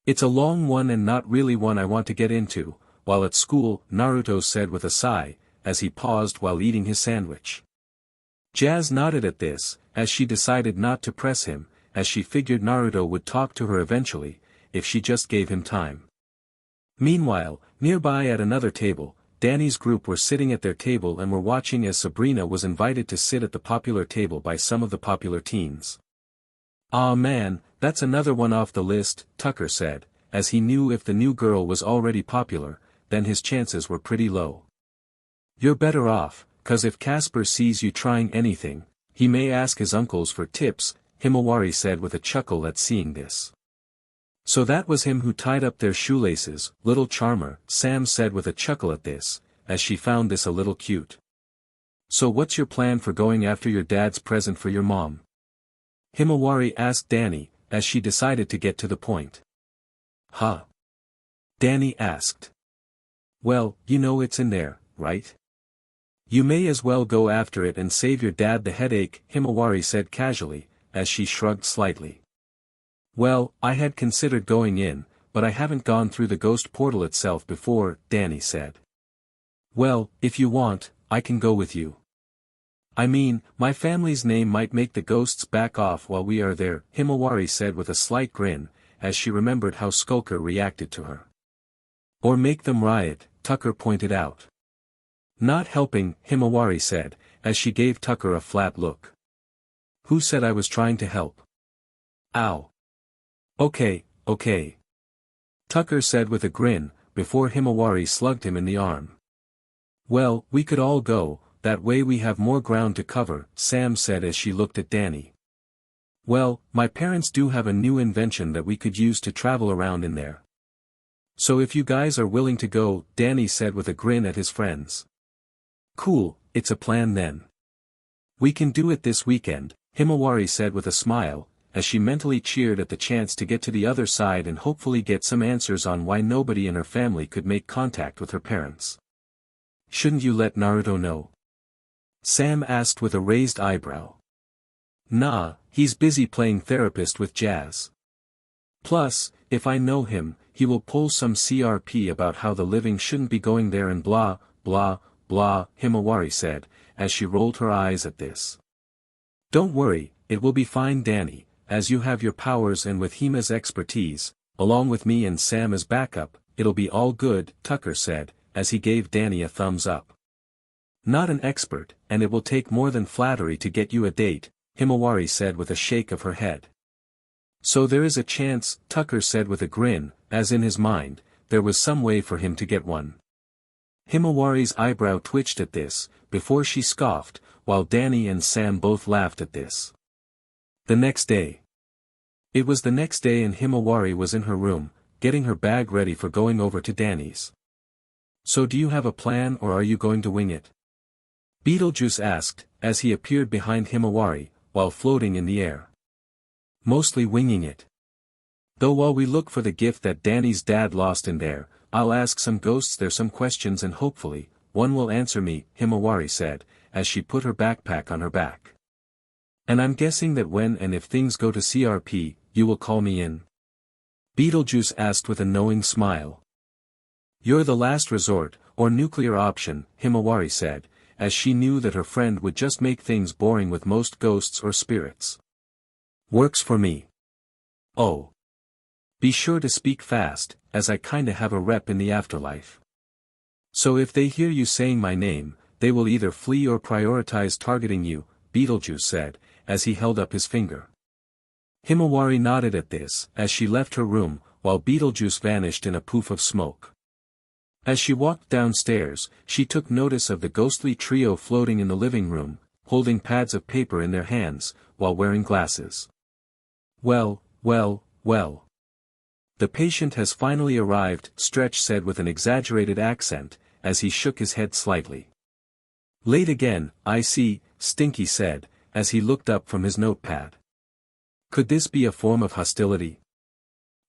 It's a long one and not really one I want to get into, while at school, Naruto said with a sigh, as he paused while eating his sandwich. Jazz nodded at this, as she decided not to press him, as she figured Naruto would talk to her eventually, if she just gave him time. Meanwhile, nearby at another table, Danny's group were sitting at their table and were watching as Sabrina was invited to sit at the popular table by some of the popular teens. "Aw man, that's another one off the list," Tucker said, as he knew if the new girl was already popular, then his chances were pretty low. "You're better off, 'cause if Casper sees you trying anything, he may ask his uncles for tips," Himawari said with a chuckle at seeing this. "So that was him who tied up their shoelaces, little charmer," Sam said with a chuckle at this, as she found this a little cute. "So what's your plan for going after your dad's present for your mom?" Himawari asked Danny, as she decided to get to the point. "Huh?" Danny asked. "Well, you know it's in there, right? You may as well go after it and save your dad the headache," Himawari said casually, as she shrugged slightly. "Well, I had considered going in, but I haven't gone through the ghost portal itself before," Danny said. "Well, if you want, I can go with you. I mean, my family's name might make the ghosts back off while we are there," Himawari said with a slight grin, as she remembered how Skulker reacted to her. "Or make them riot," Tucker pointed out. "Not helping," Himawari said, as she gave Tucker a flat look. "Who said I was trying to help?" "Ow. Okay. Tucker said with a grin, before Himawari slugged him in the arm. "Well, we could all go, that way we have more ground to cover," Sam said as she looked at Danny. "Well, my parents do have a new invention that we could use to travel around in there. So if you guys are willing to go," Danny said with a grin at his friends. "Cool, it's a plan then. We can do it this weekend," Himawari said with a smile, as she mentally cheered at the chance to get to the other side and hopefully get some answers on why nobody in her family could make contact with her parents. "Shouldn't you let Naruto know?" Sam asked with a raised eyebrow. "Nah, he's busy playing therapist with Jazz. Plus, if I know him, he will pull some CRP about how the living shouldn't be going there and blah, blah, blah," Himawari said, as she rolled her eyes at this. "Don't worry, it will be fine, Danny, as you have your powers and with Hima's expertise, along with me and Sam as backup, it'll be all good," Tucker said, as he gave Danny a thumbs up. "Not an expert, and it will take more than flattery to get you a date," Himawari said with a shake of her head. "So there is a chance," Tucker said with a grin, as in his mind, there was some way for him to get one. Himawari's eyebrow twitched at this, before she scoffed, while Danny and Sam both laughed at this. The next day. It was the next day and Himawari was in her room, getting her bag ready for going over to Danny's. So do you have a plan or are you going to wing it? Beetlejuice asked, as he appeared behind Himawari, while floating in the air. Mostly winging it. Though while we look for the gift that Danny's dad lost in there, I'll ask some ghosts there some questions and hopefully, one will answer me, Himawari said, as she put her backpack on her back. And I'm guessing that when and if things go to CRP, you will call me in? Beetlejuice asked with a knowing smile. You're the last resort, or nuclear option, Himawari said, as she knew that her friend would just make things boring with most ghosts or spirits. Works for me. Oh. Be sure to speak fast, as I kinda have a rep in the afterlife. So if they hear you saying my name, they will either flee or prioritize targeting you, Beetlejuice said, as he held up his finger. Himawari nodded at this, as she left her room, while Beetlejuice vanished in a poof of smoke. As she walked downstairs, she took notice of the ghostly trio floating in the living room, holding pads of paper in their hands, while wearing glasses. Well, well, well. The patient has finally arrived, Stretch said with an exaggerated accent, as he shook his head slightly. Late again, I see, Stinky said, as he looked up from his notepad. Could this be a form of hostility?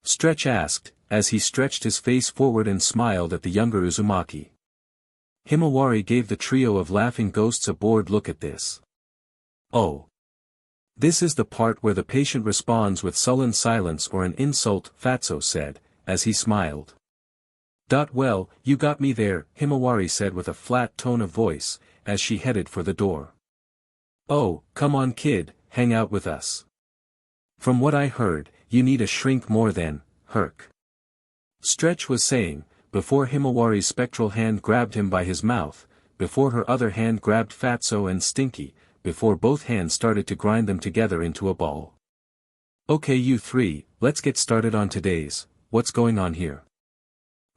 Stretch asked, as he stretched his face forward and smiled at the younger Uzumaki. Himawari gave the trio of laughing ghosts a bored look at this. Oh. This is the part where the patient responds with sullen silence or an insult, Fatso said, as he smiled. Well, you got me there, Himawari said with a flat tone of voice, as she headed for the door. Oh, come on kid, hang out with us. From what I heard, you need a shrink more than, Herc. Stretch was saying, before Himawari's spectral hand grabbed him by his mouth, before her other hand grabbed Fatso and Stinky, before both hands started to grind them together into a ball. Okay you three, let's get started on today's, what's going on here?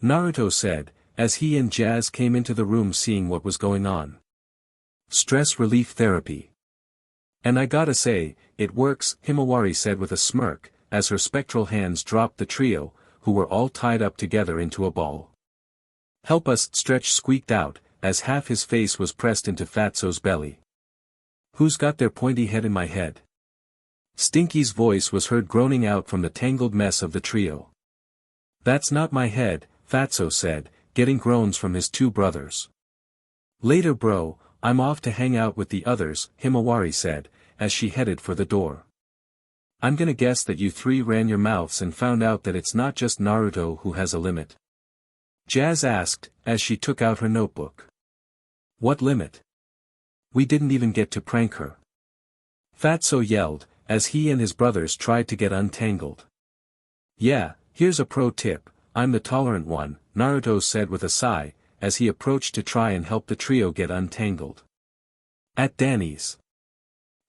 Naruto said, as he and Jazz came into the room seeing what was going on. Stress relief therapy. And I gotta say, it works, Himawari said with a smirk, as her spectral hands dropped the trio, who were all tied up together into a ball. Help us, Stretch squeaked out, as half his face was pressed into Fatso's belly. Who's got their pointy head in my head? Stinky's voice was heard groaning out from the tangled mess of the trio. That's not my head, Fatso said, getting groans from his two brothers. Later bro, I'm off to hang out with the others, Himawari said, as she headed for the door. I'm gonna guess that you three ran your mouths and found out that it's not just Naruto who has a limit. Jazz asked, as she took out her notebook. What limit? We didn't even get to prank her. Fatso yelled, as he and his brothers tried to get untangled. Yeah, here's a pro tip, I'm the tolerant one, Naruto said with a sigh, as he approached to try and help the trio get untangled. At Danny's.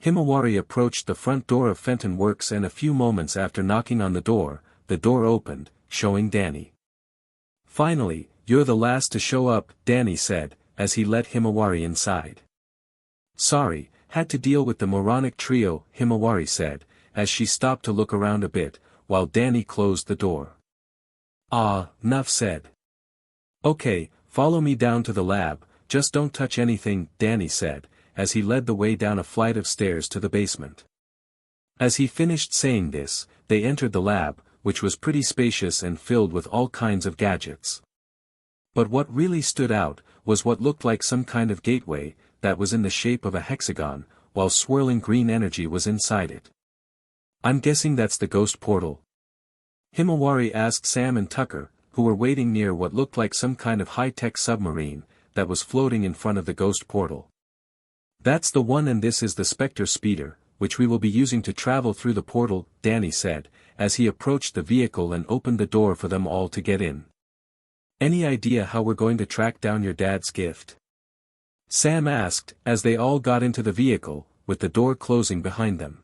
Himawari approached the front door of Fenton Works and a few moments after knocking on the door opened, showing Danny. Finally, you're the last to show up, Danny said, as he let Himawari inside. Sorry, had to deal with the moronic trio, Himawari said, as she stopped to look around a bit, while Danny closed the door. Nuff said. Okay, follow me down to the lab, just don't touch anything, Danny said, as he led the way down a flight of stairs to the basement. As he finished saying this, they entered the lab, which was pretty spacious and filled with all kinds of gadgets. But what really stood out, was what looked like some kind of gateway, that was in the shape of a hexagon, while swirling green energy was inside it. I'm guessing that's the ghost portal. Himawari asked Sam and Tucker, who were waiting near what looked like some kind of high-tech submarine, that was floating in front of the ghost portal. That's the one and this is the Spectre speeder, which we will be using to travel through the portal, Danny said, as he approached the vehicle and opened the door for them all to get in. Any idea how we're going to track down your dad's gift? Sam asked, as they all got into the vehicle, with the door closing behind them.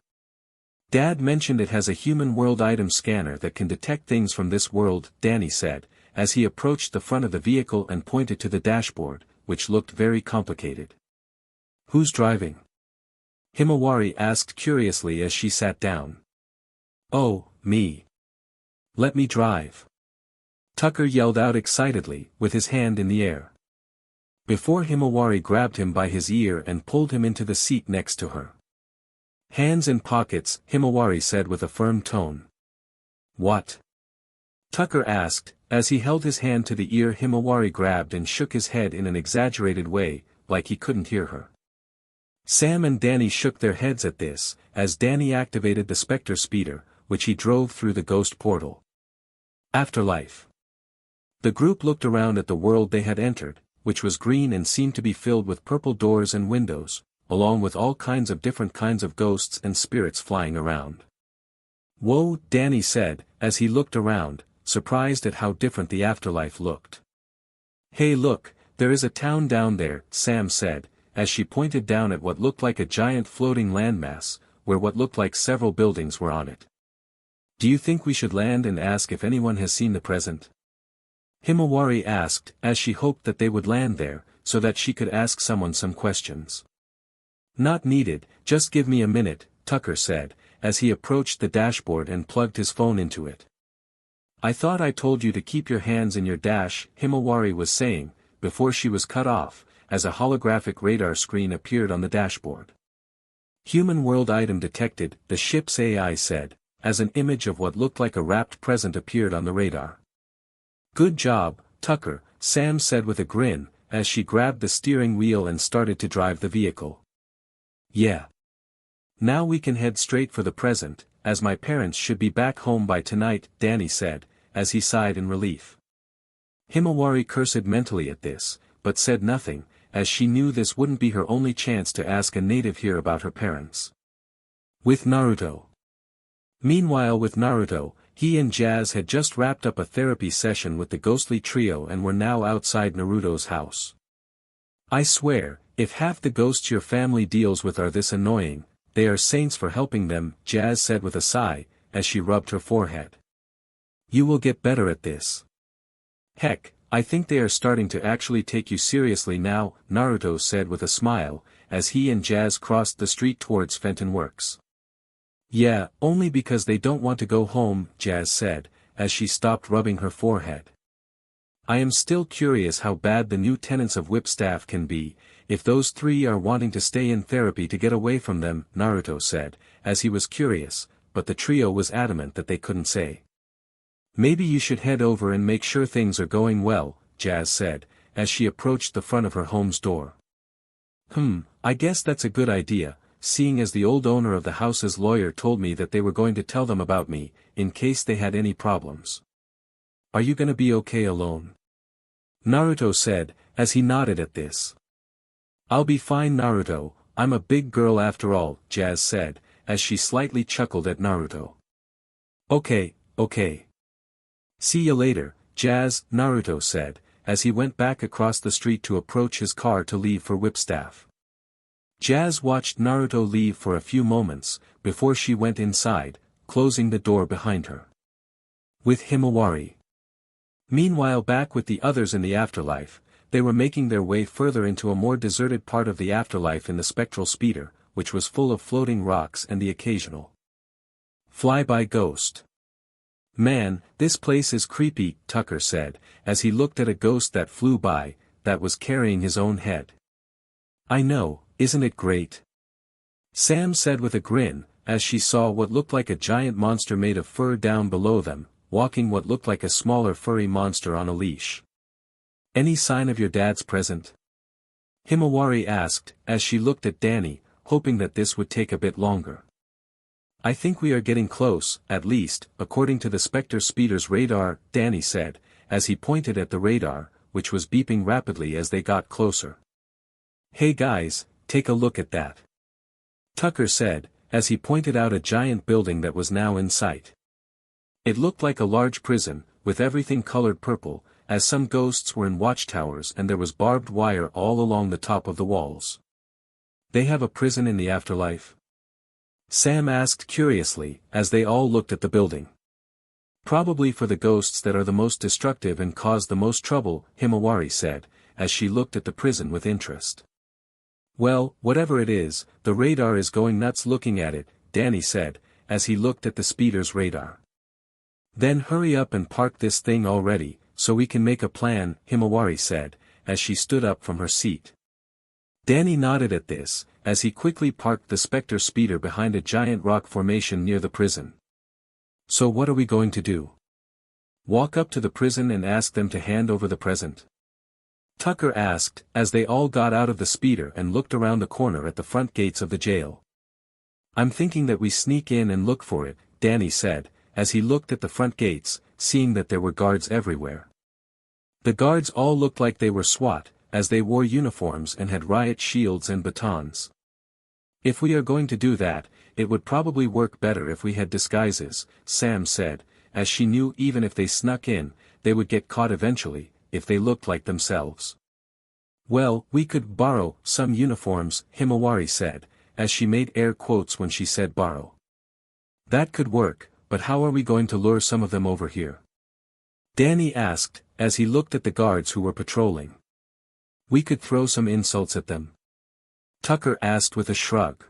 Dad mentioned it has a human world item scanner that can detect things from this world, Danny said, as he approached the front of the vehicle and pointed to the dashboard, which looked very complicated. Who's driving? Himawari asked curiously as she sat down. Oh, me. Let me drive. Tucker yelled out excitedly, with his hand in the air. Before Himawari grabbed him by his ear and pulled him into the seat next to her. Hands in pockets, Himawari said with a firm tone. What? Tucker asked, as he held his hand to the ear. Himawari grabbed and shook his head in an exaggerated way, like he couldn't hear her. Sam and Danny shook their heads at this, as Danny activated the Spectre speeder, which he drove through the ghost portal. Afterlife. The group looked around at the world they had entered, which was green and seemed to be filled with purple doors and windows, along with all kinds of different kinds of ghosts and spirits flying around. Whoa, Danny said, as he looked around, surprised at how different the afterlife looked. Hey look, there is a town down there, Sam said, as she pointed down at what looked like a giant floating landmass, where what looked like several buildings were on it. Do you think we should land and ask if anyone has seen the present? Himawari asked, as she hoped that they would land there, so that she could ask someone some questions. Not needed, just give me a minute, Tucker said, as he approached the dashboard and plugged his phone into it. I thought I told you to keep your hands in your dash, Himawari was saying, before she was cut off, as a holographic radar screen appeared on the dashboard. Human world item detected, the ship's AI said, as an image of what looked like a wrapped present appeared on the radar. Good job, Tucker, Sam said with a grin, as she grabbed the steering wheel and started to drive the vehicle. Yeah. Now we can head straight for the present, as my parents should be back home by tonight, Danny said, as he sighed in relief. Himawari cursed mentally at this, but said nothing, as she knew this wouldn't be her only chance to ask a native here about her parents. With Naruto. Meanwhile with Naruto, he and Jazz had just wrapped up a therapy session with the ghostly trio and were now outside Naruto's house. I swear, if half the ghosts your family deals with are this annoying, they are saints for helping them, Jazz said with a sigh, as she rubbed her forehead. You will get better at this. Heck, I think they are starting to actually take you seriously now, Naruto said with a smile, as he and Jazz crossed the street towards Fenton Works. Yeah, only because they don't want to go home, Jazz said, as she stopped rubbing her forehead. I am still curious how bad the new tenants of Whipstaff can be, if those three are wanting to stay in therapy to get away from them, Naruto said, as he was curious, but the trio was adamant that they couldn't say. Maybe you should head over and make sure things are going well, Jazz said, as she approached the front of her home's door. I guess that's a good idea, seeing as the old owner of the house's lawyer told me that they were going to tell them about me, in case they had any problems. Are you gonna be okay alone? Naruto said, as he nodded at this. I'll be fine, Naruto, I'm a big girl after all, Jazz said, as she slightly chuckled at Naruto. Okay. See you later, Jazz, Naruto said, as he went back across the street to approach his car to leave for Whipstaff. Jazz watched Naruto leave for a few moments, before she went inside, closing the door behind her. With Himawari. Meanwhile back with the others in the afterlife, they were making their way further into a more deserted part of the afterlife in the spectral speeder, which was full of floating rocks and the occasional fly-by ghost. Man, this place is creepy, Tucker said, as he looked at a ghost that flew by, that was carrying his own head. I know, isn't it great? Sam said with a grin, as she saw what looked like a giant monster made of fur down below them, walking what looked like a smaller furry monster on a leash. Any sign of your dad's present? Himawari asked, as she looked at Danny, hoping that this would take a bit longer. I think we are getting close, at least, according to the Spectre speeder's radar, Danny said, as he pointed at the radar, which was beeping rapidly as they got closer. Hey guys, take a look at that. Tucker said, as he pointed out a giant building that was now in sight. It looked like a large prison, with everything colored purple, as some ghosts were in watchtowers and there was barbed wire all along the top of the walls. They have a prison in the afterlife? Sam asked curiously, as they all looked at the building. Probably for the ghosts that are the most destructive and cause the most trouble, Himawari said, as she looked at the prison with interest. Well, whatever it is, the radar is going nuts looking at it, Danny said, as he looked at the speeder's radar. Then hurry up and park this thing already, so we can make a plan, Himawari said, as she stood up from her seat. Danny nodded at this, as he quickly parked the Spectre speeder behind a giant rock formation near the prison. So what are we going to do? Walk up to the prison and ask them to hand over the present? Tucker asked, as they all got out of the speeder and looked around the corner at the front gates of the jail. I'm thinking that we sneak in and look for it, Danny said, as he looked at the front gates, seeing that there were guards everywhere. The guards all looked like they were SWAT, as they wore uniforms and had riot shields and batons. If we are going to do that, it would probably work better if we had disguises, Sam said, as she knew even if they snuck in, they would get caught eventually, if they looked like themselves. Well, we could borrow some uniforms, Himawari said, as she made air quotes when she said borrow. That could work, but how are we going to lure some of them over here? Danny asked, as he looked at the guards who were patrolling. We could throw some insults at them. Tucker asked with a shrug.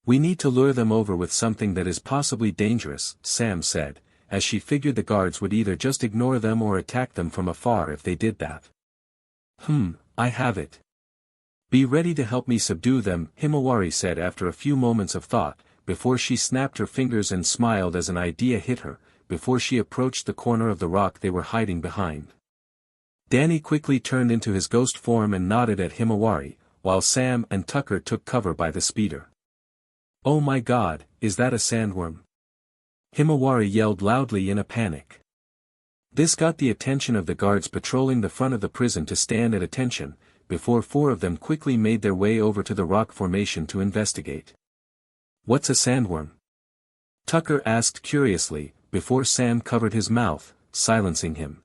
We need to lure them over with something that is possibly dangerous, Sam said, as she figured the guards would either just ignore them or attack them from afar if they did that. I have it. Be ready to help me subdue them, Himawari said after a few moments of thought, before she snapped her fingers and smiled as an idea hit her, before she approached the corner of the rock they were hiding behind. Danny quickly turned into his ghost form and nodded at Himawari, while Sam and Tucker took cover by the speeder. Oh my God, is that a sandworm? Himawari yelled loudly in a panic. This got the attention of the guards patrolling the front of the prison to stand at attention, before 4 of them quickly made their way over to the rock formation to investigate. What's a sandworm? Tucker asked curiously, before Sam covered his mouth, silencing him.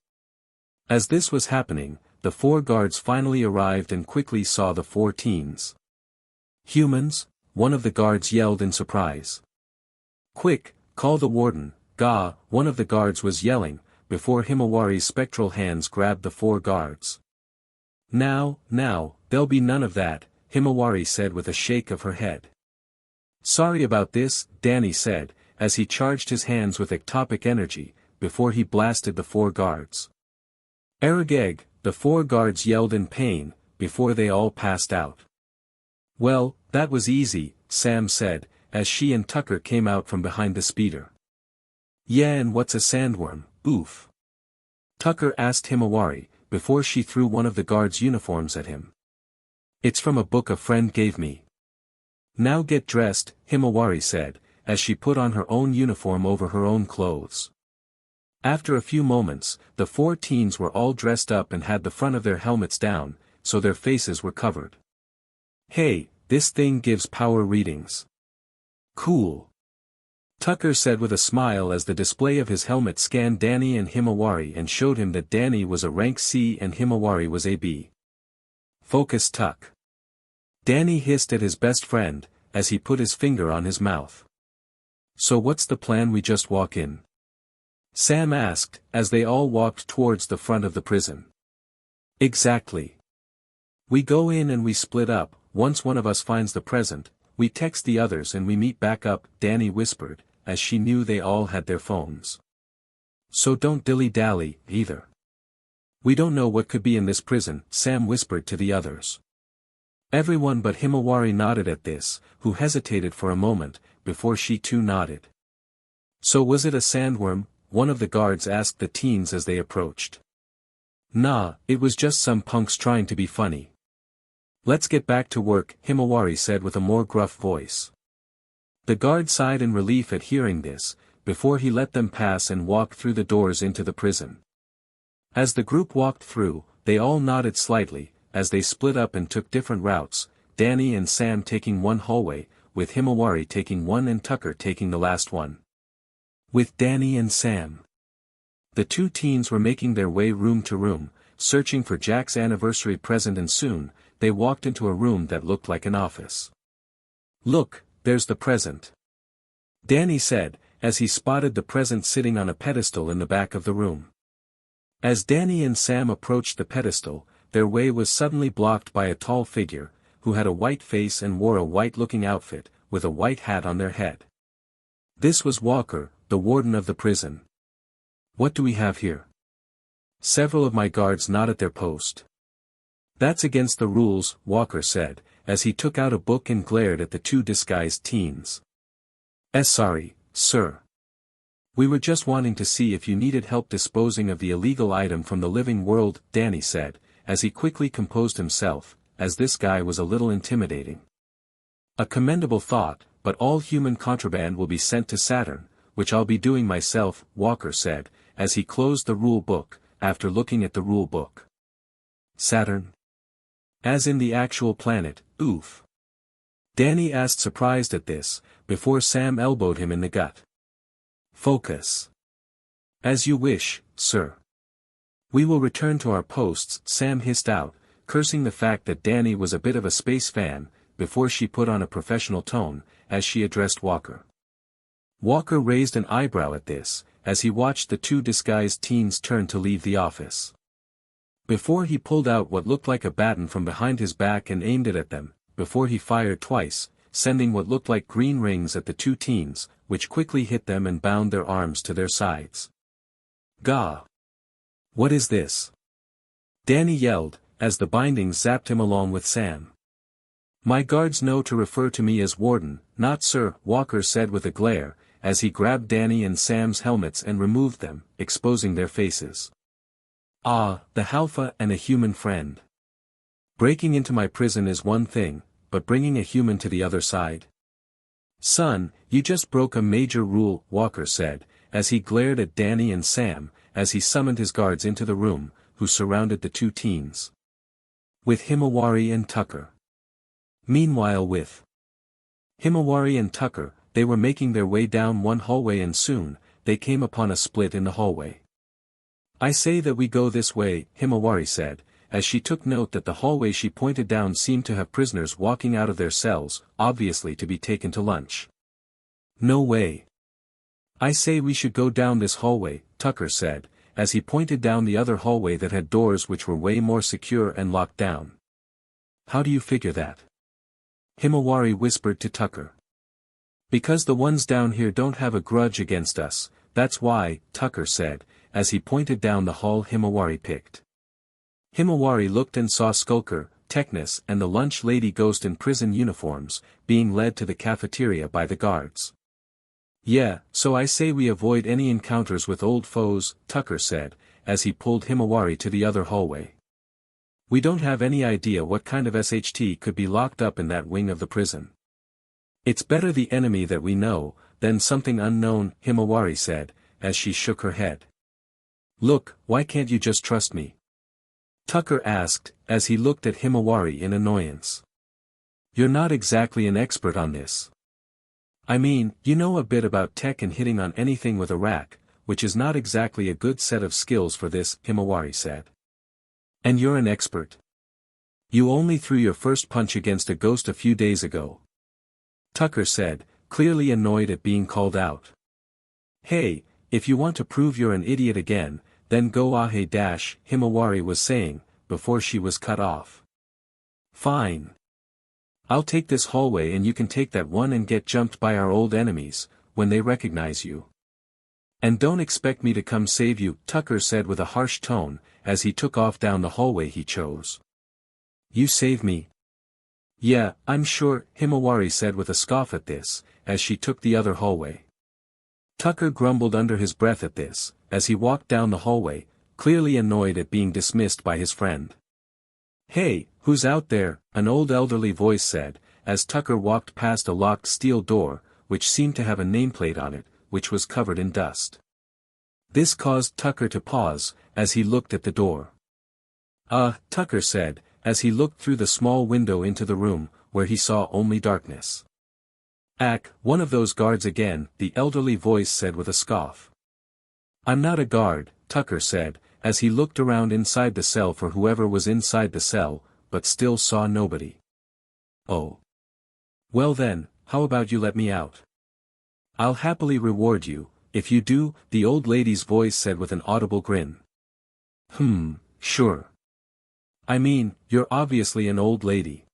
As this was happening, the 4 guards finally arrived and quickly saw the 4 teens. Humans? One of the guards yelled in surprise. Quick, call the warden, Ga, one of the guards was yelling, before Himawari's spectral hands grabbed the 4 guards. Now, there'll be none of that, Himawari said with a shake of her head. Sorry about this, Danny said, as he charged his hands with ectopic energy, before he blasted the 4 guards. Arageg, the 4 guards yelled in pain, before they all passed out. Well, that was easy, Sam said, as she and Tucker came out from behind the speeder. Yeah, and what's a sandworm, oof? Tucker asked Himawari, before she threw one of the guards' uniforms at him. It's from a book a friend gave me. Now get dressed, Himawari said, as she put on her own uniform over her own clothes. After a few moments, the 4 teens were all dressed up and had the front of their helmets down, so their faces were covered. Hey, this thing gives power readings. Cool. Tucker said with a smile as the display of his helmet scanned Danny and Himawari and showed him that Danny was a rank C and Himawari was a B. Focus, Tuck. Danny hissed at his best friend, as he put his finger on his mouth. So what's the plan? We just walk in? Sam asked, as they all walked towards the front of the prison. Exactly. We go in and we split up. Once one of us finds the present, we text the others and we meet back up, Danny whispered, as she knew they all had their phones. So don't dilly-dally, either. We don't know what could be in this prison, Sam whispered to the others. Everyone but Himawari nodded at this, who hesitated for a moment, before she too nodded. So was it a sandworm? One of the guards asked the teens as they approached. Nah, it was just some punks trying to be funny. Let's get back to work, Himawari said with a more gruff voice. The guard sighed in relief at hearing this, before he let them pass and walked through the doors into the prison. As the group walked through, they all nodded slightly, as they split up and took different routes, Danny and Sam taking one hallway, with Himawari taking one and Tucker taking the last one. With Danny and Sam. The 2 teens were making their way room to room, searching for Jack's anniversary present, and soon, they walked into a room that looked like an office. Look, there's the present. Danny said, as he spotted the present sitting on a pedestal in the back of the room. As Danny and Sam approached the pedestal, their way was suddenly blocked by a tall figure, who had a white face and wore a white-looking outfit, with a white hat on their head. This was Walker, the warden of the prison. "What do we have here?" Several of my guards nodded their post. "That's against the rules," Walker said, as he took out a book and glared at the two disguised teens. Sorry, sir. We were just wanting to see if you needed help disposing of the illegal item from the living world," Danny said, as he quickly composed himself, as this guy was a little intimidating. "A commendable thought, but all human contraband will be sent to Saturn, which I'll be doing myself," Walker said, as he closed the rule book, after looking at the rule book. "Saturn? As in the actual planet, oof." Danny asked, surprised at this, before Sam elbowed him in the gut. "Focus. As you wish, sir." "We will return to our posts," Sam hissed out, cursing the fact that Danny was a bit of a space fan, before she put on a professional tone, as she addressed Walker. Walker raised an eyebrow at this, as he watched the two disguised teens turn to leave the office. Before he pulled out what looked like a baton from behind his back and aimed it at them, before he fired twice, sending what looked like green rings at the two teens, which quickly hit them and bound their arms to their sides. "Gah! What is this?" Danny yelled, as the bindings zapped him along with Sam. "My guards know to refer to me as Warden, not Sir," Walker said with a glare, as he grabbed Danny and Sam's helmets and removed them, exposing their faces. "Ah, the Halfa and a human friend. Breaking into my prison is one thing, but bringing a human to the other side? Son, you just broke a major rule," Walker said, as he glared at Danny and Sam, as he summoned his guards into the room, who surrounded the two teens. With Himawari and Tucker. Meanwhile with Himawari and Tucker, they were making their way down one hallway and soon, they came upon a split in the hallway. "I say that we go this way," Himawari said, as she took note that the hallway she pointed down seemed to have prisoners walking out of their cells, obviously to be taken to lunch. "No way. I say we should go down this hallway," Tucker said, as he pointed down the other hallway that had doors which were way more secure and locked down. "How do you figure that?" Himawari whispered to Tucker. "Because the ones down here don't have a grudge against us, that's why," Tucker said, as he pointed down the hall Himawari picked. Himawari looked and saw Skulker, Technus and the lunch lady ghost in prison uniforms, being led to the cafeteria by the guards. "Yeah, so I say we avoid any encounters with old foes," Tucker said, as he pulled Himawari to the other hallway. "We don't have any idea what kind of SHT could be locked up in that wing of the prison. It's better the enemy that we know, than something unknown," Himawari said, as she shook her head. "Look, why can't you just trust me?" Tucker asked, as he looked at Himawari in annoyance. "You're not exactly an expert on this. I mean, you know a bit about tech and hitting on anything with a rack, which is not exactly a good set of skills for this," Himawari said. "And you're an expert. You only threw your first punch against a ghost a few days ago," Tucker said, clearly annoyed at being called out. "Hey, if you want to prove you're an idiot again, then go ahe dash," Himawari was saying, before she was cut off. "Fine. I'll take this hallway and you can take that one and get jumped by our old enemies, when they recognize you. And don't expect me to come save you," Tucker said with a harsh tone, as he took off down the hallway he chose. "You save me?" "Yeah, I'm sure," Himawari said with a scoff at this, as she took the other hallway. Tucker grumbled under his breath at this, as he walked down the hallway, clearly annoyed at being dismissed by his friend. "Hey, who's out there?" an old elderly voice said, as Tucker walked past a locked steel door, which seemed to have a nameplate on it, which was covered in dust. This caused Tucker to pause, as he looked at the door. Tucker said, as he looked through the small window into the room, where he saw only darkness. One of those guards again," the elderly voice said with a scoff. "I'm not a guard," Tucker said, as he looked around inside the cell for whoever was inside the cell, but still saw nobody. "Oh. Well then, how about you let me out? I'll happily reward you, if you do," the old lady's voice said with an audible grin. Sure. I mean, you're obviously an old lady.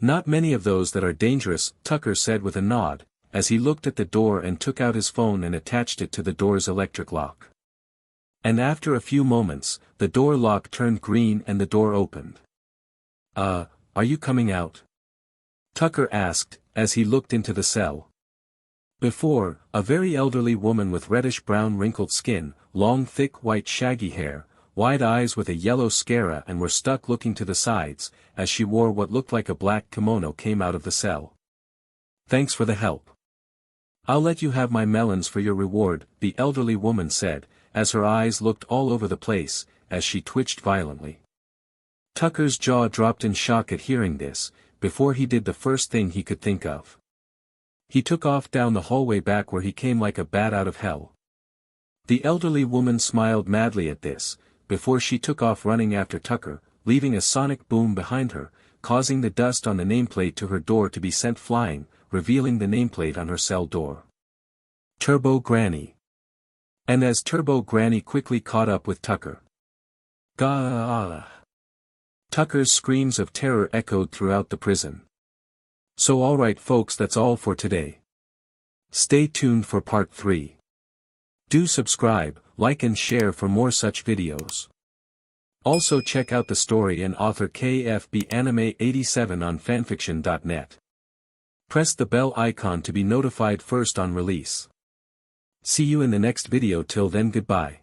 Not many of those that are dangerous, Tucker said with a nod, as he looked at the door and took out his phone and attached it to the door's electric lock. And after a few moments, the door lock turned green and the door opened. Are you coming out? Tucker asked, as he looked into the cell. Before, a very elderly woman with reddish-brown wrinkled skin, long thick white shaggy hair, wide eyes with a yellow scara and were stuck looking to the sides, as she wore what looked like a black kimono came out of the cell. Thanks for the help. I'll let you have my melons for your reward, the elderly woman said, as her eyes looked all over the place, as she twitched violently. Tucker's jaw dropped in shock at hearing this, before he did the first thing he could think of. He took off down the hallway back where he came like a bat out of hell. The elderly woman smiled madly at this, before she took off running after Tucker, leaving a sonic boom behind her, causing the dust on the nameplate to her door to be sent flying, revealing the nameplate on her cell door. Turbo Granny. And as Turbo Granny quickly caught up with Tucker. Gah! Tucker's screams of terror echoed throughout the prison. So alright folks, that's all for today. Stay tuned for part 3. Do subscribe, like and share for more such videos. Also check out the story and author KFB Anime 87 on fanfiction.net. Press the bell icon to be notified first on release. See you in the next video. Till then, goodbye.